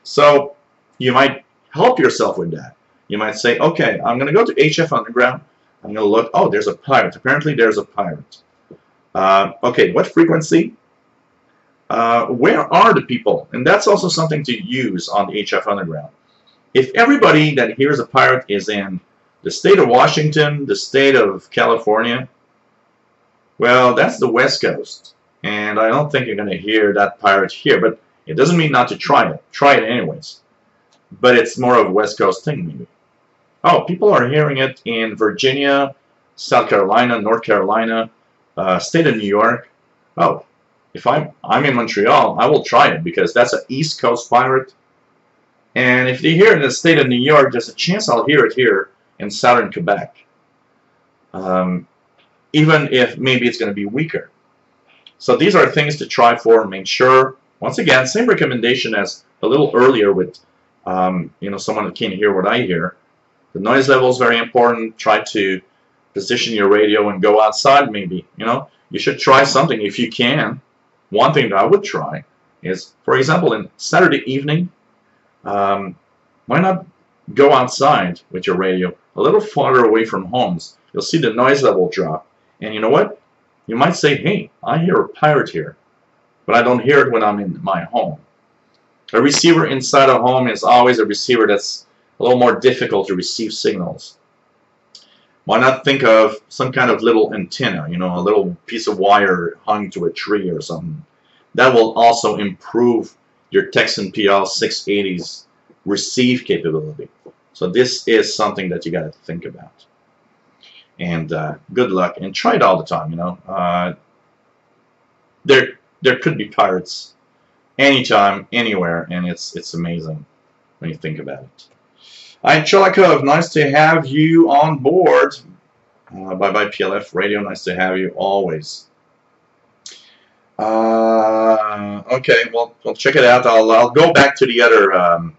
A: So you might help yourself with that. You might say, okay, I'm going to go to HF Underground. I'm going to look, oh, there's a pirate. Apparently there's a pirate. Okay, what frequency? Where are the people? And that's also something to use on the HF Underground. If everybody that hears a pirate is in the state of Washington, the state of California, well, that's the West Coast. And I don't think you're going to hear that pirate here, but it doesn't mean not to try it. Try it anyways. But it's more of a West Coast thing, maybe. Oh, people are hearing it in Virginia, South Carolina, North Carolina, state of New York. Oh, if I'm in Montreal, I will try it because that's an East Coast pirate. And if they hear it in the state of New York, there's a chance I'll hear it here in southern Quebec. Even if maybe it's going to be weaker. So these are things to try for. Make sure, once again, same recommendation as a little earlier with someone that can't hear what I hear. The noise level is very important. Try to position your radio and go outside maybe. You should try something if you can. One thing that I would try is, for example, in Saturday evening, why not go outside with your radio a little farther away from homes? You'll see the noise level drop. And you know what? You might say, hey, I hear a pirate here, but I don't hear it when I'm in my home. A receiver inside a home is always a receiver that's a little more difficult to receive signals. Why not think of some kind of little antenna, a little piece of wire hung to a tree or something. That will also improve your Texan PL 680's receive capability. So this is something that you got to think about. And good luck, and try it all the time. There could be pirates anytime, anywhere, and it's amazing when you think about it. All right, Cholikov, nice to have you on board. Bye-bye PLF Radio, nice to have you always. Okay, well, check it out. I'll go back to the other.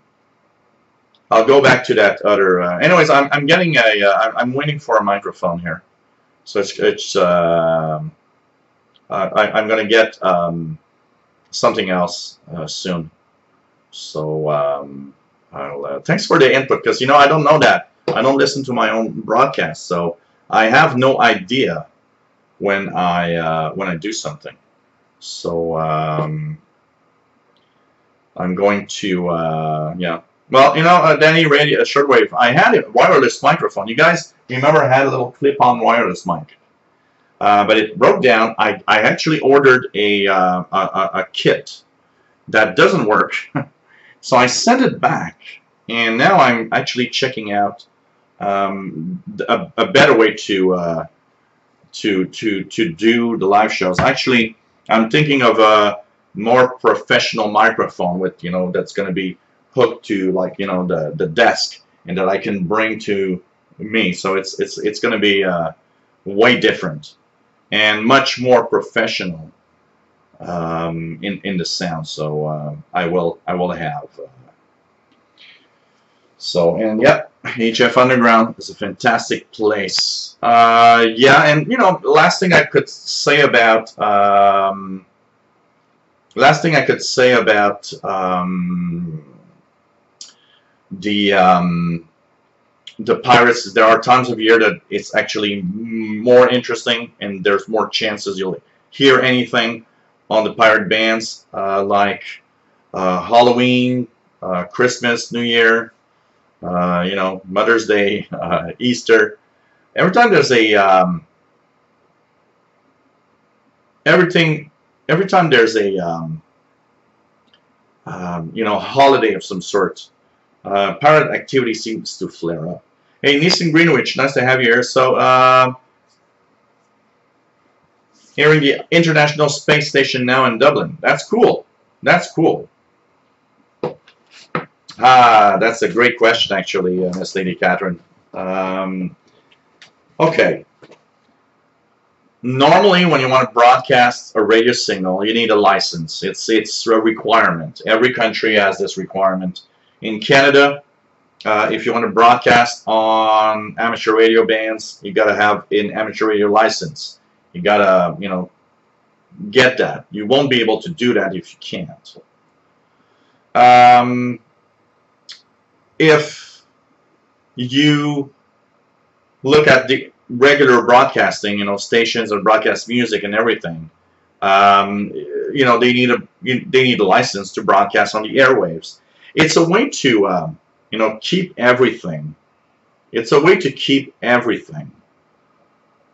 A: I'll go back to that other. Anyways, I'm getting a. I'm waiting for a microphone here, so it's. I'm gonna get something else soon. So thanks for the input, because you know I don't know that. I don't listen to my own broadcast, so I have no idea when I do something. So I'm going to yeah. Well, you know, Danny, radio shortwave. I had a wireless microphone. You guys remember I had a little clip-on wireless mic, but it broke down. I actually ordered a kit that doesn't work, so I sent it back, and now I'm actually checking out a better way to do the live shows. Actually, I'm thinking of a more professional microphone with, you know, that's going to be hooked to, like, you know, the desk, and that I can bring to me. So it's going to be way different and much more professional in the sound. So I will have. So, and yeah, HF Underground is a fantastic place. Yeah, and you know, last thing I could say about the pirates. There are times of year that it's actually more interesting, and there's more chances you'll hear anything on the pirate bands, like Halloween, Christmas, New Year, you know, Mother's Day, Easter. Every time there's a every time there's a you know, holiday of some sort, pirate activity seems to flare up. Hey, Nissan Greenwich, nice to have you here. So here in the International Space Station now in Dublin. That's cool. That's cool. That's a great question, actually, Miss Lady Catherine. Okay. Normally, when you want to broadcast a radio signal, you need a license. It's a requirement. Every country has this requirement. In Canada, if you want to broadcast on amateur radio bands, you got to have an amateur radio license. You got to, you know, get that. You won't be able to do that if you can't. If you look at the regular broadcasting, you know, stations and broadcast music and everything, you know, they need a license to broadcast on the airwaves. It's a way to you know, keep everything. It's a way to keep everything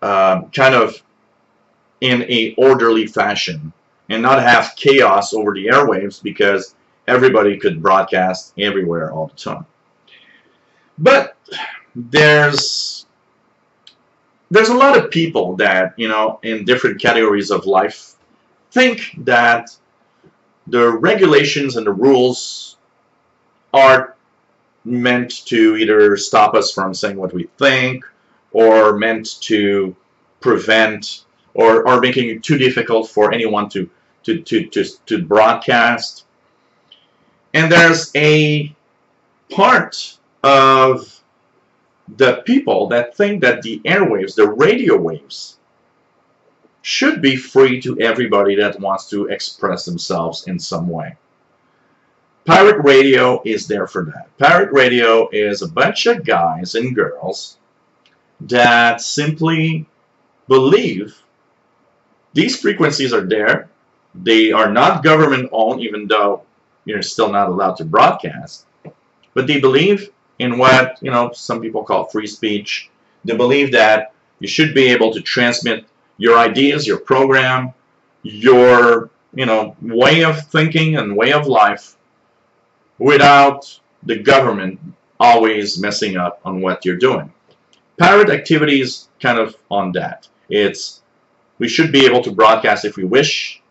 A: kind of in a orderly fashion, and not have chaos over the airwaves, because everybody could broadcast everywhere all the time. But there's a lot of people that, you know, in different categories of life, think that the regulations and the rules are meant to either stop us from saying what we think, or meant to prevent, or making it too difficult for anyone to broadcast. And there's a part of the people that think that the airwaves, the radio waves, should be free to everybody that wants to express themselves in some way. Pirate radio is there for that. Pirate radio is a bunch of guys and girls that simply believe these frequencies are there. They are not government owned, even though you're still not allowed to broadcast. But they believe in what, you know, some people call free speech. They believe that you should be able to transmit your ideas, your program, your, you know, way of thinking and way of life without the government always messing up on what you're doing. Pirate activity is kind of on that. It's, we should be able to broadcast if we wish,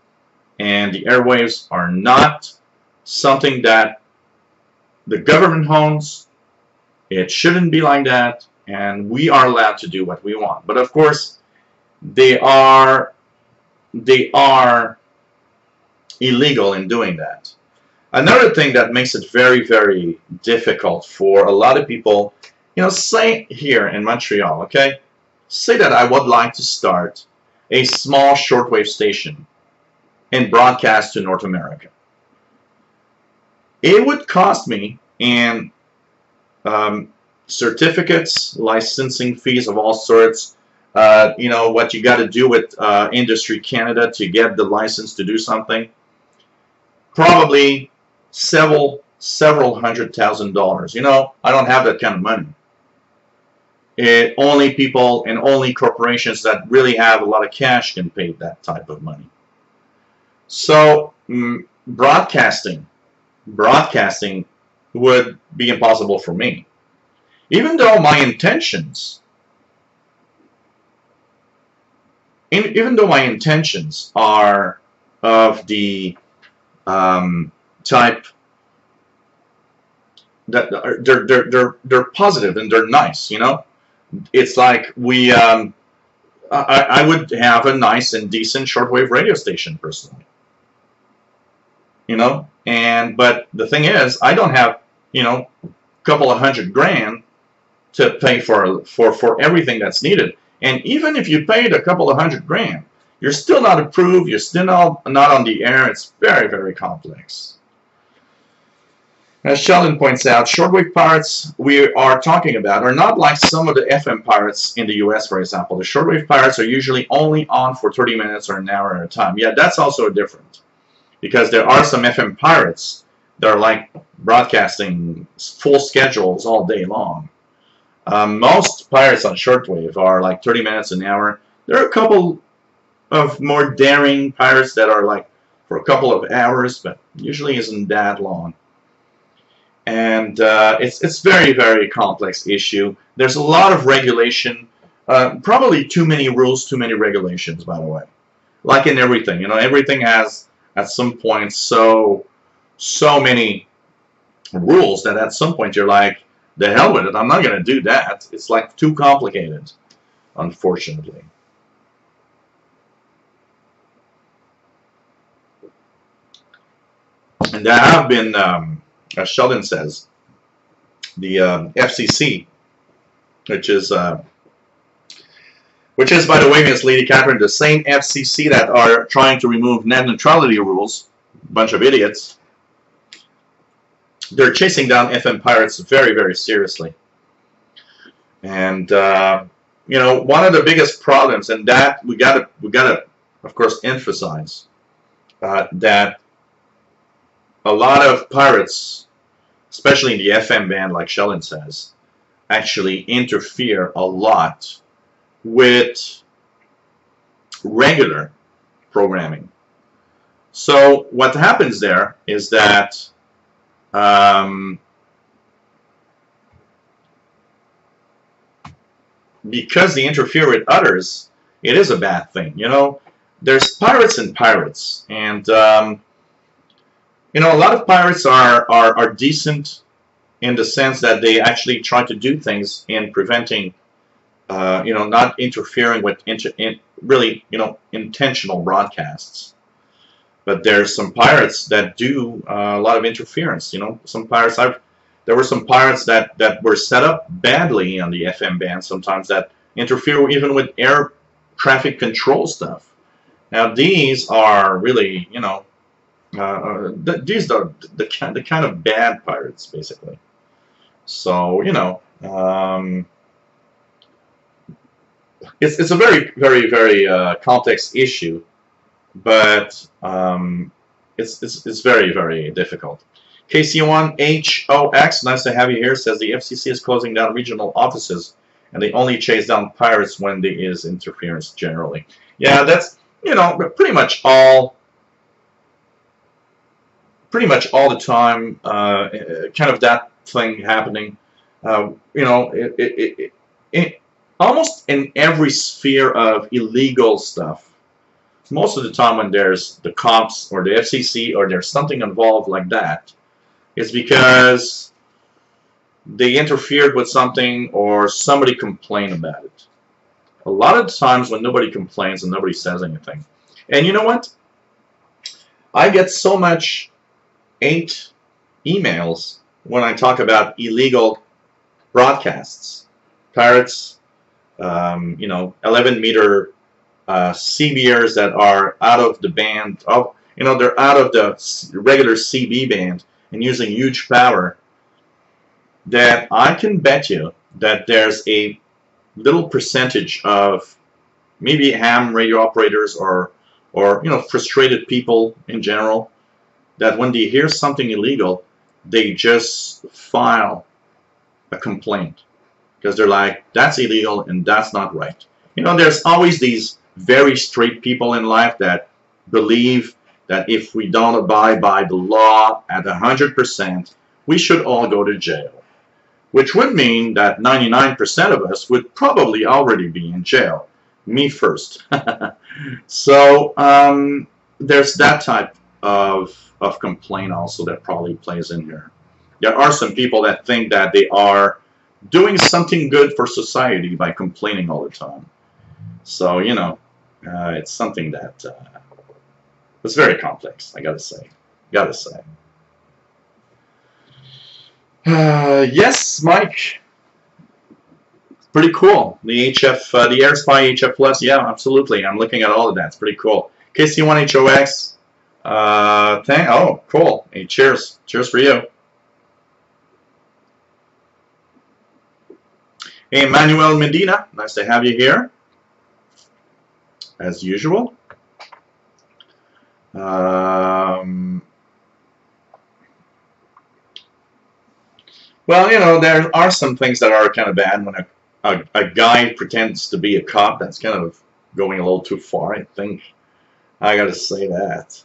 A: and the airwaves are not something that the government owns. It shouldn't be like that, and we are allowed to do what we want. But of course, they are illegal in doing that. Another thing that makes it very, very difficult for a lot of people, you know, say here in Montreal, okay, say that I would like to start a small shortwave station. and broadcast to North America. It would cost me in certificates, licensing fees of all sorts, what you got to do with Industry Canada to get the license to do something, probably several $100,000. I don't have that kind of money. Only people and only corporations that really have a lot of cash can pay that type of money. So broadcasting would be impossible for me. Even though my intentions are of the type that they're positive and they're nice, It's like I would have a nice and decent shortwave radio station personally, but the thing is, I don't have, a couple of $100,000 to pay for everything that's needed. And even if you paid a couple of $100,000, you're still not approved, you're still not on the air. It's very, very complex. As Sheldon points out, shortwave pirates we are talking about are not like some of the FM pirates in the US, for example. The shortwave pirates are usually only on for 30 minutes or an hour at a time. Yeah, that's also different, because there are some FM pirates that are like broadcasting full schedules all day long. Most pirates on shortwave are like 30 minutes an hour. There are a couple of more daring pirates that are like for a couple of hours, but usually isn't that long. And it's very, very complex issue. There's a lot of regulation, probably too many rules, too many regulations, by the way. Like in everything, everything has at some point so many rules that at some point you're like, the hell with it, I'm not going to do that. It's like too complicated, unfortunately. And there have been, as Sheldon says, the FCC, which is, by the way, Miss Lady Catherine, the same FCC that are trying to remove net neutrality rules, a bunch of idiots. They're chasing down FM pirates very, very seriously. And one of the biggest problems, and that we gotta, of course, emphasize that a lot of pirates, especially in the FM band, like Sheldon says, actually interfere a lot with regular programming. So what happens there is that because they interfere with others, it is a bad thing. There's pirates and pirates, and a lot of pirates are decent in the sense that they actually try to do things in preventing, not interfering with really, intentional broadcasts. But there's some pirates that do a lot of interference. Some pirates, there were some pirates that were set up badly on the FM band sometimes that interfere even with air traffic control stuff. Now these are really, these are the kind of bad pirates, basically. So, it's a very, very, very complex issue. But it's very, very difficult. KC1HOX, nice to have you here, says the FCC is closing down regional offices and they only chase down pirates when there is interference generally. Yeah, that's, pretty much all the time, kind of that thing happening. Almost in every sphere of illegal stuff. Most of the time when there's the cops or the FCC or there's something involved like that, it's because they interfered with something or somebody complained about it. A lot of times when nobody complains and nobody says anything. And you know what? I get so much hate emails when I talk about illegal broadcasts. Pirates, 11-meter CBRs that are out of the band, you know, they're out of the regular CB band and using huge power, that I can bet you that there's a little percentage of maybe ham radio operators or you know, frustrated people in general, that when they hear something illegal, they just file a complaint because they're like, that's illegal and that's not right. You know, there's always these very straight people in life that believe that if we don't abide by the law at 100%, we should all go to jail, which would mean that 99% of us would probably already be in jail. Me first. So there's that type of complaint also that probably plays in here. There are some people that think that they are doing something good for society by complaining all the time. So, you know, it's something that it's very complex, I gotta say. Yes, Mike. Pretty cool. The HF, the AirSpy HF Plus, yeah, absolutely. I'm looking at all of that. It's pretty cool. KC1HOX. Oh, cool. Hey, cheers. Cheers for you. Hey, Manuel Medina. Nice to have you here, as usual. Well, you know, there are some things that are kind of bad when a guy pretends to be a cop. That's kind of going a little too far, I think. I gotta say that.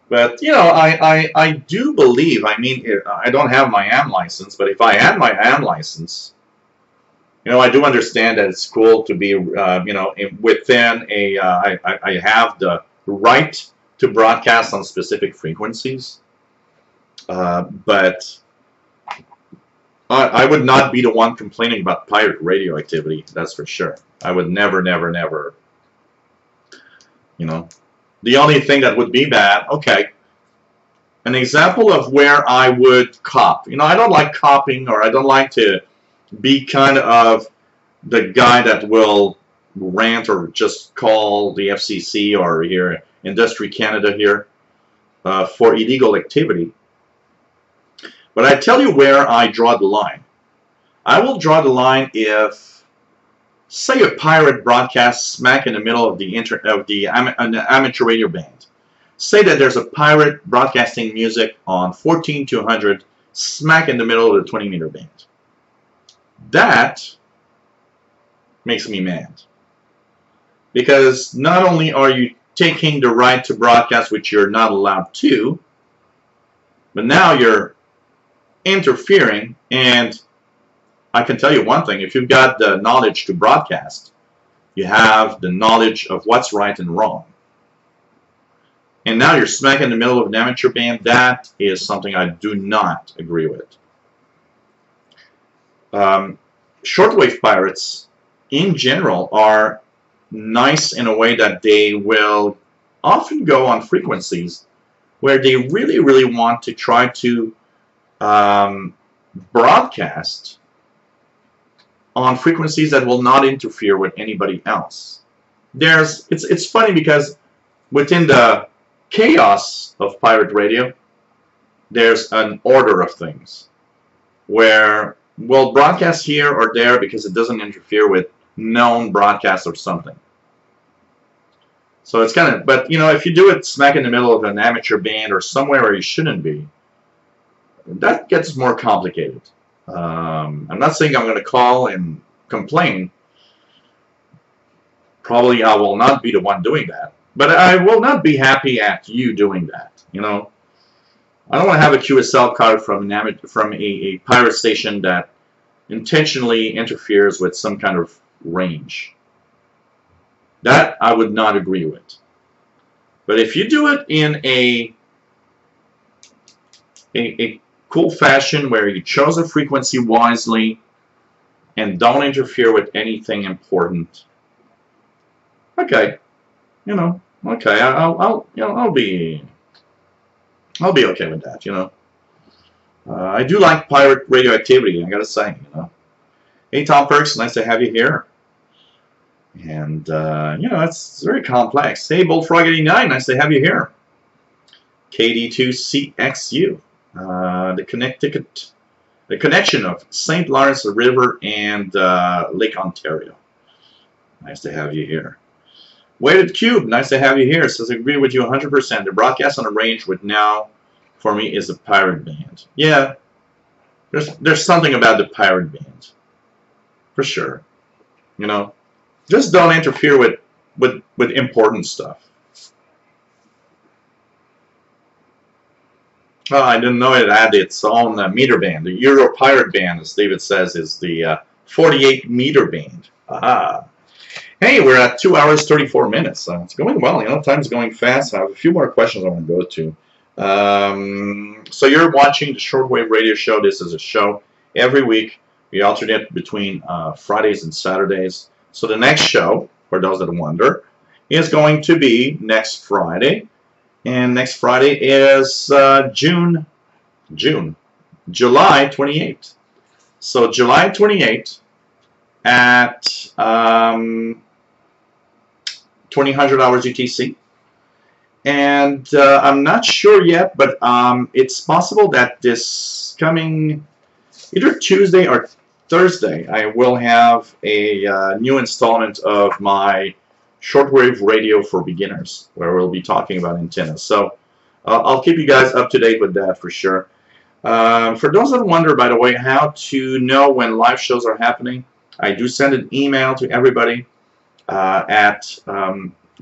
A: But, you know, I do believe, I mean, I don't have my AM license, but if I had my AM license, you know, I do understand that it's cool to be, you know, within a, I have the right to broadcast on specific frequencies, but I would not be the one complaining about pirate radio activity, that's for sure. I would never, you know. The only thing that would be bad, okay, an example of where I would cop. You know, I don't like copying, or I don't like to be kind of the guy that will rant or just call the FCC or here, Industry Canada here, for illegal activity. But I tell you where I draw the line. I will draw the line if, say, a pirate broadcasts smack in the middle of the amateur radio band. Say that there's a pirate broadcasting music on 14-200 smack in the middle of the 20-meter band. That makes me mad. Because not only are you taking the right to broadcast, which you're not allowed to, but now you're interfering. And I can tell you one thing, if you've got the knowledge to broadcast, you have the knowledge of what's right and wrong. And now you're smack in the middle of an amateur band. That is something I do not agree with. Shortwave pirates, in general, are nice in a way that they will often go on frequencies where they really want to try to broadcast on frequencies that will not interfere with anybody else. It's funny because within the chaos of pirate radio, there's an order of things where we'll broadcast here or there because it doesn't interfere with known broadcasts or something. So it's kind of, but you know, if you do it smack in the middle of an amateur band or somewhere where you shouldn't be, that gets more complicated. I'm not saying I'm going to call and complain. Probably I will not be the one doing that. But I will not be happy at you doing that. You know, I don't want to have a QSL card from a pirate station that intentionally interferes with some kind of range. That I would not agree with. But if you do it in a cool fashion where you chose a frequency wisely and don't interfere with anything important, okay, you know, okay, I'll be okay with that, you know. I do like pirate radio activity, I gotta say, you know. Hey, Tom Perks, nice to have you here. And, you know, it's very complex. Hey, Bullfrog89, nice to have you here. KD2CXU. The connection of St. Lawrence River and Lake Ontario. Nice to have you here. Weighted Cube, nice to have you here. Says, I agree with you 100%. The broadcast on the range with now, for me, is a pirate band. Yeah, there's something about the pirate band, for sure. You know, just don't interfere with important stuff. Oh, I didn't know it had its own meter band. The Euro pirate band, as David says, is the 48 meter band. Aha. Hey, we're at 2 hours 34 minutes. It's going well. You know, time's going fast. I have a few more questions I want to go to. So you're watching the Shortwave Radio Show. This is a show every week. We alternate between Fridays and Saturdays. So the next show, for those that wonder, is going to be next Friday. And next Friday is July 28th. So July 28th at 2000 hours UTC. And I'm not sure yet, but it's possible that this coming either Tuesday or Thursday, I will have a new installment of my Shortwave Radio for Beginners, where we'll be talking about antennas. So I'll keep you guys up to date with that for sure. For those that wonder, by the way, how to know when live shows are happening, I do send an email to everybody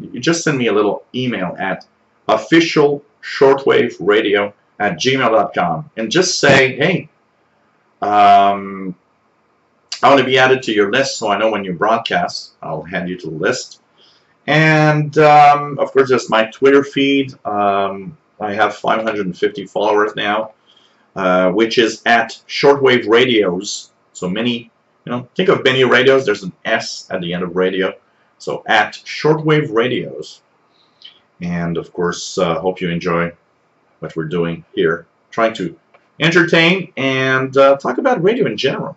A: you just send me a little email at officialshortwaveradio@gmail.com and just say, hey, I want to be added to your list so I know when you broadcast. I'll add you to the list. And, of course, there's my Twitter feed. I have 550 followers now, which is at Shortwave Radios. So many, you know, think of many radios. There's an S at the end of radio. So at Shortwave Radios. And, of course, hope you enjoy what we're doing here. Trying to entertain and talk about radio in general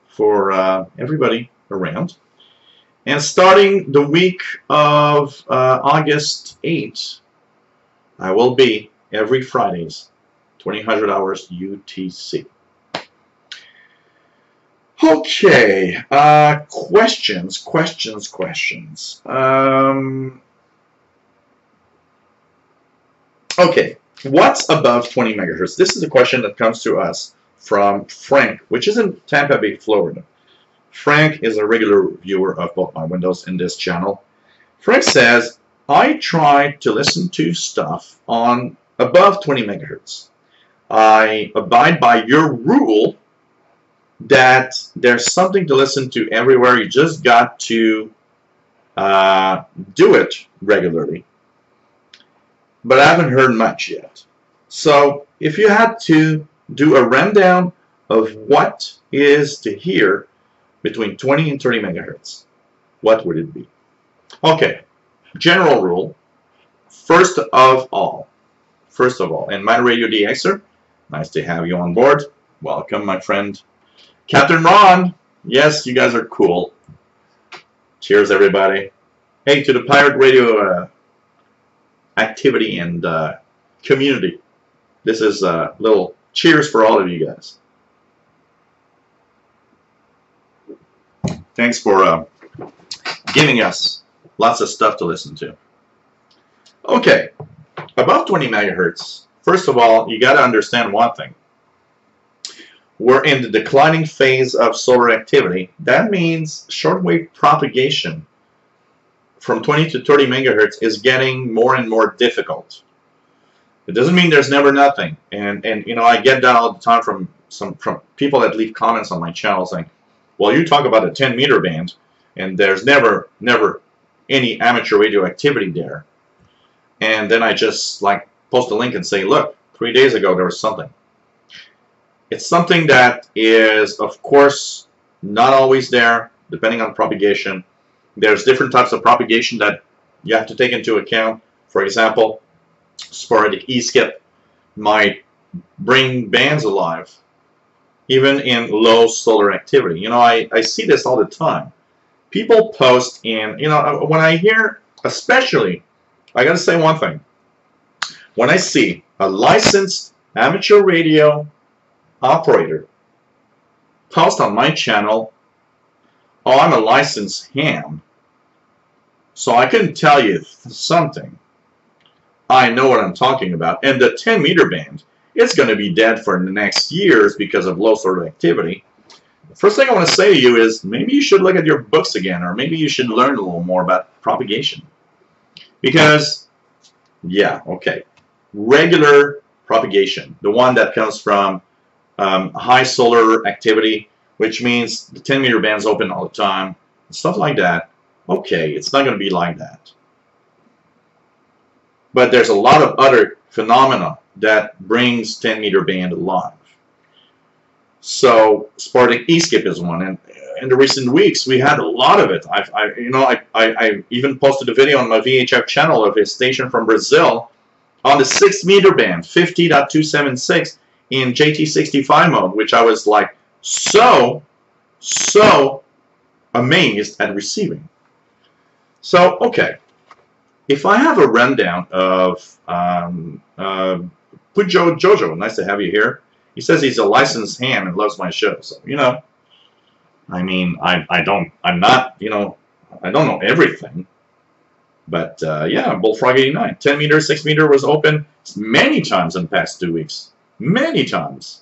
A: for everybody around. And starting the week of August 8th, I will be every Fridays, 2000 hours UTC. Okay, questions. Okay, what's above 20 megahertz? This is a question that comes to us from Frank, which is in Tampa Bay, Florida. Frank is a regular viewer of both my windows in this channel. Frank says, I try to listen to stuff on above 20 megahertz. I abide by your rule that there's something to listen to everywhere. You just got to do it regularly. But I haven't heard much yet. So if you had to do a rundown of what is to hear between 20 and 30 megahertz, what would it be? Okay, general rule. First of all, and my Radio DXer, nice to have you on board. Welcome, my friend. Captain Ron, yes, you guys are cool. Cheers, everybody. Hey, to the Pirate Radio activity and community. This is a little cheers for all of you guys. Thanks for giving us lots of stuff to listen to. Okay, above 20 megahertz. First of all, you got to understand one thing. We're in the declining phase of solar activity. That means shortwave propagation from 20 to 30 megahertz is getting more and more difficult. It doesn't mean there's never nothing. And you know, I get that all the time from people that leave comments on my channel saying, well, you talk about a 10 meter band and there's never any amateur radio activity there. And then I just like post a link and say, look, 3 days ago there was something. It's something that is, of course, not always there, depending on propagation. There's different types of propagation that you have to take into account. For example, sporadic E-skip might bring bands alive, even in low solar activity. You know, I see this all the time. People post in, you know, when I hear, especially, I got to say one thing. when I see a licensed amateur radio operator post on my channel, oh, I'm a licensed ham, so I can tell you something. I know what I'm talking about. And the 10 meter band is going to be dead for the next years because of low sort of activity. The first thing I want to say to you is maybe you should look at your books again, or maybe you should learn a little more about propagation. Because, yeah, okay, regular propagation, the one that comes from high solar activity, which means the 10 meter band's open all the time, stuff like that, okay, it's not going to be like that. But there's a lot of other phenomena that brings 10 meter band alive. So sporadic E-skip is one, and in the recent weeks we had a lot of it. I even posted a video on my VHF channel of a station from Brazil on the 6 meter band, 50.276 in JT65 mode, which I was like so amazed at receiving. So okay. If I have a rundown of Jojo, nice to have you here. He says he's a licensed ham and loves my show. So, you know, I mean, I don't know everything. But, yeah, Bullfrog 89. 10 meter, 6 meter was open many times in the past 2 weeks. Many times.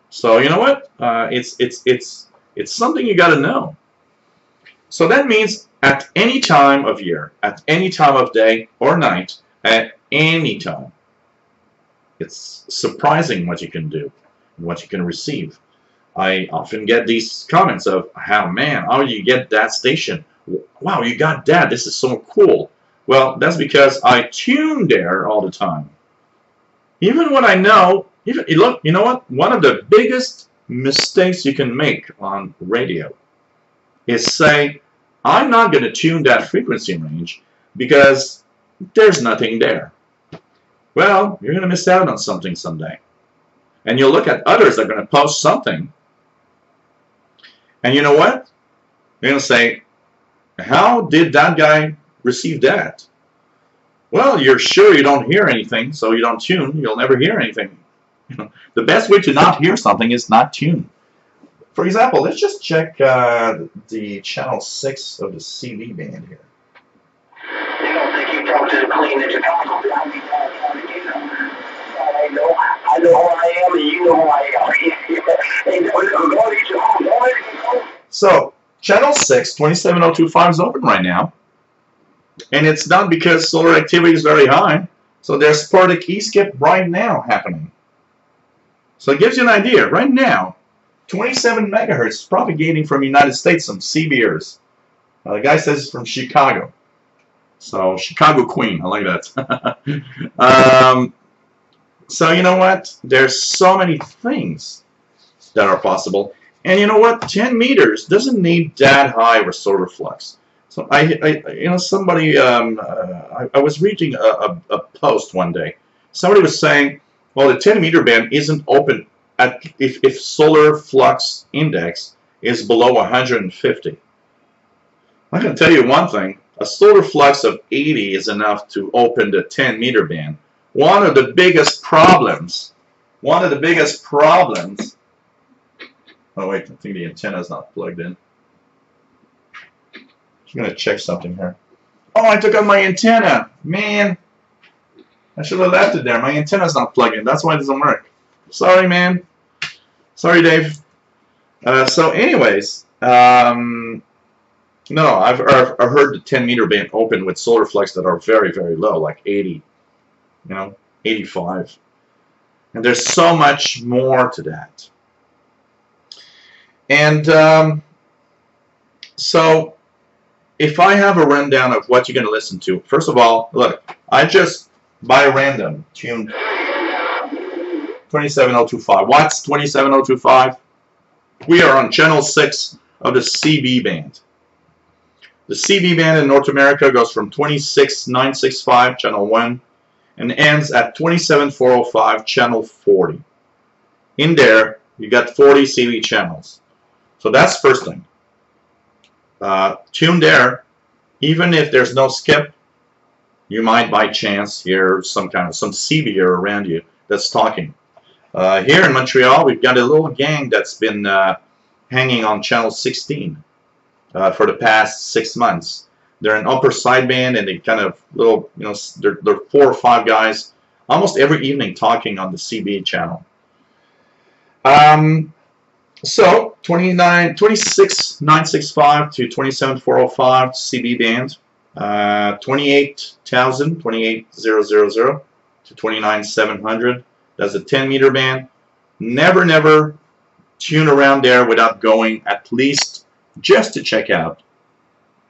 A: So, you know what? It's something you got to know. So that means at any time of year, at any time of day or night, at any time, it's surprising what you can do, what you can receive. I often get these comments of, how you get that station? Wow, you got that. This is so cool. Well, that's because I tune there all the time. Even when I know, look, you know what? One of the biggest mistakes you can make on radio is say, I'm not going to tune that frequency range because there's nothing there. Well, you're going to miss out on something someday. And you'll look at others that are going to post something. And you know what? You're going to say, how did that guy receive that? Well, you're sure you don't hear anything, so you don't tune. You'll never hear anything. The best way to not hear something is not tune. For example, let's just check the channel 6 of the CB band here.
B: You don't think you talk to the clean that you're talking about? I know who I am, and you know who I am.
A: So, channel 6, 27025 is open right now. And it's not because solar activity is very high. So there's sporadic E-skip right now happening. So it gives you an idea. Right now, 27 megahertz propagating from the United States, some CBers. The guy says it's from Chicago. So, Chicago Queen. I like that. So, you know what? There's so many things that are possible. And you know what? 10 meters doesn't need that high of a solar flux. So, somebody, I was reading a post one day. Somebody was saying, well, the 10 meter band isn't open if solar flux index is below 150. I can tell you one thing. A solar flux of 80 is enough to open the 10 meter band. One of the biggest problems. Oh wait, I think the antenna is not plugged in. I'm going to check something here. Oh, I took out my antenna. Man, I should have left it there. My antenna's not plugged in. That's why it doesn't work. Sorry, man. Sorry, Dave. So anyways, no, I've heard the 10 meter band open with solar flux that are very, very low, like 80, 85. And there's so much more to that. And so if I have a rundown of what you're going to listen to, first of all, look, I just, by random, tuned 27025. What's 27025? We are on channel 6 of the CB band. The CB band in North America goes from 26965, channel 1, and ends at 27405, channel 40. In there, you got 40 CB channels. So that's first thing. Tune there, even if there's no skip, you might by chance hear some CB around you that's talking. Here in Montreal, we've got a little gang that's been hanging on channel 16 for the past 6 months. They're an upper sideband, and they kind of little, you know, they're 4 or 5 guys almost every evening talking on the CB channel. So 26,965 to 27,405 CB band, 28,000 to 29,700. That's a 10-meter band. Never tune around there without going at least just to check out.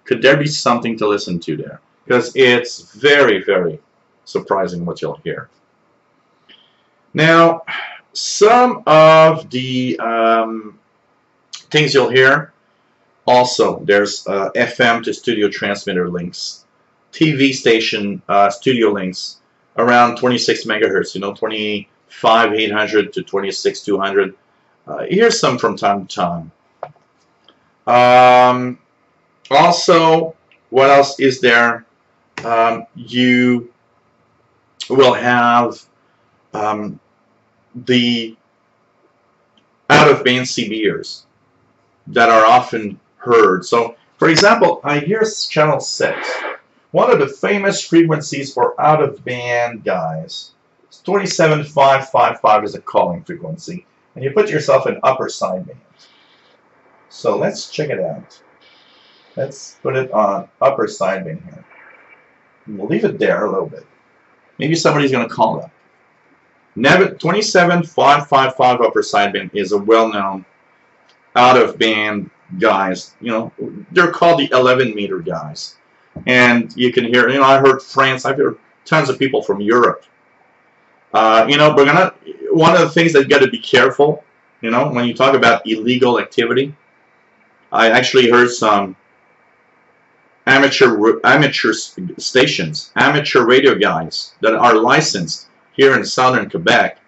A: Could there be something to listen to there? Because it's very, very surprising what you'll hear. Now, some of the things you'll hear, also, there's FM to studio transmitter links, TV station studio links around 26 megahertz, you know, 25,800 to 26,200. Here's some from time to time. Also, what else is there? You will have the out-of-band CBers that are often heard. So, for example, I hear channel 6. One of the famous frequencies for out-of-band guys is 27,555 is a calling frequency. And you put yourself in upper sideband. So let's check it out. Let's put it on upper sideband here. We'll leave it there a little bit. Maybe somebody's going to call up. 27,555 upper sideband is a well-known out-of-band guys. You know, they're called the 11-meter guys. And you can hear, you know, I heard France, I've heard tons of people from Europe. You know, one of the things that you got to be careful, you know, when you talk about illegal activity, I actually heard some amateur stations, amateur radio guys that are licensed here in southern Quebec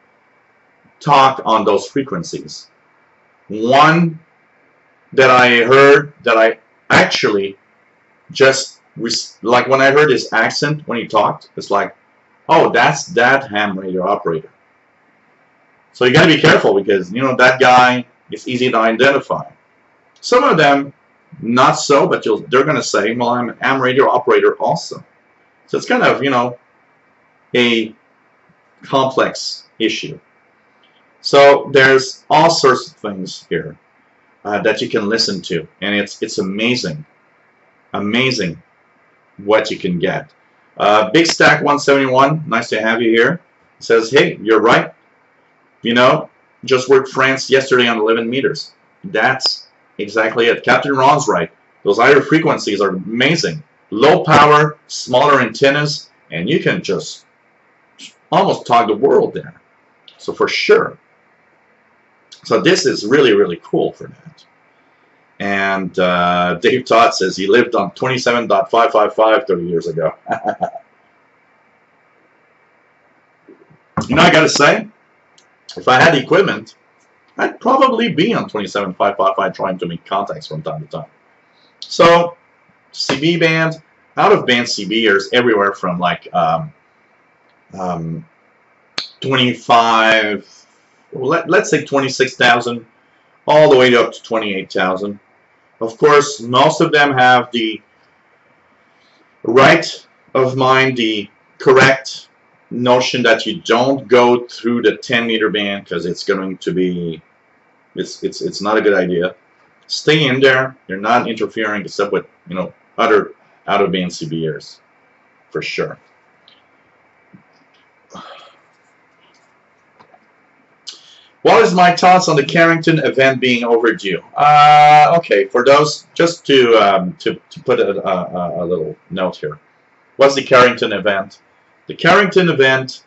A: talk on those frequencies. One that I heard that I actually just, like when I heard his accent when he talked, it's like, oh, that's that ham radio operator. So you got to be careful because, you know, that guy is easy to identify. Some of them, not so, but they're going to say, well, I'm an ham radio operator also. So it's kind of, you know, a complex issue. So there's all sorts of things here that you can listen to. And it's amazing. Amazing what you can get. Big Stack 171, nice to have you here. Says, hey, you're right. You know, just worked France yesterday on 11 meters. That's exactly it. Captain Ron's right. Those higher frequencies are amazing. Low power, smaller antennas, and you can just almost talk the world there. So for sure. So this is really, really cool for that. And Dave Todd says he lived on 27.555 30 years ago. You know, I got to say, if I had the equipment, I'd probably be on 27.555 trying to make contacts from time to time. So, CB band, out-of-band CBers everywhere from like 25, let's say 26,000, all the way up to 28,000. Of course, most of them have the right of mind, the correct notion that you don't go through the 10-meter band because it's going to be, it's not a good idea. Stay in there. You're not interfering except with, you know, other out-of-band CBers, for sure. What is my thoughts on the Carrington event being overdue? Okay, for those, just to put a little note here. What's the Carrington event? The Carrington event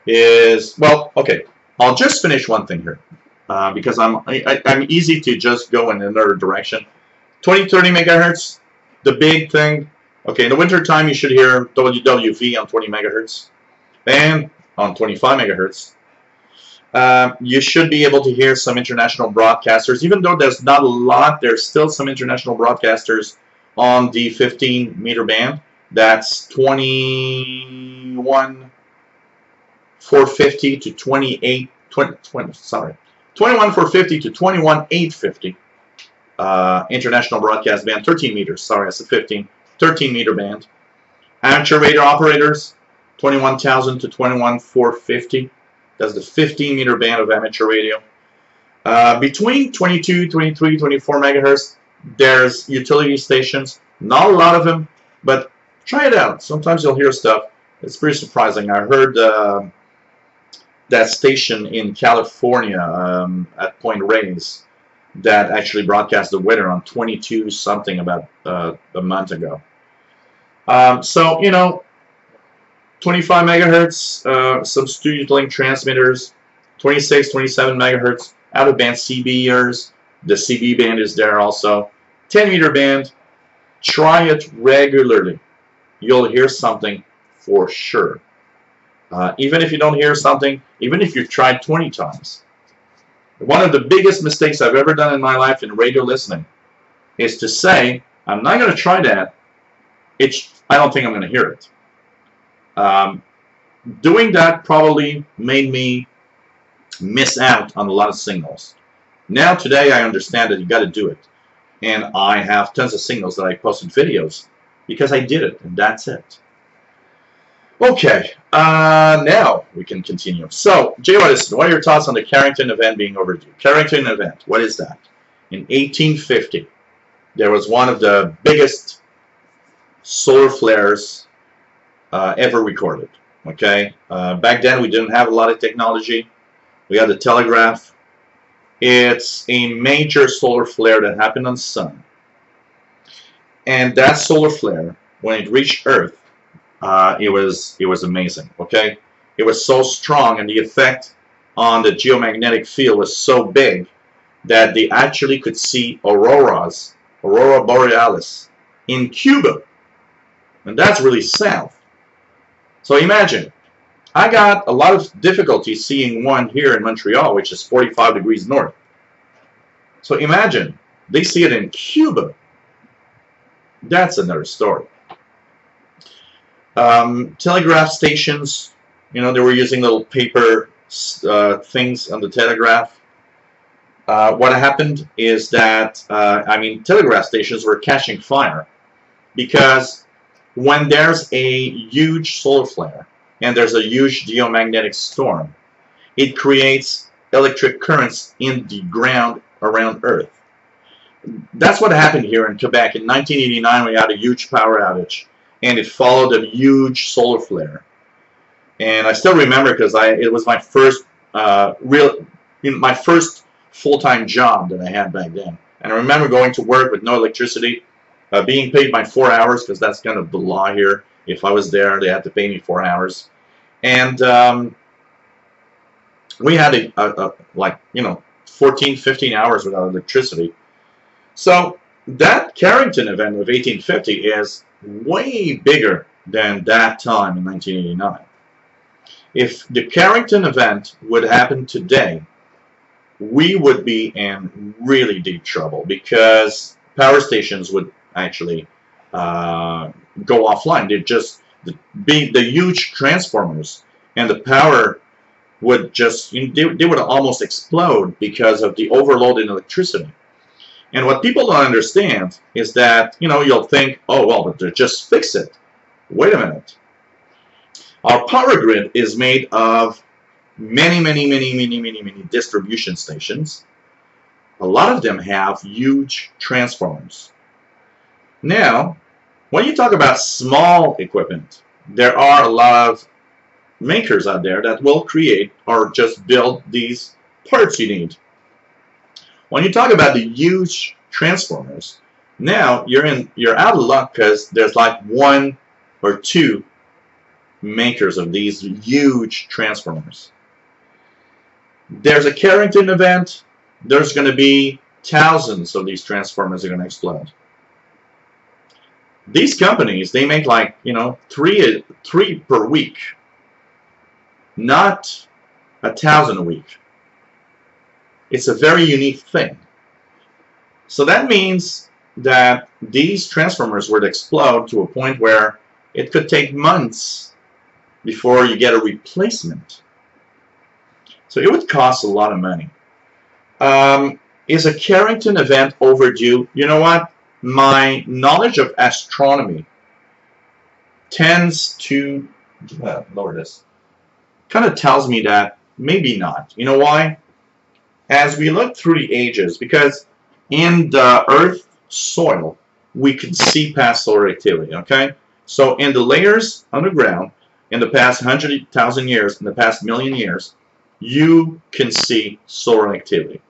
A: is, well, okay, I'll just finish one thing here because I'm easy to just go in another direction. 20-30 megahertz, the big thing. Okay, in the winter time you should hear WWV on 20 megahertz and on 25 megahertz. You should be able to hear some international broadcasters. Even though there's not a lot, there's still some international broadcasters on the 15-meter band. That's 21,450 to 21,450 to 21,850. International broadcast band, 13 meters. Sorry, I said 15. 13 meter band. Amateur radio operators, 21,000 to 21,450. That's the 15 meter band of amateur radio. Between 22, 23, 24 megahertz, there's utility stations. Not a lot of them, but try it out. Sometimes you'll hear stuff. It's pretty surprising. I heard that station in California at Point Reyes that actually broadcast the weather on 22 something about a month ago. So, you know, 25 megahertz, some studio link transmitters, 26, 27 megahertz, out of band CBers. The CB band is there also. 10 meter band. Try it regularly. You'll hear something for sure. Even if you don't hear something, even if you've tried 20 times. One of the biggest mistakes I've ever done in my life in radio listening is to say, I'm not going to try that. I don't think I'm going to hear it. Doing that probably made me miss out on a lot of signals. Now today I understand that you got to do it. And I have tons of signals that I posted videos because I did it, and that's it. Okay, now we can continue. So, Jay Watterson, what are your thoughts on the Carrington event being overdue? Carrington event, what is that? In 1850, there was one of the biggest solar flares ever recorded. Okay, back then we didn't have a lot of technology. We had the telegraph. It's a major solar flare that happened on the sun. And that solar flare, when it reached Earth, it was amazing. Okay, it was so strong, and the effect on the geomagnetic field was so big that they actually could see aurora borealis, in Cuba, and that's really south. So imagine, I got a lot of difficulty seeing one here in Montreal, which is 45 degrees north. So imagine, they see it in Cuba. That's another story. Telegraph stations, you know, they were using little paper things on the telegraph. What happened is that, telegraph stations were catching fire because when there's a huge solar flare and there's a huge geomagnetic storm, it creates electric currents in the ground around Earth. That's what happened here in Quebec. In 1989, we had a huge power outage, and it followed a huge solar flare. And I still remember because it was my first my first full-time job that I had back then. And I remember going to work with no electricity, being paid by 4 hours, because that's kind of the law here. If I was there, they had to pay me 4 hours. And we had 14, 15 hours without electricity. So that Carrington event of 1850 is way bigger than that time in 1989. If the Carrington event would happen today, we would be in really deep trouble because power stations would actually go offline. They'd just be the huge transformers, and the power would just, they would almost explode because of the overload in electricity. And what people don't understand is that, you'll think, oh, well, but they'll just fix it. Wait a minute. Our power grid is made of many distribution stations. A lot of them have huge transformers. Now, when you talk about small equipment, there are a lot of makers out there that will create or just build these parts you need. When you talk about the huge transformers, now you're out of luck because there's like 1 or 2 makers of these huge transformers. There's a Carrington event, there's going to be thousands of these transformers that are going to explode. These companies, they make like, 3 per week, not 1,000 a week. It's a very unique thing. So that means that these transformers would explode to a point where it could take months before you get a replacement. So it would cost a lot of money. Is a Carrington event overdue? You know what? My knowledge of astronomy tends to, lower this, kind of tells me that maybe not. You know why? As we look through the ages, because in the Earth soil, we can see past solar activity, okay? So in the layers underground, in the past 100,000 years, in the past million years, you can see solar activity.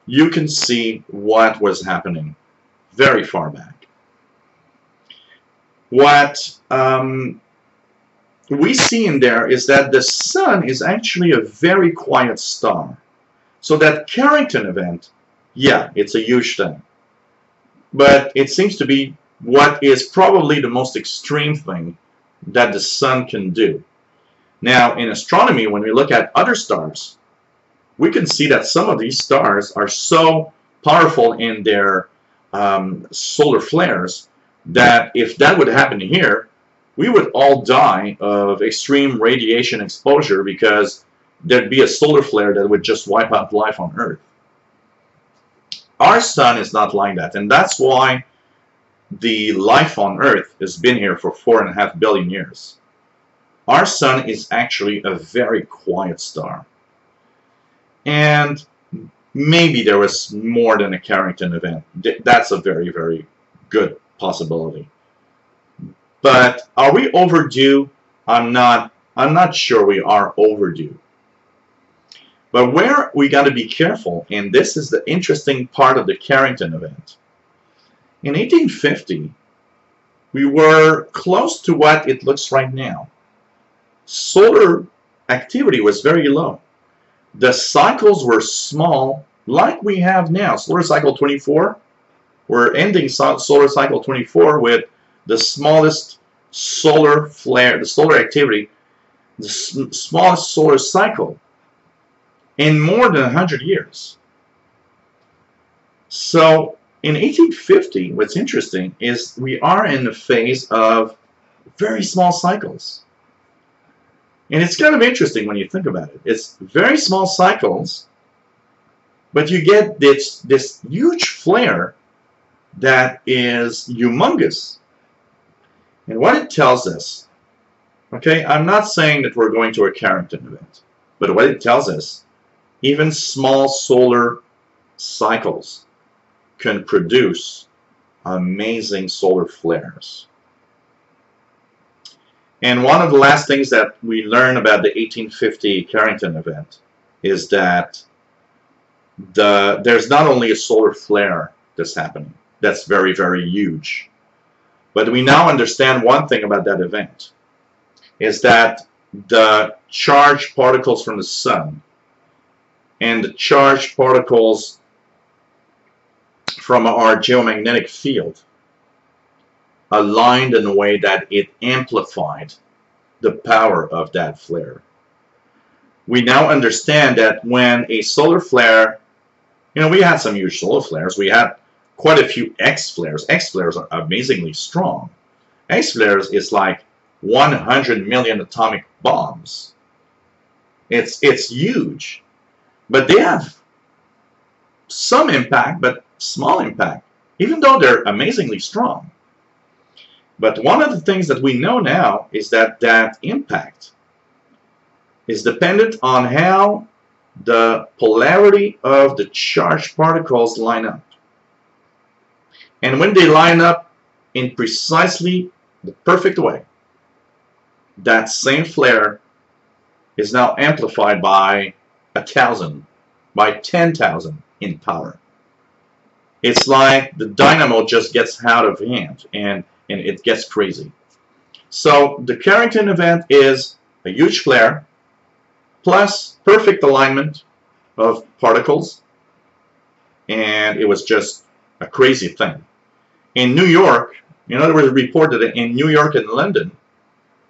A: You can see what was happening very far back. What we see in there is that the sun is actually a very quiet star. So that Carrington event, yeah, it's a huge thing. But it seems to be what is probably the most extreme thing that the sun can do. Now, in astronomy, when we look at other stars, we can see that some of these stars are so powerful in their solar flares that if that would happen here, we would all die of extreme radiation exposure because there'd be a solar flare that would just wipe out life on Earth. Our sun is not like that, and that's why the life on Earth has been here for 4.5 billion years. Our sun is actually a very quiet star. And maybe there was more than a Carrington event. That's a very, very good possibility. But are we overdue? I'm not sure we are overdue. But where we got to be careful, and this is the interesting part of the Carrington event. In 1850, we were close to what it looks right now. Solar activity was very low. The cycles were small, like we have now. Solar cycle 24, we're ending solar cycle 24 with the smallest solar flare, the solar activity, the smallest solar cycle in more than 100 years. So in 1850, what's interesting is we are in the phase of very small cycles. And it's kind of interesting when you think about it. It's very small cycles, but you get this huge flare that is humongous. And what it tells us, okay, I'm not saying that we're going to a Carrington event, but what it tells us, even small solar cycles can produce amazing solar flares. And one of the last things that we learn about the 1850 Carrington event is that there's not only a solar flare that's happening, that's very, very huge, but we now understand one thing about that event, is that the charged particles from the sun and the charged particles from our geomagnetic field aligned in a way that it amplified the power of that flare. We now understand that when a solar flare, you know, we had some huge solar flares. We had quite a few X flares. X flares are amazingly strong. X flares is like 100 million atomic bombs. It's huge. But they have some impact, but small impact, even though they're amazingly strong. But one of the things that we know now is that that impact is dependent on how the polarity of the charged particles line up. And when they line up in precisely the perfect way, that same flare is now amplified by 1,000, by 10,000 in power. It's like the dynamo just gets out of hand and it gets crazy. So the Carrington event is a huge flare plus perfect alignment of particles, and it was just a crazy thing. In New York, you know, there was a report that in New York and London,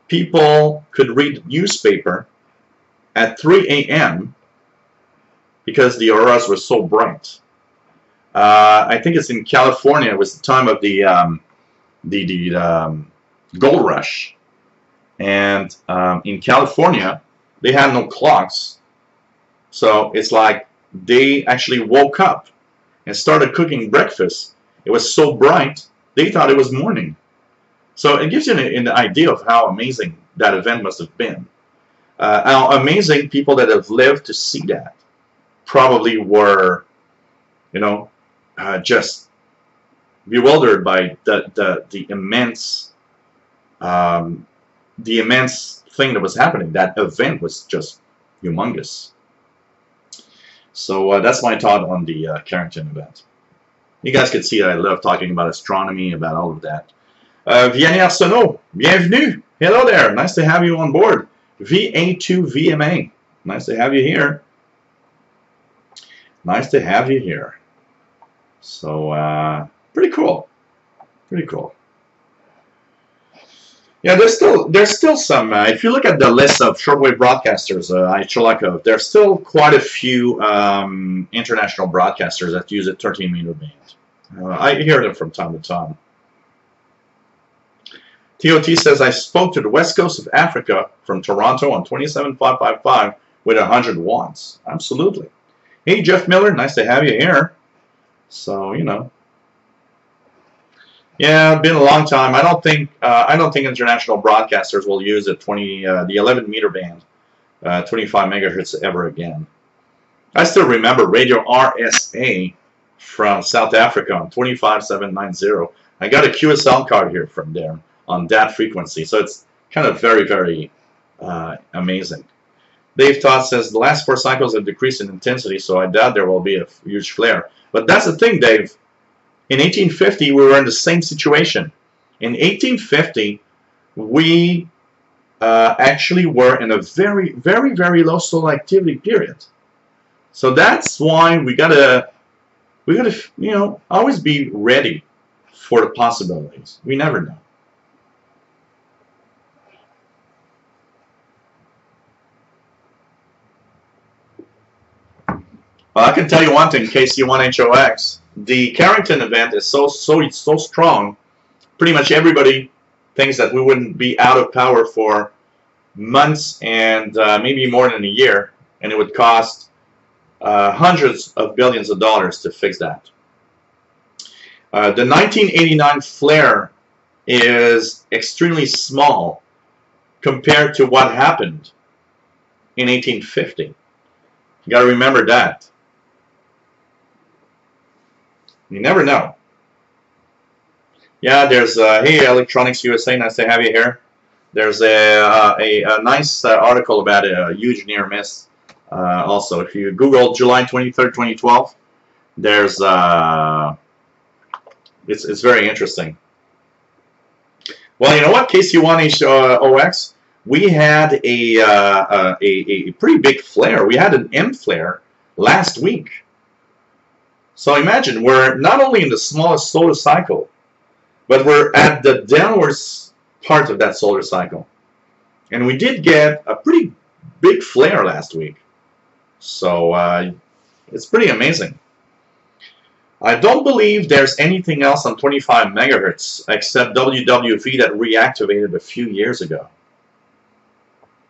A: people could read the newspaper at 3 a.m. because the auroras were so bright. I think it's in California. It was the time of the gold rush. And in California, they had no clocks. So it's like they actually woke up and started cooking breakfast. It was so bright, they thought it was morning. So it gives you an idea of how amazing that event must have been. How amazing people that have lived to see that probably were, you know, just bewildered by the immense thing that was happening. That event was just humongous. So that's my thought on the Carrington event. You guys can see that I love talking about astronomy, about all of that. Vianney Arsenault, bienvenue. Hello there. Nice to have you on board. VA2VMA. Nice to have you here. Nice to have you here. So pretty cool. Pretty cool. Yeah, there's still some. If you look at the list of shortwave broadcasters, there's still quite a few international broadcasters that use a 13-meter band. I hear them from time to time. TOT says, I spoke to the west coast of Africa from Toronto on 27555 with 100 watts. Absolutely. Hey, Jeff Miller, nice to have you here. So, you know. Yeah, been a long time. I don't think international broadcasters will use the 11-meter band, 25 megahertz ever again. I still remember Radio RSA from South Africa on 25790. I got a QSL card here from there on that frequency, so it's kind of very, very amazing. Dave Todd says the last 4 cycles have decreased in intensity, so I doubt there will be a huge flare. But that's the thing, Dave. In 1850, we were in the same situation. In 1850, we actually were in a very, very, very low solar activity period. So that's why we gotta, you know, always be ready for the possibilities. We never know. Well, I can tell you one thing, KC1HOX. The Carrington event is so strong. Pretty much everybody thinks that we wouldn't be out of power for months and maybe more than a year, and it would cost hundreds of billions of dollars to fix that. The 1989 flare is extremely small compared to what happened in 1850. You got to remember that. You never know. Yeah, there's hey, Electronics USA, nice to have you here. There's a nice article about a huge near miss. Also, if you Google July 23rd, 2012, there's it's very interesting. Well, you know what, KC1HOX, we had a pretty big flare. We had an M flare last week. So imagine, we're not only in the smallest solar cycle, but we're at the downwards part of that solar cycle. And we did get a pretty big flare last week. So it's pretty amazing. I don't believe there's anything else on 25 megahertz except WWV that reactivated a few years ago.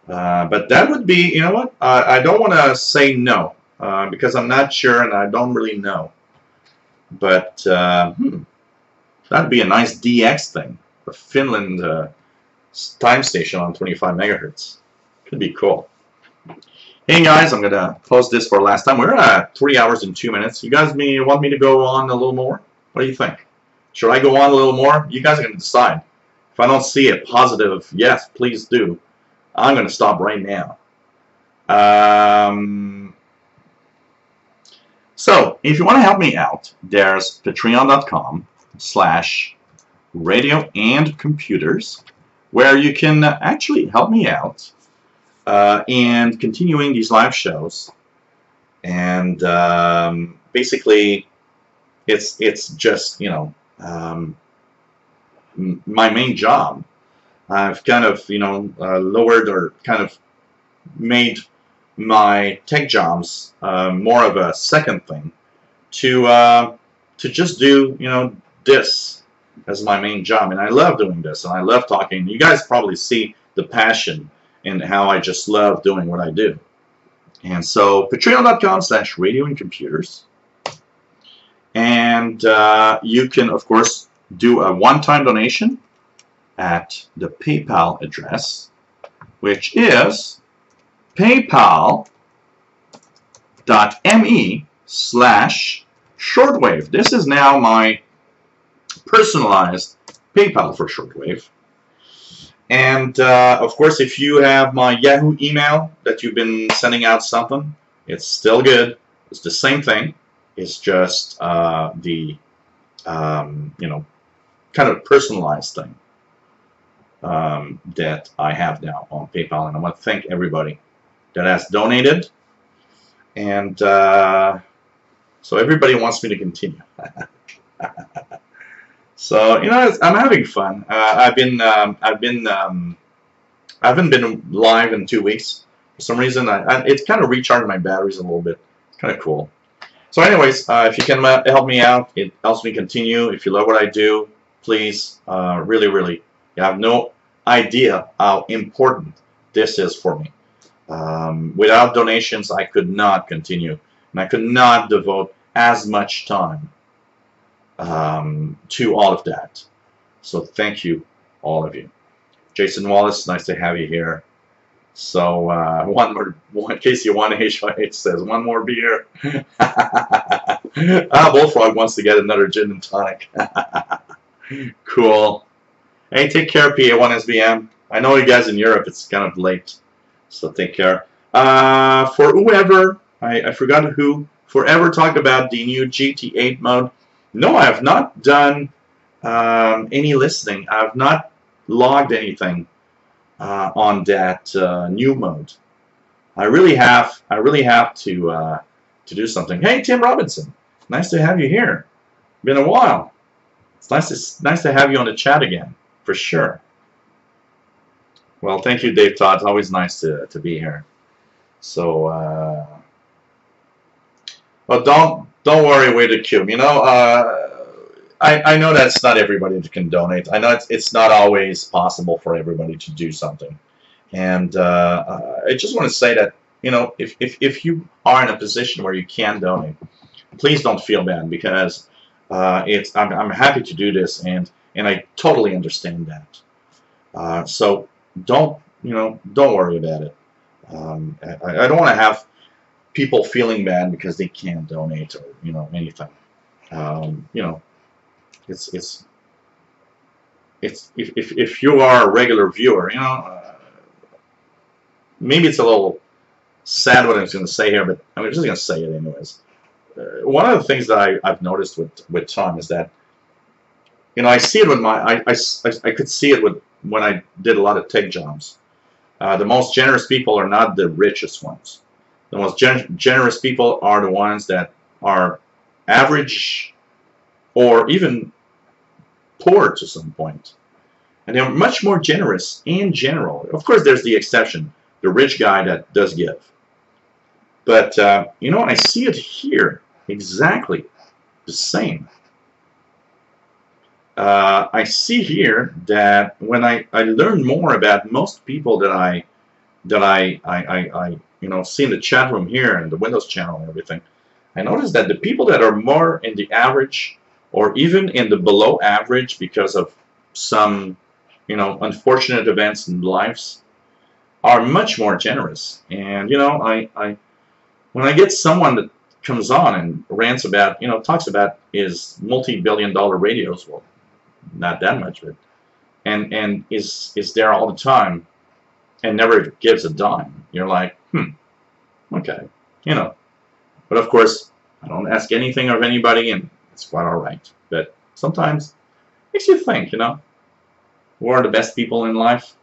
A: But that would be, you know what, I don't want to say no. Because I'm not sure and I don't really know. But that'd be a nice DX thing. A Finland time station on 25 megahertz. Could be cool. Hey guys, I'm going to close this for last time. We're at 3 hours and 2 minutes. You guys want me to go on a little more? What do you think? Should I go on a little more? You guys are going to decide. If I don't see a positive yes, please do, I'm going to stop right now. So, if you want to help me out, there's patreon.com/radio-and-computers, where you can actually help me out and continuing these live shows. And basically, it's just, you know, my main job. I've kind of, you know, lowered or kind of made my tech jobs more of a second thing to just do, you know, this as my main job, and I love doing this, and I love talking. You guys probably see the passion in how I just love doing what I do. And so patreon.com/radio and computers. And you can, of course, do a one-time donation at the PayPal address, which is paypal.me/shortwave. This is now my personalized PayPal for Shortwave. And, of course, if you have my Yahoo email that you've been sending out something, it's still good. It's the same thing. It's just you know, kind of personalized thing that I have now on PayPal. And I want to thank everybody that has donated. And so everybody wants me to continue. So, you know, I'm having fun. I haven't been live in 2 weeks. For some reason, it's kind of recharged my batteries a little bit. It's kind of cool. So anyways, if you can help me out, it helps me continue. If you love what I do, please, really, really, you have no idea how important this is for me. Without donations, I could not continue. And I could not devote as much time to all of that. So thank you, all of you. Jason Wallace, nice to have you here. So one more, in case you want, HYH says one more beer. Bullfrog wants to get another gin and tonic. Cool. Hey, take care, PA1SBM. I know you guys in Europe, it's kind of late, so take care. For whoever, I forgot who, forever talked about the new GT8 mode. No, I have not done any listening. I have not logged anything on that new mode. I really have to do something. Hey, Tim Robinson, nice to have you here. Been a while. It's nice to have you on the chat again, for sure. Well, thank you, Dave Todd. It's always nice to be here. So, well, don't worry, way to cube. You know, I know that's not everybody that can donate. I know it's not always possible for everybody to do something, and I just want to say that, you know, if you are in a position where you can donate, please don't feel bad, because I'm happy to do this, and I totally understand that. So don't worry about it. I don't want to have people feeling bad because they can't donate, or anything. You know, it's if you are a regular viewer, maybe it's a little sad what I'm going to say here, but I'm just going to say it anyways. One of the things that I've noticed with Tom is that, I see it with I could see it when I did a lot of tech jobs. The most generous people are not the richest ones. The most generous people are the ones that are average or even poor to some point. And they're much more generous in general. Of course, there's the exception, the rich guy that does give. But, I see it here exactly the same. I see here that when I learn more about most people that I see in the chat room here and the Windows channel and everything, I notice that the people that are more in the average or even in the below average because of some, unfortunate events in lives are much more generous. And, when I get someone that comes on and rants about, talks about his multi-billion-dollar radios, well, not that much, but and is there all the time and never gives a dime. You're like, okay, But of course, I don't ask anything of anybody, and it's quite all right. But sometimes it makes you think, who are the best people in life?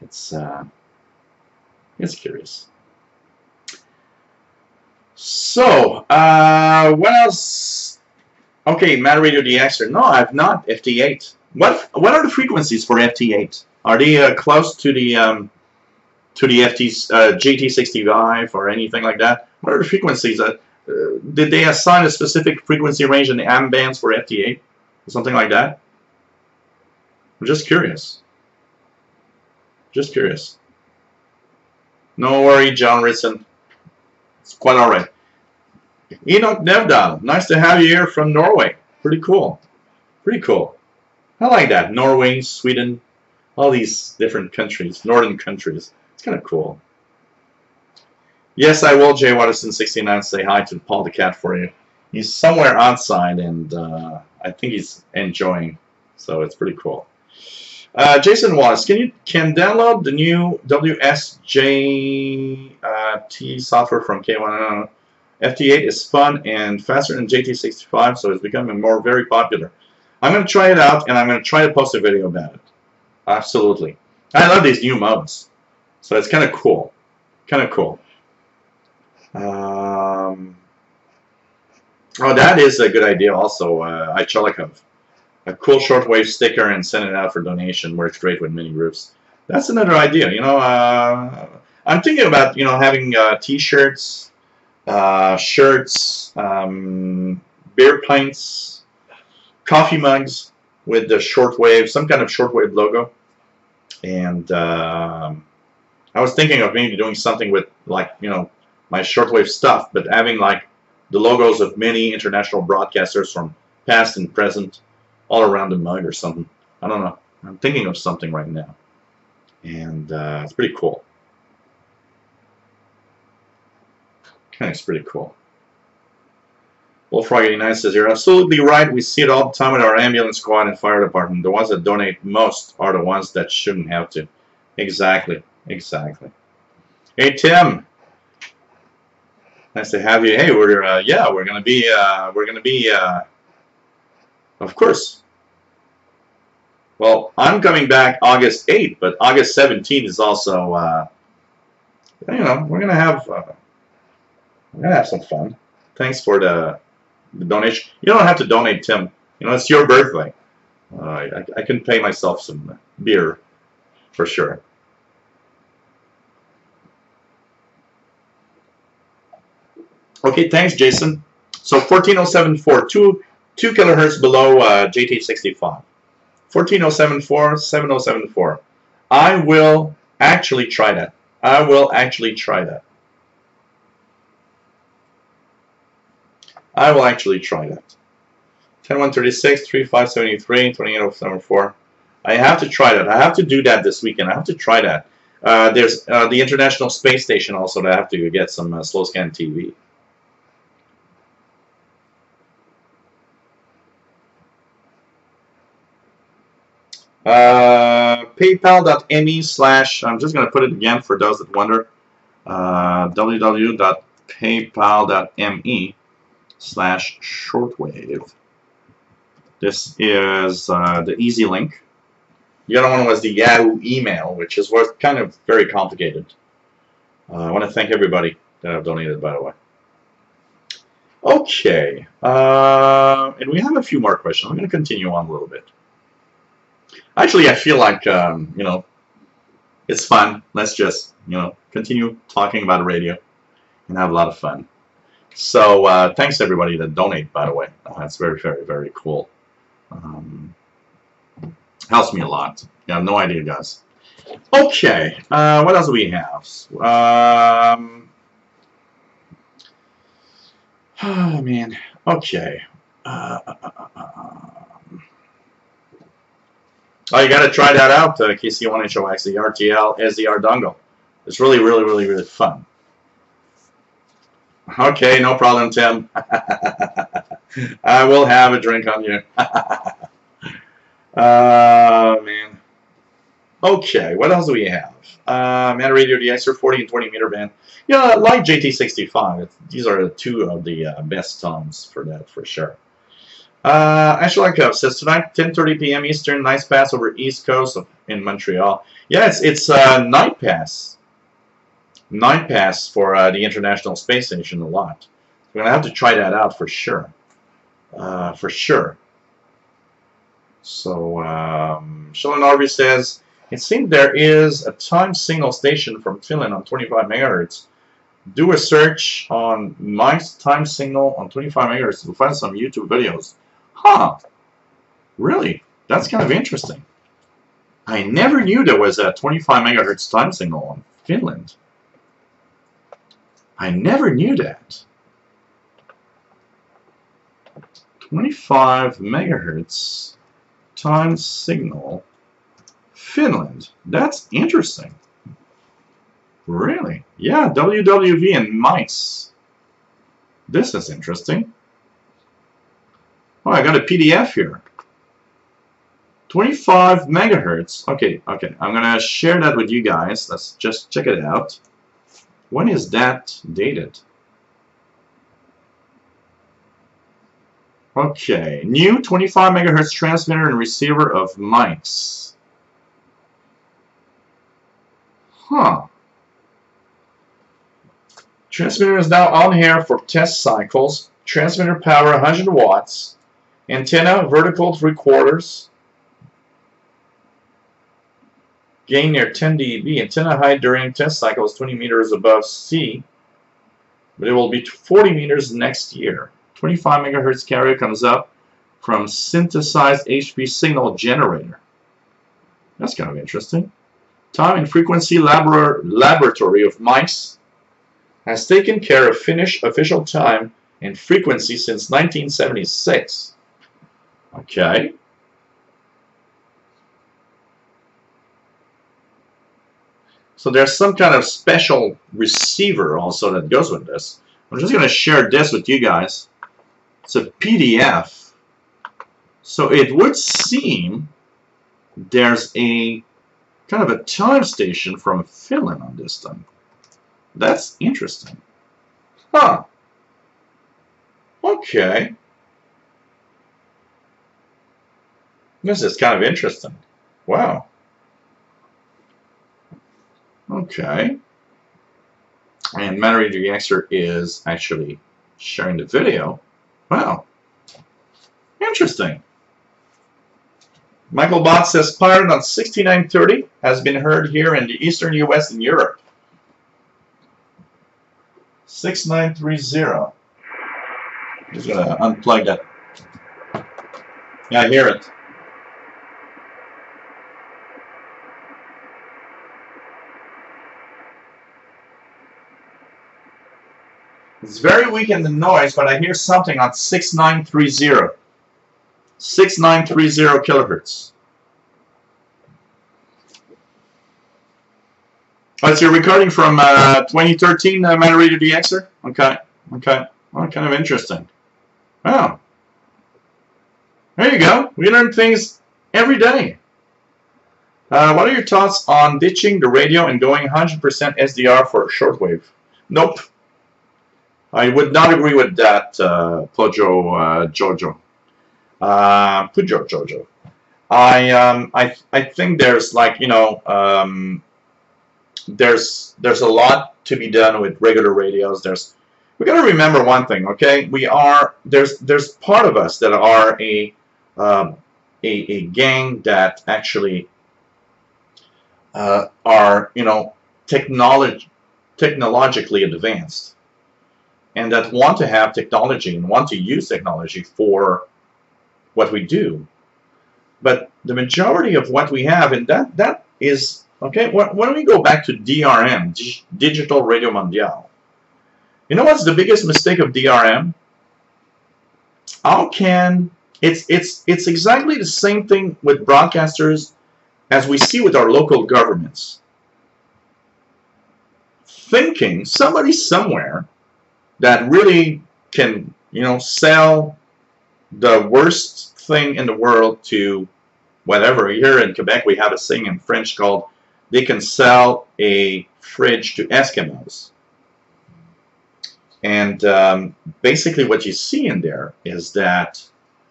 A: It's curious. So, what else? Okay, Mad Radio DX. No, I've not. FT8. What are the frequencies for FT8? Are they close to the GT65 or anything like that? What are the frequencies? Did they assign a specific frequency range in the AM bands for FT8? Something like that. I'm just curious. Just curious. No worry, John Ritson. It's quite all right. Enoch Nevdal, nice to have you here from Norway. Pretty cool. Pretty cool. I like that. Norway, Sweden, all these different countries, northern countries. It's kind of cool. Yes, I will, Jay Watterson69, say hi to Paul the Cat for you. He's somewhere outside, and I think he's enjoying, so it's pretty cool. Jason Wallace, can download the new WSJT software from K1. FT8 is fun and faster than JT65, so it's becoming very popular. I'm going to try it out, and I'm going to try to post a video about it. Absolutely. I love these new modes, so it's kind of cool. Kind of cool. Oh, that is a good idea also, Ichelikov. A cool shortwave sticker and send it out for donation works great with mini groups. That's another idea. You know, I'm thinking about, you know, having T-shirts, shirts, beer pints, coffee mugs with the shortwave, some kind of shortwave logo. And I was thinking of maybe doing something with, like, you know, my shortwave stuff, but having like the logos of many international broadcasters from past and present all around the mug or something. I don't know. I'm thinking of something right now. And it's pretty cool. It's pretty cool. Bullfrog89 says, you're absolutely right. We see it all the time with our ambulance squad and fire department. The ones that donate most are the ones that shouldn't have to. Exactly. Exactly. Hey, Tim. Nice to have you. Hey, we're gonna be of course. Well, I'm coming back August 8th, but August 17th is also you know, we're gonna have some fun. Thanks for the donation. You don't have to donate, Tim. You know, it's your birthday. I can pay myself some beer for sure. Okay, thanks, Jason. So 14074, 2 kilohertz below JT65. 14074, 7074. I will actually try that. I will actually try that. I will actually try that. 10136, 3573, 28074. I have to try that. I have to do that this weekend. I have to try that. There's the International Space Station also that I have to get some slow scan TV. PayPal.me/, I'm just going to put it again for those that wonder, www.paypal.me/shortwave. This is the easy link. The other one was the Yahoo email, which is kind of very complicated. I want to thank everybody that have donated, by the way. Okay, and we have a few more questions. I'm going to continue on a little bit. Actually, I feel like, you know, it's fun. Let's just, you know, continue talking about radio and have a lot of fun. So, thanks to everybody that donate, by the way. That's very, very, very cool. Helps me a lot. You have no idea, guys. Okay, what else do we have? Oh, man. Okay. Oh, you got to try that out, KC1HOX, the RTL SDR dongle. It's really, really, really, really fun. Okay, no problem, Tim. I will have a drink on you. Man. Okay, what else do we have? Man Radio, the XR 40 and 20 meter band. Yeah, like JT65. These are two of the best tones for that, for sure. Actually, says tonight, 10:30 p.m. Eastern, nice pass over East Coast in Montreal. Yeah, it's night pass. Night pass for the International Space Station a lot. We're gonna have to try that out for sure. For sure. So, Sheldon Arby says, it seems there is a time signal station from Finland on 25 megahertz. Do a search on my time signal on 25 megahertz to find some YouTube videos. Huh. Really? That's kind of interesting. I never knew there was a 25 megahertz time signal on Finland. I never knew that. 25 megahertz time signal, Finland. That's interesting. Really? Yeah, WWV and mice. This is interesting. Oh, I got a PDF here. 25 megahertz. Okay. I'm gonna share that with you guys. Let's just check it out. When is that dated? Okay, new 25 megahertz transmitter and receiver of mics. Huh. Transmitter is now on here for test cycles. Transmitter power 100 watts. Antenna vertical 3/4. Gain near 10 dB. Antenna height during test cycle is 20 meters above sea, but it will be 40 meters next year. 25 megahertz carrier comes up from synthesized HP signal generator. That's kind of interesting. Time and frequency laboratory of mice has taken care of Finnish official time and frequency since 1976. Okay. So there's some kind of special receiver also that goes with this. I'm just going to share this with you guys. It's a PDF. So it would seem there's a kind of a time station from Finland on this thing. That's interesting. Huh. Okay. This is kind of interesting. Wow. Okay. And Mannery the Exer is actually sharing the video. Wow. Interesting. Michael Bott says Pirate on 6930 has been heard here in the eastern US and Europe. 6930. Just gonna unplug that. Yeah, I hear it. It's very weak in the noise, but I hear something on 6930. 6930 kilohertz. Oh, it's your recording from 2013, Mannery the Exer? Okay. Well, kind of interesting. Oh. There you go. We learn things every day. What are your thoughts on ditching the radio and going 100% SDR for shortwave? Nope. I would not agree with that, Pujo Jojo. Pujo Jojo. I think there's like, you know, there's a lot to be done with regular radios. We got to remember one thing, okay? There's part of us that are a gang that actually are, you know, technologically advanced, and that want to have technology and want to use technology for what we do. But the majority of what we have, and that is, okay, when we go back to DRM, Digital Radio Mondiale, you know what's the biggest mistake of DRM? How can, it's exactly the same thing with broadcasters as we see with our local governments. Thinking somebody somewhere that really can, you know, sell the worst thing in the world to whatever. Here in Quebec we have a saying in French called, they can sell a fridge to Eskimos. And basically what you see in there is that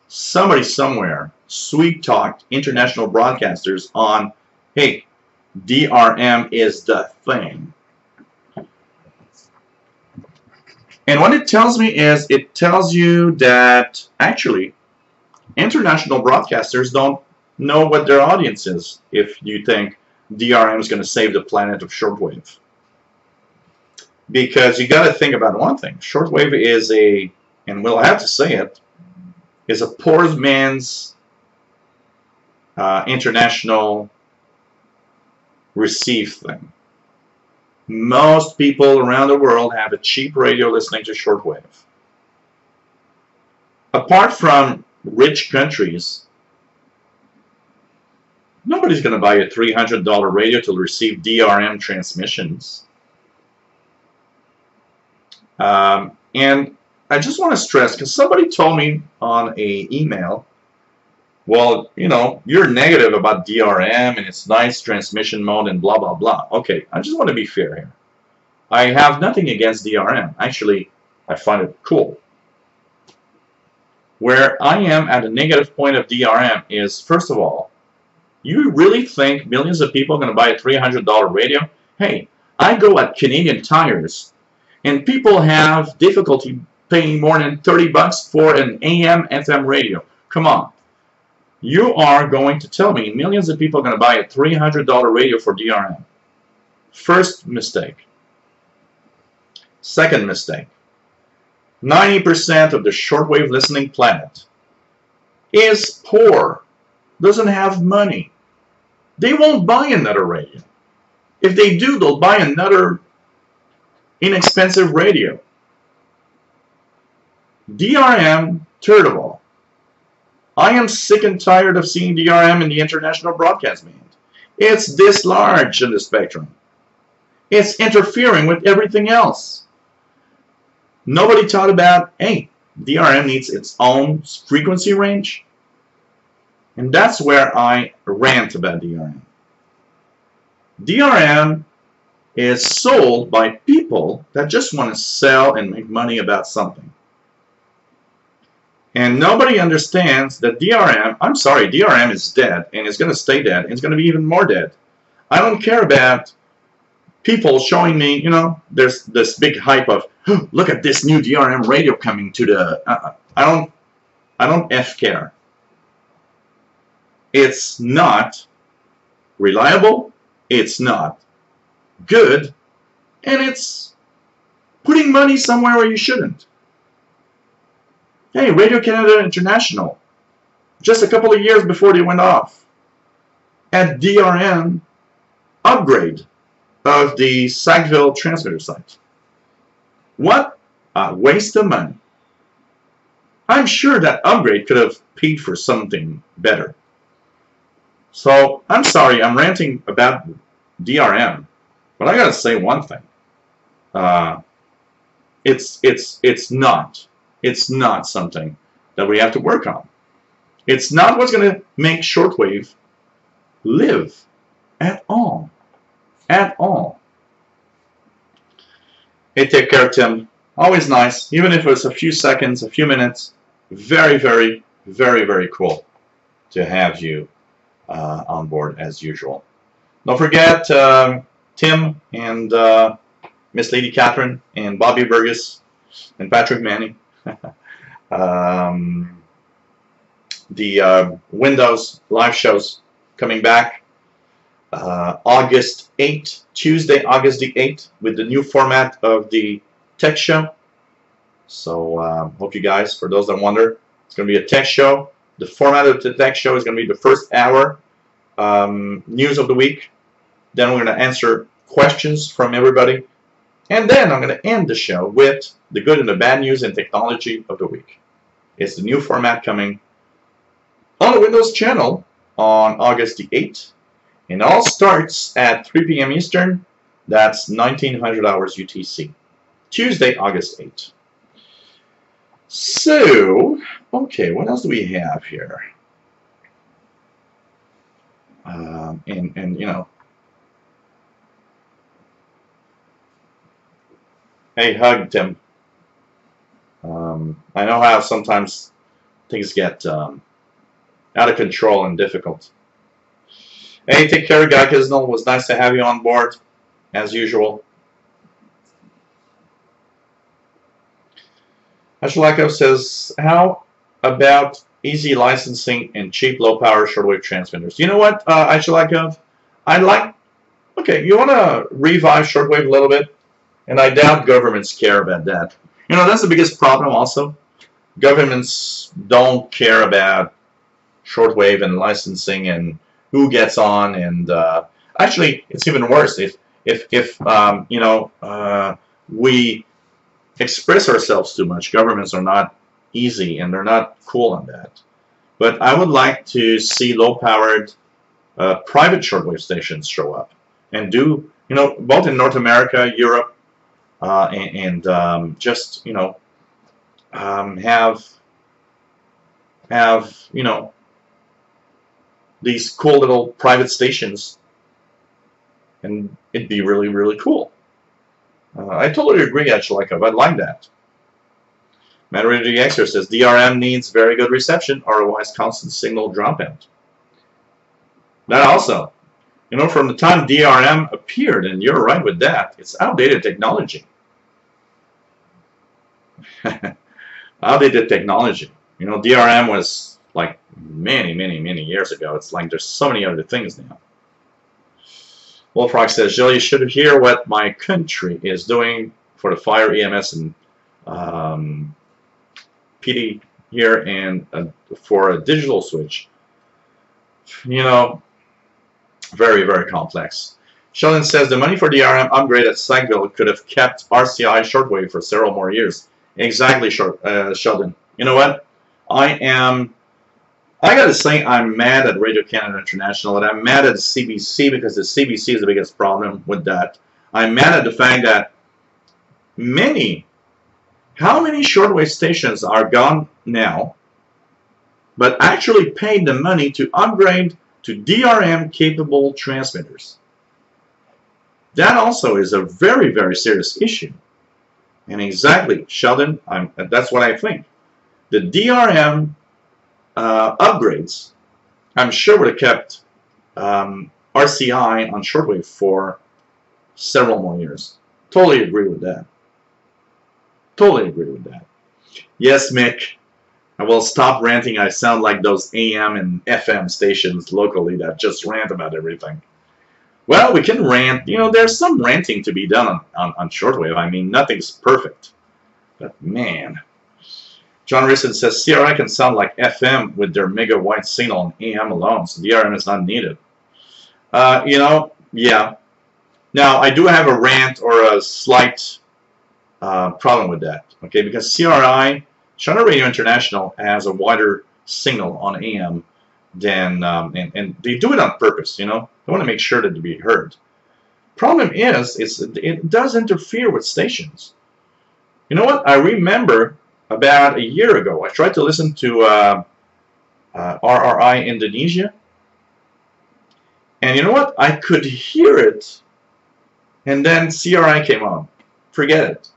A: somebody somewhere sweet-talked international broadcasters on, hey, DRM is the thing. And what it tells me is, it tells you that actually international broadcasters don't know what their audience is if you think DRM is going to save the planet of shortwave. Because you got to think about one thing. Shortwave is a, and we'll have to say it, is a poor man's international receive thing. Most people around the world have a cheap radio listening to shortwave. Apart from rich countries, nobody's going to buy a $300 radio to receive DRM transmissions. And I just want to stress, because somebody told me on an email, well, you know, you're negative about DRM and it's nice transmission mode and blah, blah, blah. Okay, I just want to be fair here. I have nothing against DRM. Actually, I find it cool. Where I am at a negative point of DRM is, first of all, you really think millions of people are going to buy a $300 radio? Hey, I go at Canadian Tires, and people have difficulty paying more than 30 bucks for an AM FM radio. Come on. You are going to tell me millions of people are going to buy a $300 radio for DRM. First mistake. Second mistake. 90% of the shortwave listening planet is poor, doesn't have money. They won't buy another radio. If they do, they'll buy another inexpensive radio. DRM, third of all, I am sick and tired of seeing DRM in the international broadcast band. It's this large in the spectrum. It's interfering with everything else. Nobody thought about, hey, DRM needs its own frequency range. And that's where I rant about DRM. DRM is sold by people that just want to sell and make money about something. And nobody understands that DRM, I'm sorry, DRM is dead, and it's going to stay dead, and it's going to be even more dead. I don't care about people showing me, you know, there's this big hype of, oh, look at this new DRM radio coming to the, I don't care. It's not reliable, it's not good, and it's putting money somewhere where you shouldn't. Hey, Radio Canada International, just a couple of years before they went off, had DRM upgrade of the Sackville transmitter site. What a waste of money. I'm sure that upgrade could have paid for something better. So, I'm sorry, I'm ranting about DRM, but I gotta say one thing. It's not something that we have to work on. It's not what's going to make shortwave live at all. At all. Hey, take care, Tim. Always nice, even if it's a few seconds, a few minutes. Very, very, very, very cool to have you on board as usual. Don't forget Tim and Miss Lady Catherine and Bobby Burgess and Patrick Manning. The Windows live shows coming back August 8th, Tuesday, August the 8th, with the new format of the tech show. So hope you guys, for those that wonder, it's going to be a tech show. The format of the tech show is going to be the first hour news of the week. Then we're going to answer questions from everybody. And then I'm going to end the show with the good and the bad news and technology of the week. It's the new format coming on the Windows channel on August the 8th. And it all starts at 3 p.m. Eastern. That's 1900 hours UTC. Tuesday, August 8th. So, okay, what else do we have here? And you know, hey, hug, Tim. I know how sometimes things get out of control and difficult. Hey, take care, Guy Kisnell. It was nice to have you on board, as usual. Ashalakov says, how about easy licensing and cheap low-power shortwave transmitters? You know what, Ashalakov? I like... Okay, you want to revive shortwave a little bit? And I doubt governments care about that. You know, that's the biggest problem also. Governments don't care about shortwave and licensing and who gets on, and actually it's even worse if you know, we express ourselves too much. Governments are not easy and they're not cool on that. But I would like to see low-powered private shortwave stations show up and do, you know, both in North America, Europe, and just, you know, have you know, these cool little private stations, and it'd be really, really cool. I totally agree, actually. I'd like that. Moderator DXer says DRM needs very good reception, otherwise constant signal dropout. That also, you know, from the time DRM appeared, and you're right with that, it's outdated technology. Outdated technology. You know, DRM was like many, many, many years ago. It's like there's so many other things now. Wolfrock says, Jill, you should hear what my country is doing for the fire, EMS, and PD here, and for a digital switch. You know, very, very complex. Sheldon says, the money for the DRM upgrade at Sackville could have kept RCI shortwave for several more years. Exactly, Sheldon. You know what? I gotta say, I'm mad at Radio Canada International, and I'm mad at the CBC because the CBC is the biggest problem with that. I'm mad at the fact that how many shortwave stations are gone now, but actually paid the money to upgrade to DRM-capable transmitters? That also is a very, very serious issue. And exactly, Sheldon, that's what I think. The DRM upgrades, I'm sure, would have kept RCI on shortwave for several more years. Totally agree with that. Totally agree with that. Yes, Mick, I will stop ranting. I sound like those AM and FM stations locally that just rant about everything. Well, we can rant. You know, there's some ranting to be done on shortwave. I mean, nothing's perfect. But, man. John Risson says, CRI can sound like FM with their mega wide signal on AM alone, so DRM is not needed. You know, yeah. Now, I do have a rant or a slight problem with that, okay? Because CRI, China Radio International, has a wider signal on AM than, and they do it on purpose, you know? They want to make sure that it be heard. Problem is, it does interfere with stations. You know what? I remember about a year ago, I tried to listen to RRI Indonesia, and you know what? I could hear it, and then CRI came on. Forget it.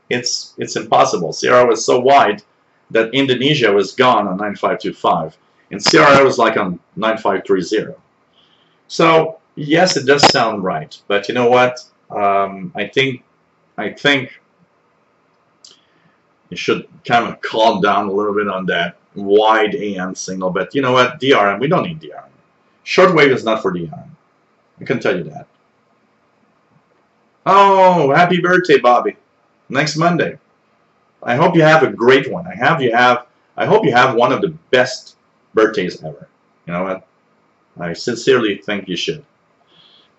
A: It's impossible. CRI was so wide that Indonesia was gone on 9525, and CRI was like on 9530. So yes, it does sound right, but you know what? I think you should kind of calm down a little bit on that wide AM signal. But you know what? DRM, we don't need DRM. Shortwave is not for DRM. I can tell you that. Oh, happy birthday, Bobby! Next Monday. I hope you have a great one. I hope you have one of the best birthdays ever. You know what? I sincerely think you should.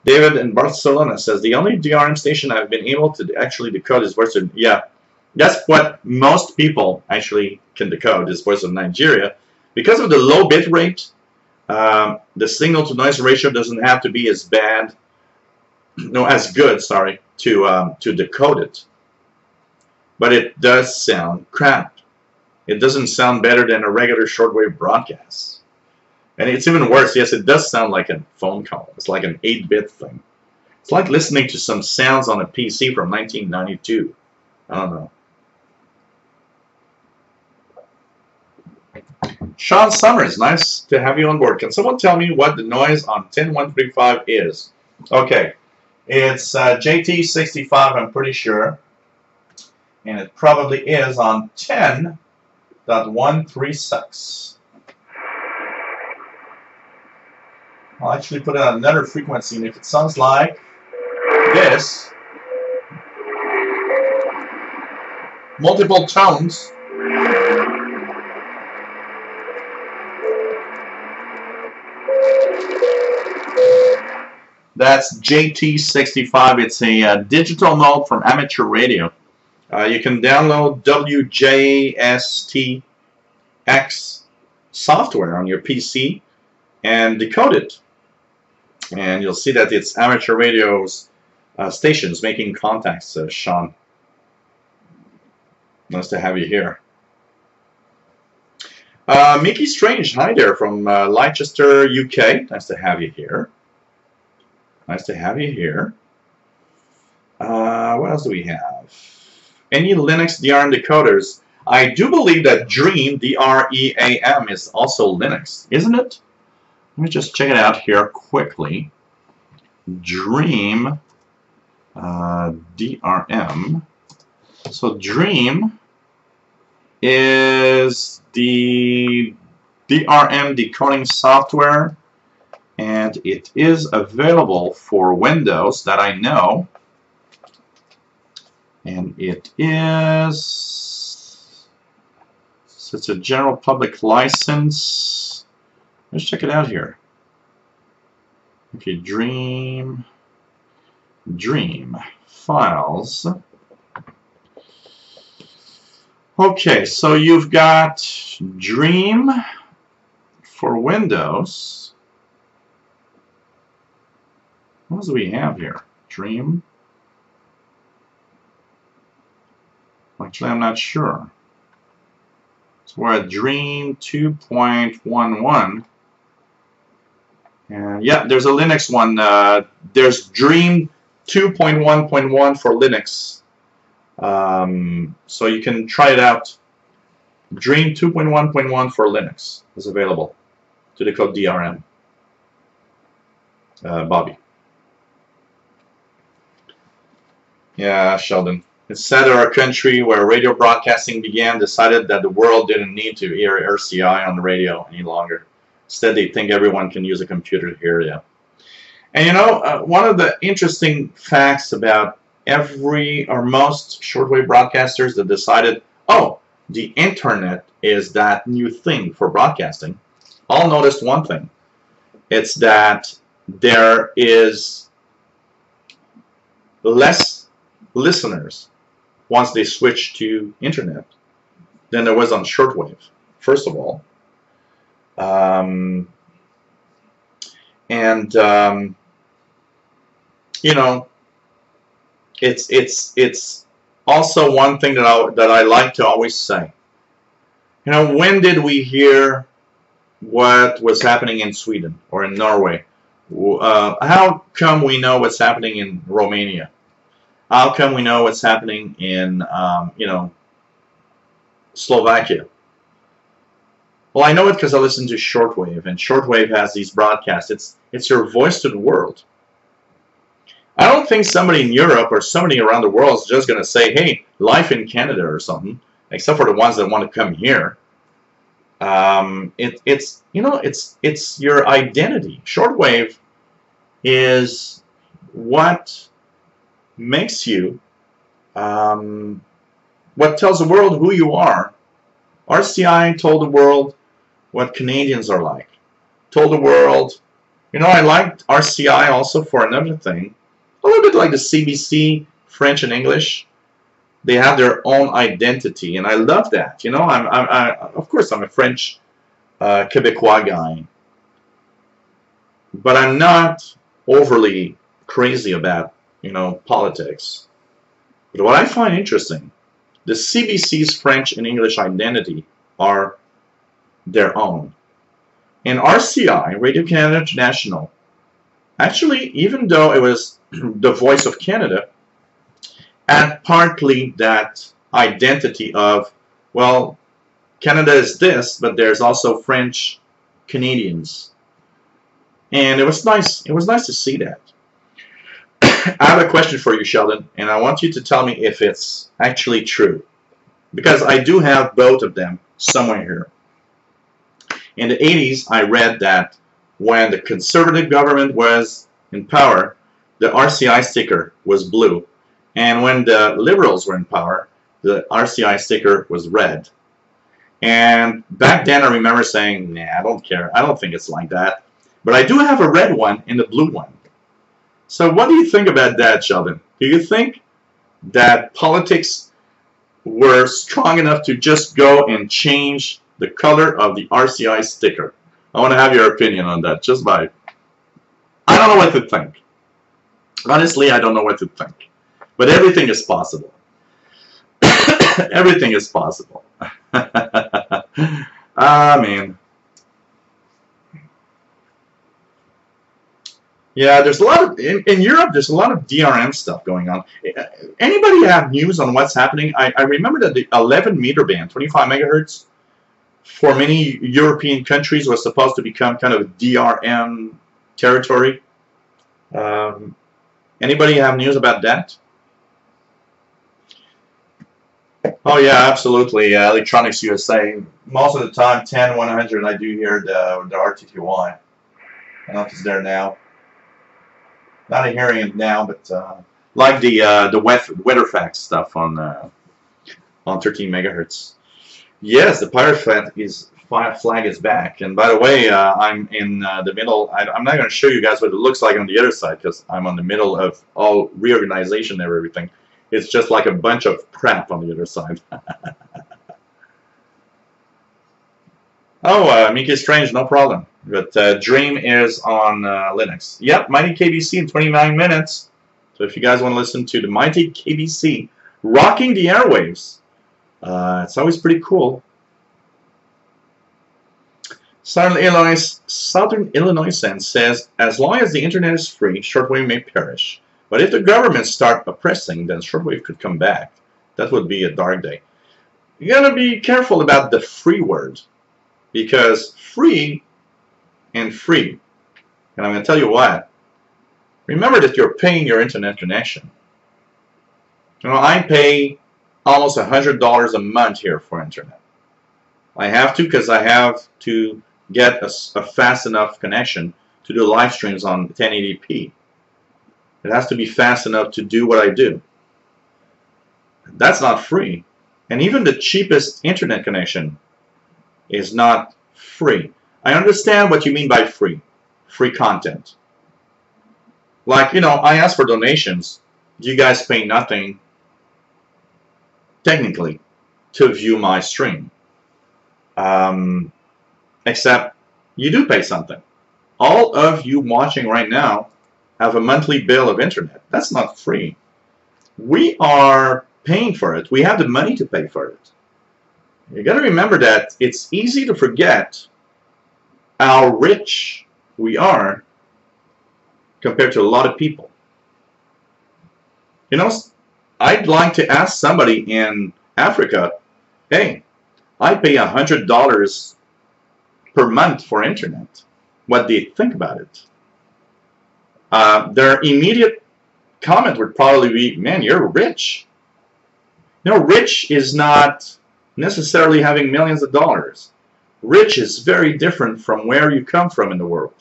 A: David in Barcelona says, the only DRM station I've been able to actually decode is Voice of... Yeah, that's what most people actually can decode, is Voice of Nigeria. Because of the low bit rate, the signal-to-noise ratio doesn't have to be as bad, no, as good, sorry, to decode it. But it does sound crap. It doesn't sound better than a regular shortwave broadcast. And it's even worse. Yes, it does sound like a phone call. It's like an 8-bit thing. It's like listening to some sounds on a PC from 1992. I don't know. Sean Summers, nice to have you on board. Can someone tell me what the noise on 10135 is? Okay. It's JT65, I'm pretty sure. And it probably is on 10.136. I'll actually put it on another frequency, and if it sounds like this, multiple tones, That's JT65. It's a digital mode from amateur radio. You can download WJSTX software on your PC and decode it. And you'll see that it's amateur radio's stations making contacts, Sean. Nice to have you here. Mickey Strange, hi there from Leicester, UK. Nice to have you here. Nice to have you here. What else do we have? Any Linux DRM decoders? I do believe that Dream, D-R-E-A-M, is also Linux, isn't it? Let me just check it out here quickly. Dream, DRM. So Dream is the DRM decoding software, and it is available for Windows, that I know. And it is, so it's a general public license. Let's check it out here. Okay, Dream files. Okay, so you've got Dream for Windows. What do we have here? Dream. Actually, I'm not sure. So we're at Dream 2.11. And yeah, there's a Linux one. There's Dream 2.1.1 for Linux. So you can try it out. Dream 2.1.1 for Linux is available to decode DRM. Bobby. Yeah, Sheldon. It's sad that our country, where radio broadcasting began, decided that the world didn't need to hear RCI on the radio any longer. Instead, they think everyone can use a computer to hear you. And you know, one of the interesting facts about every or most shortwave broadcasters that decided, oh, the internet is that new thing for broadcasting, all noticed one thing. It's that there is less listeners once they switch to internet than there was on shortwave, first of all. You know, it's also one thing that I like to always say. You know, when did we hear what was happening in Sweden or in Norway? How come we know what's happening in Romania? How come we know what's happening in, you know, Slovakia? Well, I know it because I listen to Shortwave, and Shortwave has these broadcasts. It's your voice to the world. I don't think somebody in Europe or somebody around the world is just going to say, hey, life in Canada or something, except for the ones that want to come here. It's you know, it's your identity. Shortwave is what makes you, what tells the world who you are. RCI told the world what Canadians are like. Told the world, you know, I liked RCI also for another thing. A little bit like the CBC, French and English. They have their own identity, and I love that. You know, of course I'm a French Quebecois guy, but I'm not overly crazy about, you know, politics. But what I find interesting, the CBC's French and English identity are their own. And RCI, Radio Canada International, actually, even though it was the voice of Canada, had partly that identity of, well, Canada is this, but there's also French Canadians. And it was nice. It was nice to see that. I have a question for you, Sheldon, and I want you to tell me if it's actually true, because I do have both of them somewhere here. In the 80s, I read that when the conservative government was in power, the RCI sticker was blue, and when the liberals were in power, the RCI sticker was red. And back then, I remember saying, nah, I don't care. I don't think it's like that. But I do have a red one and a blue one. So what do you think about that, Sheldon? Do you think that politics were strong enough to just go and change the color of the RCI sticker? I want to have your opinion on that. Just by, I don't know what to think. Honestly, I don't know what to think. But everything is possible. Everything is possible. Ah, man. Yeah, there's a lot of, in Europe, there's a lot of DRM stuff going on. Anybody have news on what's happening? I remember that the 11 meter band, 25 megahertz, for many European countries was supposed to become kind of DRM territory. Anybody have news about that? Oh yeah, absolutely. Electronics USA. Most of the time, 10, 100, I do hear the RTTY. I don't know if it's there now. Not hearing it now, but like the weather facts stuff on 13 megahertz. Yes, the pirate flag is back. And by the way, I'm in the middle. I'm not going to show you guys what it looks like on the other side because I'm on the middle of all reorganization and everything. It's just like a bunch of crap on the other side. Oh, Mickey Strange, no problem. But Dream is on Linux. Yep, Mighty KBC in 29 minutes. So if you guys want to listen to the Mighty KBC rocking the airwaves, it's always pretty cool. Southern Illinois Sense says, as long as the internet is free, shortwave may perish. But if the government start oppressing, then shortwave could come back. That would be a dark day. You gotta be careful about the free word. Because free and free. And I'm going to tell you what. Remember that you're paying your internet connection. You know, I pay almost $100 a month here for internet. I have to because I have to get a fast enough connection to do live streams on 1080p. It has to be fast enough to do what I do. That's not free. And even the cheapest internet connection is not free. I understand what you mean by free. Free content. Like, you know, I ask for donations. You guys pay nothing, technically, to view my stream. Except you do pay something. All of you watching right now have a monthly bill of internet. That's not free. We are paying for it. We have the money to pay for it. You got to remember that it's easy to forget how rich we are compared to a lot of people. You know, I'd like to ask somebody in Africa, hey, I pay $100 per month for internet. What do you think about it? Their immediate comment would probably be, man, you're rich. You know, rich is not necessarily having millions of dollars. Rich is very different from where you come from in the world.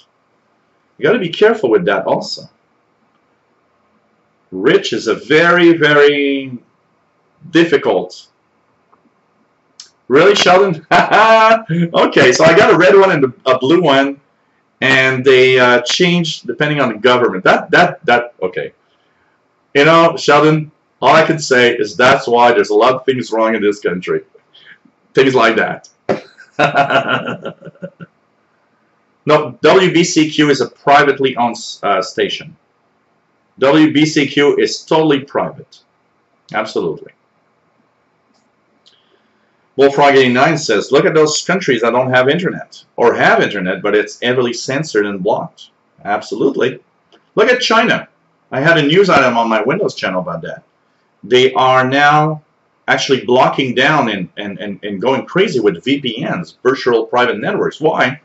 A: You got to be careful with that also. Rich is a very, very difficult. Really, Sheldon? Okay, so I got a red one and a blue one, and they changed depending on the government. Okay. You know, Sheldon, all I can say is that's why there's a lot of things wrong in this country. Things like that. No, WBCQ is a privately owned station. WBCQ is totally private. Absolutely. Bullfrog89 says, look at those countries that don't have internet. Or have internet, but it's heavily censored and blocked. Absolutely. Look at China. I had a news item on my Windows channel about that. They are now actually blocking down and going crazy with VPNs, virtual private networks. Why?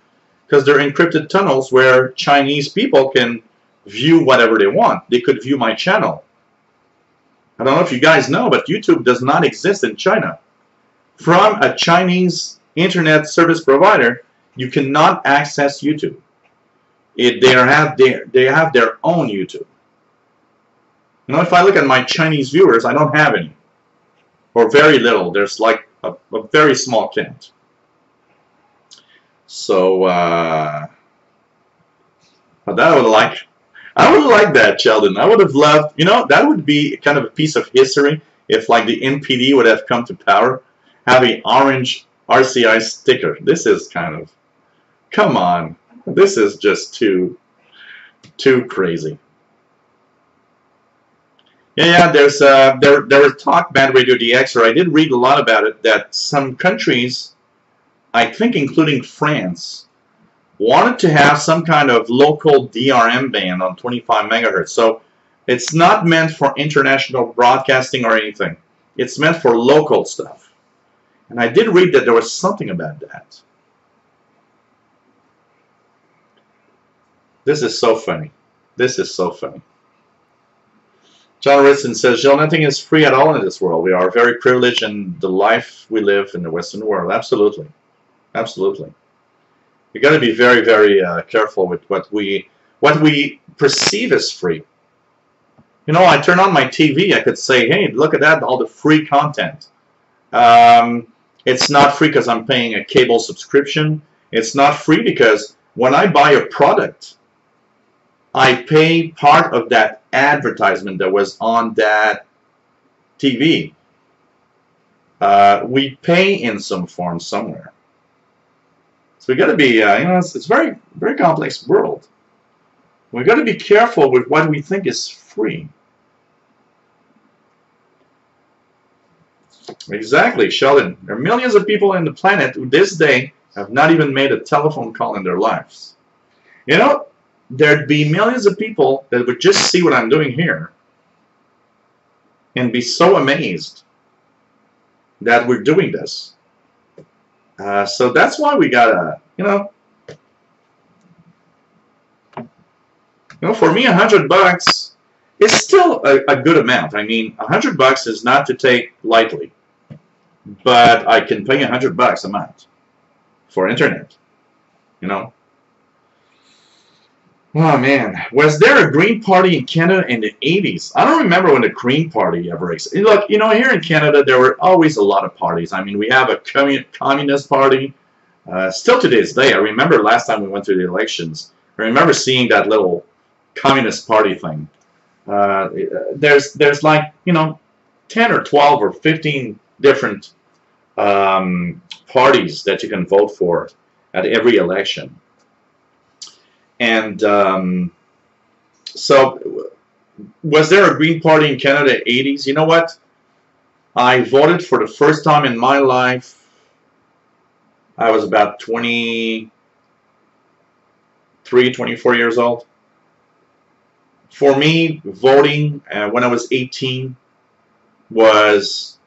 A: Because they're encrypted tunnels where Chinese people can view whatever they want. They could view my channel. I don't know if you guys know, but YouTube does not exist in China. From a Chinese internet service provider, you cannot access YouTube. They have their own YouTube. You know, if I look at my Chinese viewers, I don't have any. Or very little. There's like a very small count. So, that I would like. I would like that, Sheldon. I would have loved, you know, that would be kind of a piece of history if, like, the NPD would have come to power, have an orange RCI sticker. This is kind of, come on, this is just too crazy. Yeah, there's there was talk Bad Radio DX, or I did read a lot about it, that some countries, I think including France, wanted to have some kind of local DRM band on 25 megahertz. So it's not meant for international broadcasting or anything. It's meant for local stuff. And I did read that there was something about that. This is so funny. This is so funny. John Ritson says, Jill, nothing is free at all in this world. We are very privileged in the life we live in the Western world. Absolutely. Absolutely. You got to be very, very careful with what we perceive as free. You know, I turn on my TV, I could say, hey, look at that, all the free content. It's not free because I'm paying a cable subscription. It's not free because when I buy a product, I pay part of that advertisement that was on that TV. We pay in some form somewhere. So we got to be, you know, it's very, very complex world. We got to be careful with what we think is free. Exactly, Sheldon. There are millions of people on the planet who this day have not even made a telephone call in their lives. You know, there'd be millions of people that would just see what I'm doing here and be so amazed that we're doing this. So that's why we gotta, you know, for me, $100 is still a good amount. I mean, $100 is not to take lightly, but I can pay $100 a month for internet, you know. Oh man, was there a Green Party in Canada in the 80s? I don't remember when the Green Party ever existed. Look, you know, here in Canada there were always a lot of parties. I mean, we have a communist party. Still to this day, I remember last time we went through the elections, I remember seeing that little communist party thing. There's like, you know, 10 or 12 or 15 different parties that you can vote for at every election. And so, was there a Green Party in Canada in the 80s? You know what? I voted for the first time in my life. I was about 23, 24 years old. For me, voting when I was 18 was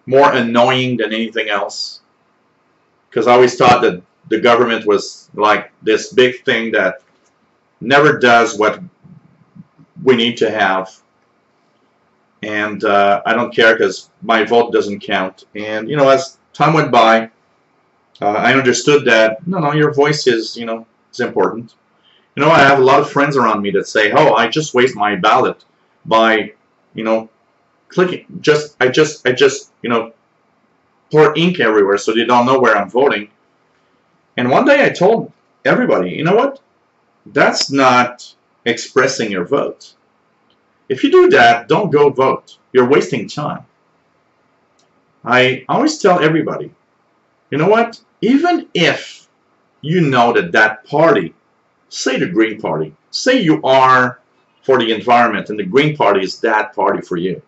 A: more annoying than anything else, because I always thought that the government was like this big thing that never does what we need to have. And I don't care because my vote doesn't count. And, you know, as time went by, I understood that, no, your voice is, you know, is important. You know, I have a lot of friends around me that say, oh, I just waste my ballot by, you know, clicking. I just, you know, pour ink everywhere so they don't know where I'm voting. And one day I told everybody, you know what? That's not expressing your vote. If you do that, don't go vote. You're wasting time. I always tell everybody, you know what? Even if you know that that party, say the Green Party, say you are for the environment and the Green Party is that party for you.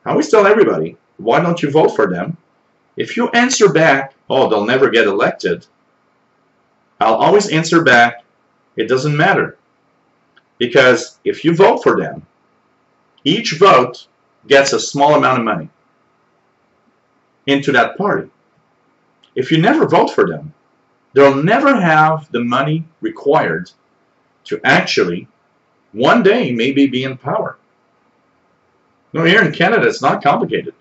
A: I always tell everybody, why don't you vote for them? If you answer back, oh, they'll never get elected, I'll always answer back, it doesn't matter. Because if you vote for them, each vote gets a small amount of money into that party. If you never vote for them, they'll never have the money required to actually one day maybe be in power. You know, here in Canada, it's not complicated.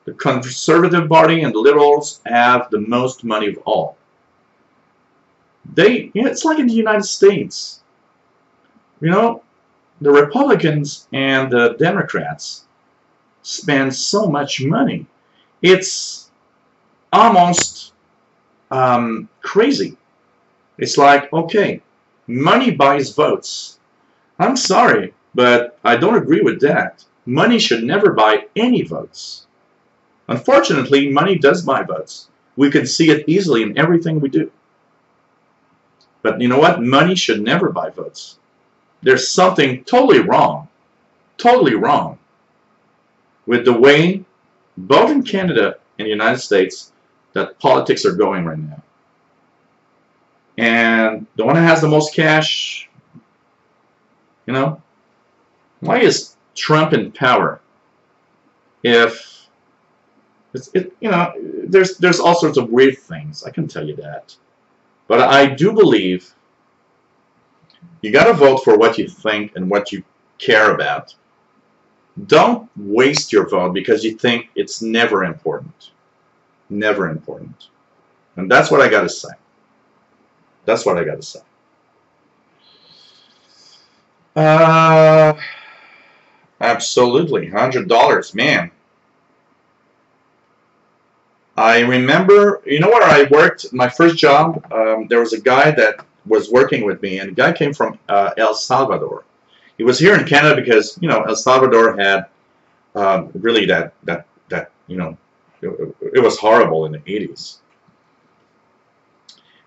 A: The Conservative Party and the Liberals have the most money of all. You know, it's like in the United States. You know, the Republicans and the Democrats spend so much money. It's almost crazy. It's like, okay, money buys votes. I'm sorry, but I don't agree with that. Money should never buy any votes. Unfortunately, money does buy votes. We can see it easily in everything we do. But you know what? Money should never buy votes. There's something totally wrong with the way, both in Canada and the United States, that politics are going right now. And the one that has the most cash, you know, why is Trump in power? If you know, there's all sorts of weird things, I can tell you that. But I do believe you got to vote for what you think and what you care about. Don't waste your vote because you think it's never important. Never important. And that's what I got to say. That's what I got to say. Absolutely. $100, man. I remember, you know where I worked, my first job, there was a guy that was working with me, and the guy came from El Salvador. He was here in Canada because, you know, El Salvador had really that you know, it was horrible in the 80s.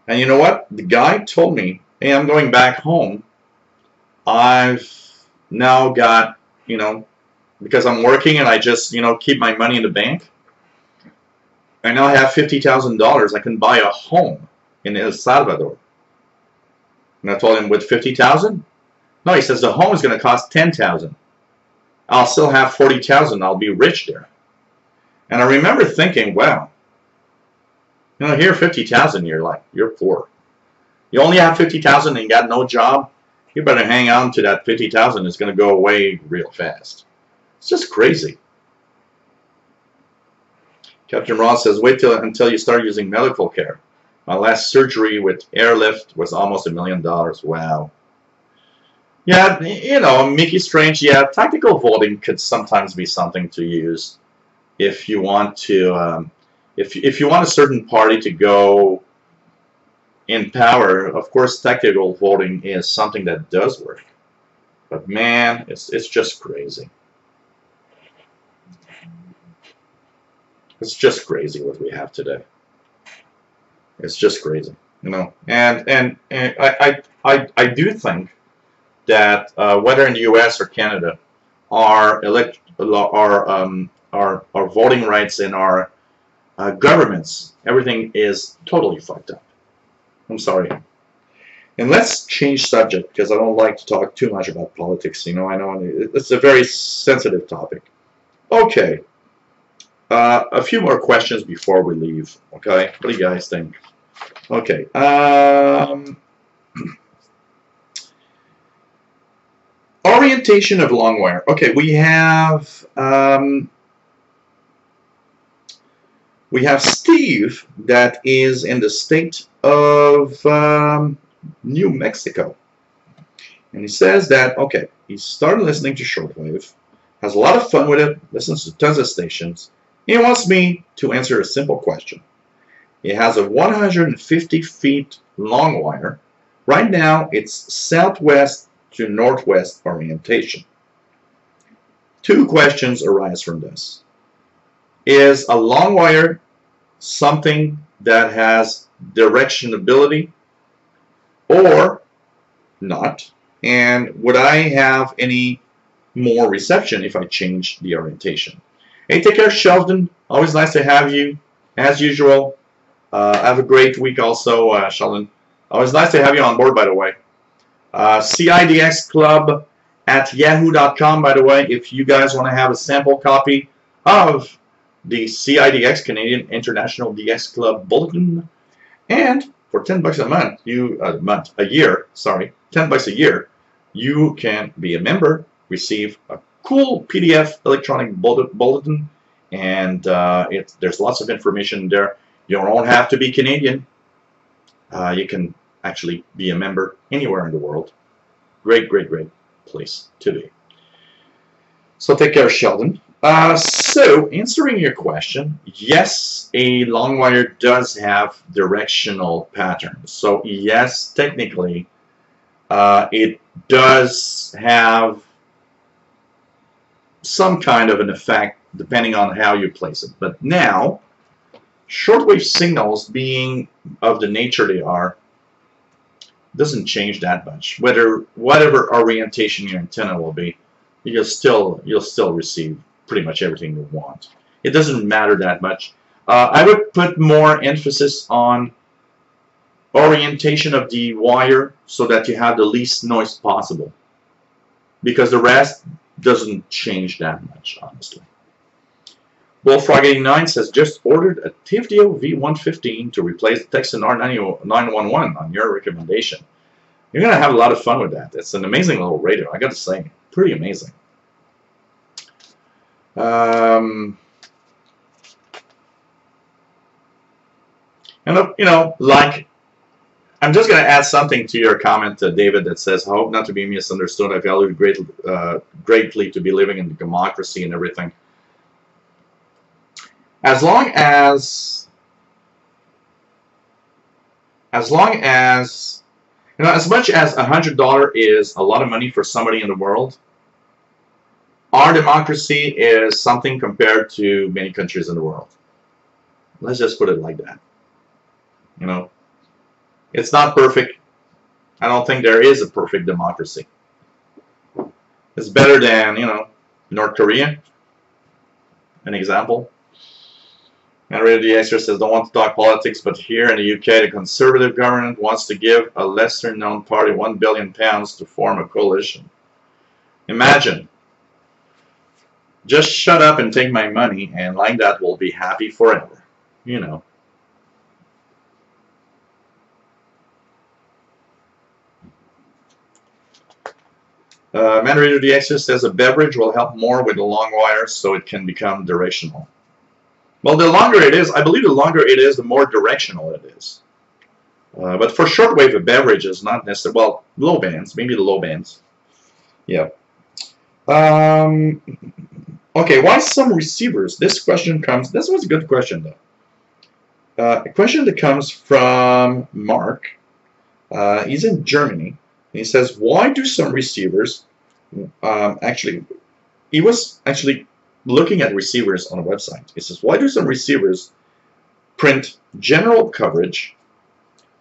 A: And you know what? The guy told me, hey, I'm going back home. I've now got, you know, because I'm working and I just, you know, keep my money in the bank. I now have $50,000. I can buy a home in El Salvador. And I told him, with $50,000? No, he says the home is going to cost $10,000. I'll still have $40,000. I'll be rich there. And I remember thinking, wow, you know, here $50,000, you're poor. You only have $50,000 and you got no job. You better hang on to that $50,000. It's going to go away real fast. It's just crazy. Captain Ross says, wait until you start using medical care. My last surgery with airlift was almost $1 million. Wow. Yeah, you know, Mickey Strange, yeah, tactical voting could sometimes be something to use if you want to, if you want a certain party to go in power. Of course, tactical voting is something that does work. But man, it's just crazy. It's just crazy what we have today. It's just crazy, you know. And I do think that whether in the U.S. or Canada, our voting rights in our governments, everything is totally fucked up. I'm sorry. And let's change subject because I don't like to talk too much about politics. You know, I know it's a very sensitive topic. Okay. A few more questions before we leave. Okay, what do you guys think? Okay. Orientation of long wire. Okay, we have Steve that is in the state of New Mexico, and he says that okay, he started listening to Shortwave, has a lot of fun with it, listens to tons of stations. He wants me to answer a simple question. He has a 150 feet long wire. Right now, it's southwest to northwest orientation. Two questions arise from this. Is a long wire something that has directionability or not? And would I have any more reception if I change the orientation? Hey, take care, Sheldon. Always nice to have you, as usual. Have a great week also, Sheldon. Always nice to have you on board, by the way. CIDX Club at yahoo.com, by the way, if you guys want to have a sample copy of the CIDX, Canadian International DX Club Bulletin. And for $10 a month, a year, sorry, $10 a year, you can be a member, receive a cool PDF electronic bulletin, and there's lots of information there. You don't have to be Canadian. You can actually be a member anywhere in the world. Great, great, great place to be. So take care, Sheldon. So answering your question, yes, a long wire does have directional patterns. So yes, technically, it does have some kind of an effect depending on how you place it. But now, shortwave signals, being of the nature they are, doesn't change that much. Whatever orientation your antenna will be, you'll still receive pretty much everything you want. It doesn't matter that much. I would put more emphasis on orientation of the wire so that you have the least noise possible, because the rest doesn't change that much, honestly. Bullfrog89 says, just ordered a TIVDO V115 to replace the Texan R911 on your recommendation. You're going to have a lot of fun with that. It's an amazing little radio, I got to say. Pretty amazing. And, you know, like, I'm just going to add something to your comment, David, that says, I hope not to be misunderstood. I value greatly to be living in democracy and everything. As long as you know, as much as $100 is a lot of money for somebody in the world, our democracy is something compared to many countries in the world. Let's just put it like that. You know, it's not perfect. I don't think there is a perfect democracy. It's better than, you know, North Korea, an example. And really the extra says, don't want to talk politics, but here in the UK, the Conservative government wants to give a lesser-known party £1 billion to form a coalition. Imagine. Just shut up and take my money, and like that, we'll be happy forever. You know. Mandarin the Extra says, a beverage will help more with the long wires so it can become directional. Well, the longer it is, I believe the longer it is, the more directional it is. But for shortwave, a beverage is not necessarily, well, low bands, maybe the low bands. Yeah. Okay, why some receivers? This question comes, this was a good question, though. A question that comes from Mark. He's in Germany. And he says, why do some receivers, he was actually looking at receivers on a website. He says, why do some receivers print general coverage?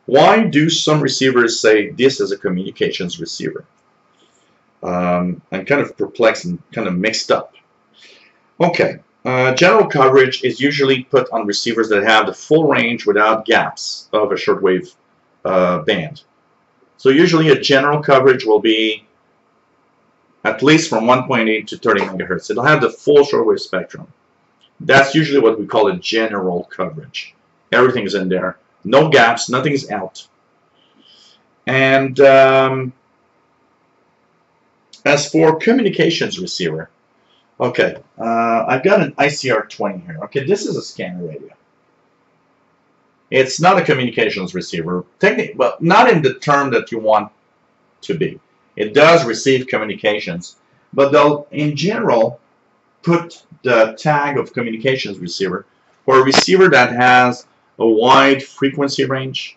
A: Why do some receivers say this is a communications receiver? I'm kind of perplexed and kind of mixed up. Okay, general coverage is usually put on receivers that have the full range without gaps of a shortwave band. So usually a general coverage will be at least from 1.8 to 30 megahertz. It'll have the full shortwave spectrum. That's usually what we call a general coverage. Everything's in there. No gaps, nothing's out. And as for communications receiver, okay, I've got an ICR20 here. Okay, this is a scanner radio. It's not a communications receiver, technically, well, not in the term that you want to be. It does receive communications, but they'll, in general, put the tag of communications receiver for a receiver that has a wide frequency range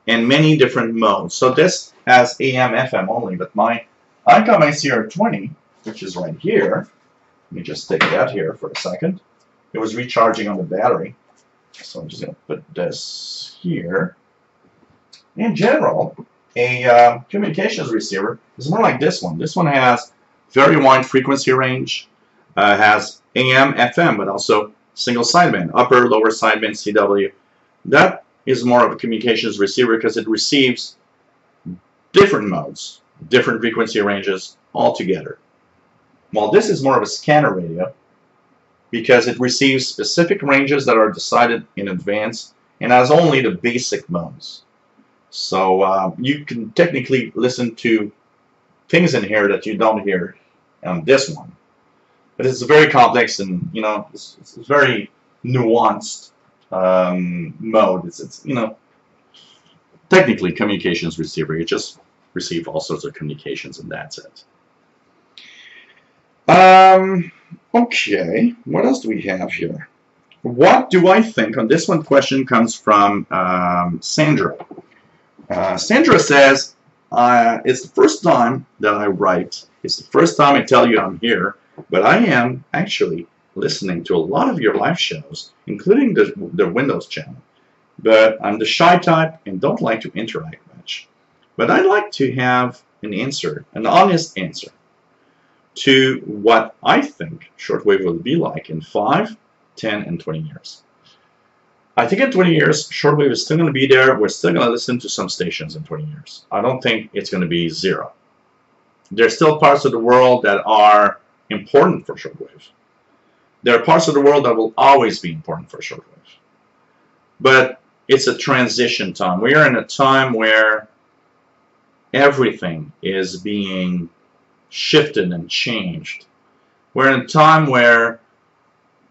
A: and many different modes. So this has AM, FM only, but my ICOM ICR20, which is right here, let me just take it out here for a second. It was recharging on the battery, so I'm just going to put this here. In general, a communications receiver is more like this one. This one has very wide frequency range, has AM, FM, but also single sideband, upper, lower sideband, CW. That is more of a communications receiver because it receives different modes, different frequency ranges altogether. While this is more of a scanner radio because it receives specific ranges that are decided in advance and has only the basic modes. So you can technically listen to things in here that you don't hear on this one. But it's very complex and, you know, it's very nuanced mode. It's you know, technically communications receiver. You just receive all sorts of communications and that's it. Okay, what else do we have here? What do I think on this one? Question comes from Sandra. Sandra says, It's the first time that I write. It's the first time I tell you I'm here, but I am actually listening to a lot of your live shows, including the Windows channel. But I'm the shy type and don't like to interact much. But I'd like to have an answer, an honest answer, to what I think shortwave will be like in 5, 10, and 20 years. I think in 20 years, shortwave is still going to be there. We're still going to listen to some stations in 20 years. I don't think it's going to be zero. There's still parts of the world that are important for shortwave. There are parts of the world that will always be important for shortwave. But it's a transition time. We are in a time where everything is being shifted and changed. We're in a time where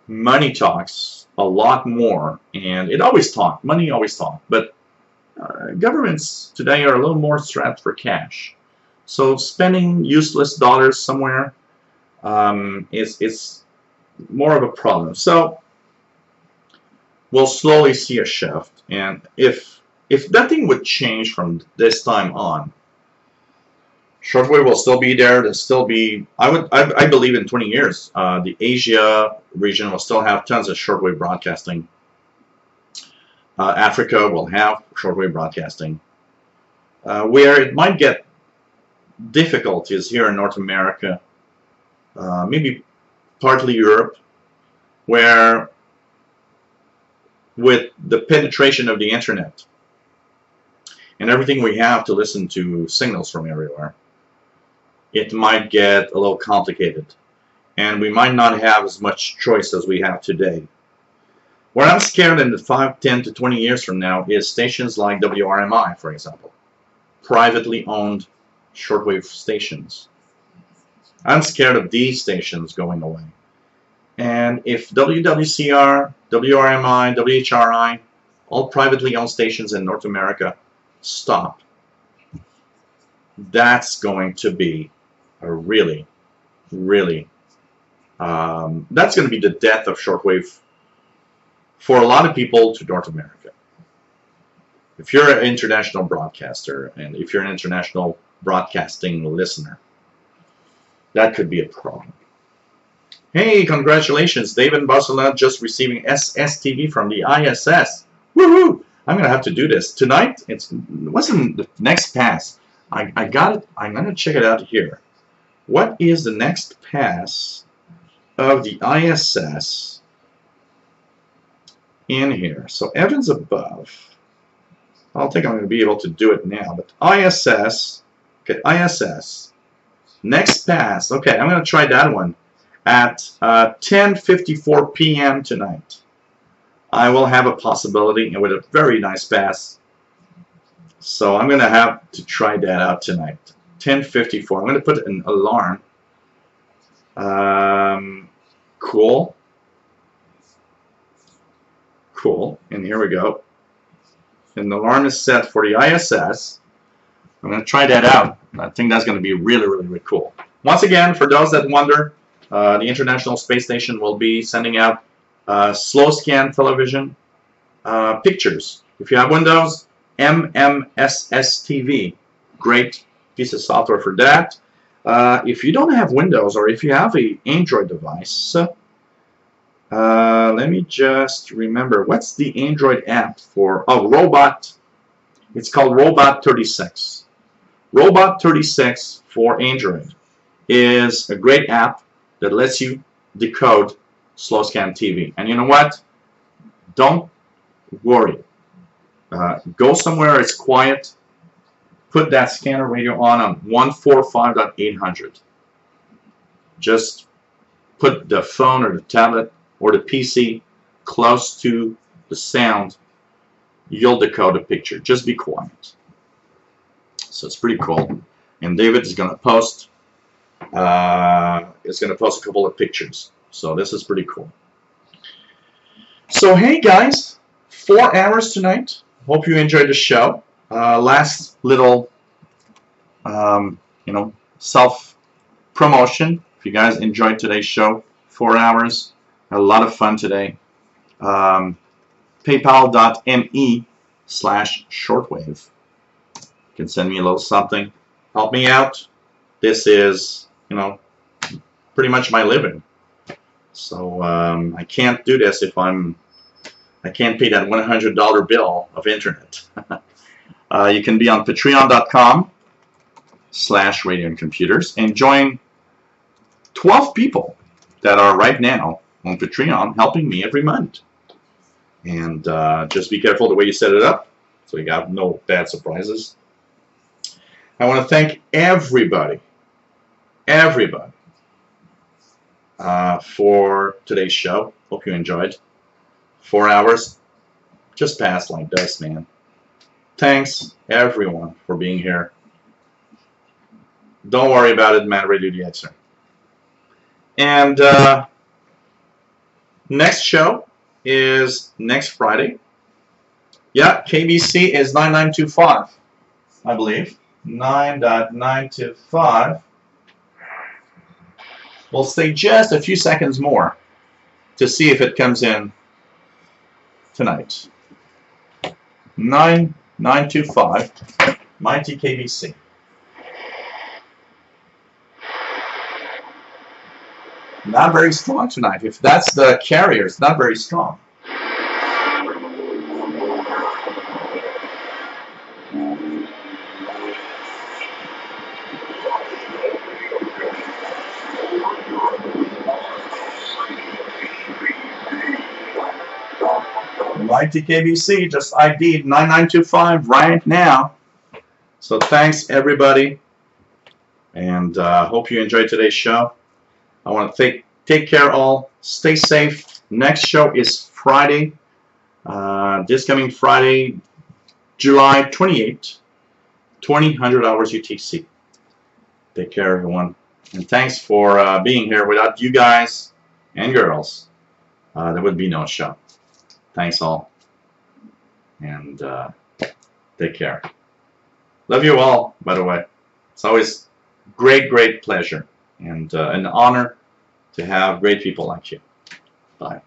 A: money talks a lot more, and it always talked. Money always talked, but governments today are a little more strapped for cash. So spending useless dollars somewhere is more of a problem. So we'll slowly see a shift, and if nothing would change from this time on, shortwave will still be there. There'll still be, I believe in 20 years, the Asia region will still have tons of shortwave broadcasting. Africa will have shortwave broadcasting. Where it might get difficult is here in North America, maybe partly Europe, where with the penetration of the internet and everything we have to listen to signals from everywhere, it might get a little complicated, and we might not have as much choice as we have today. What I'm scared in the 5, 10 to 20 years from now is stations like WRMI, for example, privately owned shortwave stations. I'm scared of these stations going away. And if WWCR, WRMI, WHRI, all privately owned stations in North America stop, that's going to be a really, really, that's going to be the death of shortwave for a lot of people to North America. If you're an international broadcaster, and if you're an international broadcasting listener, that could be a problem. Hey, congratulations, David Barcelona just receiving SSTV from the ISS. Woohoo! I'm going to have to do this. Tonight, it wasn't the next pass. I got it. I'm going to check it out here. What is the next pass of the ISS in here? So Evans above. I don't think I'm going to be able to do it now, but ISS. Okay, ISS. Next pass. Okay, I'm going to try that one at 10:54 p.m. tonight. I will have a possibility, and with a very nice pass. So I'm going to have to try that out tonight. 10:54. I'm going to put an alarm. Cool. Cool. And here we go. And the alarm is set for the ISS. I'm going to try that out. I think that's going to be really, really, really cool. Once again, for those that wonder, the International Space Station will be sending out slow scan television pictures. If you have Windows, MMSS TV, great piece of software for that. If you don't have Windows, or if you have an Android device, let me just remember, what's the Android app for? Oh, Robot. It's called Robot 36. Robot 36 for Android is a great app that lets you decode slow scan TV. And you know what? Don't worry. Go somewhere it's quiet. Put that scanner radio on 145.800. Just put the phone or the tablet or the PC close to the sound. You'll decode a picture. Just be quiet. So it's pretty cool. And David is going to post. It's going to post a couple of pictures. So this is pretty cool. So hey guys, 4 hours tonight. Hope you enjoyed the show. Last little, self-promotion. If you guys enjoyed today's show, 4 hours, had a lot of fun today. PayPal.me/shortwave. can send me a little something. Help me out. This is, you know, pretty much my living. So I can't do this if I can't pay that $100 bill of internet. You can be on patreon.com/radioandcomputers and join 12 people that are right now on Patreon helping me every month. And just be careful the way you set it up so you got no bad surprises. I want to thank everybody for today's show. Hope you enjoyed. 4 hours just passed like dust, man. Thanks, everyone, for being here. Don't worry about it, Mad Radio DXer. And next show is next Friday. Yeah, KBC is 9925, I believe. 9.925. We'll stay just a few seconds more to see if it comes in tonight. 9925, Mighty KBC. Not very strong tonight. If that's the carrier, it's not very strong. Mighty KBC just ID'd 9925 right now. So thanks, everybody. And hope you enjoyed today's show. I want to take care all. Stay safe. Next show is Friday. This coming Friday, July 28th, 2000 hours UTC. Take care, everyone. And thanks for being here. Without you guys and girls, there would be no show. Thanks all. And take care. Love you all, by the way. It's always great pleasure and an honor to have great people like you. Bye.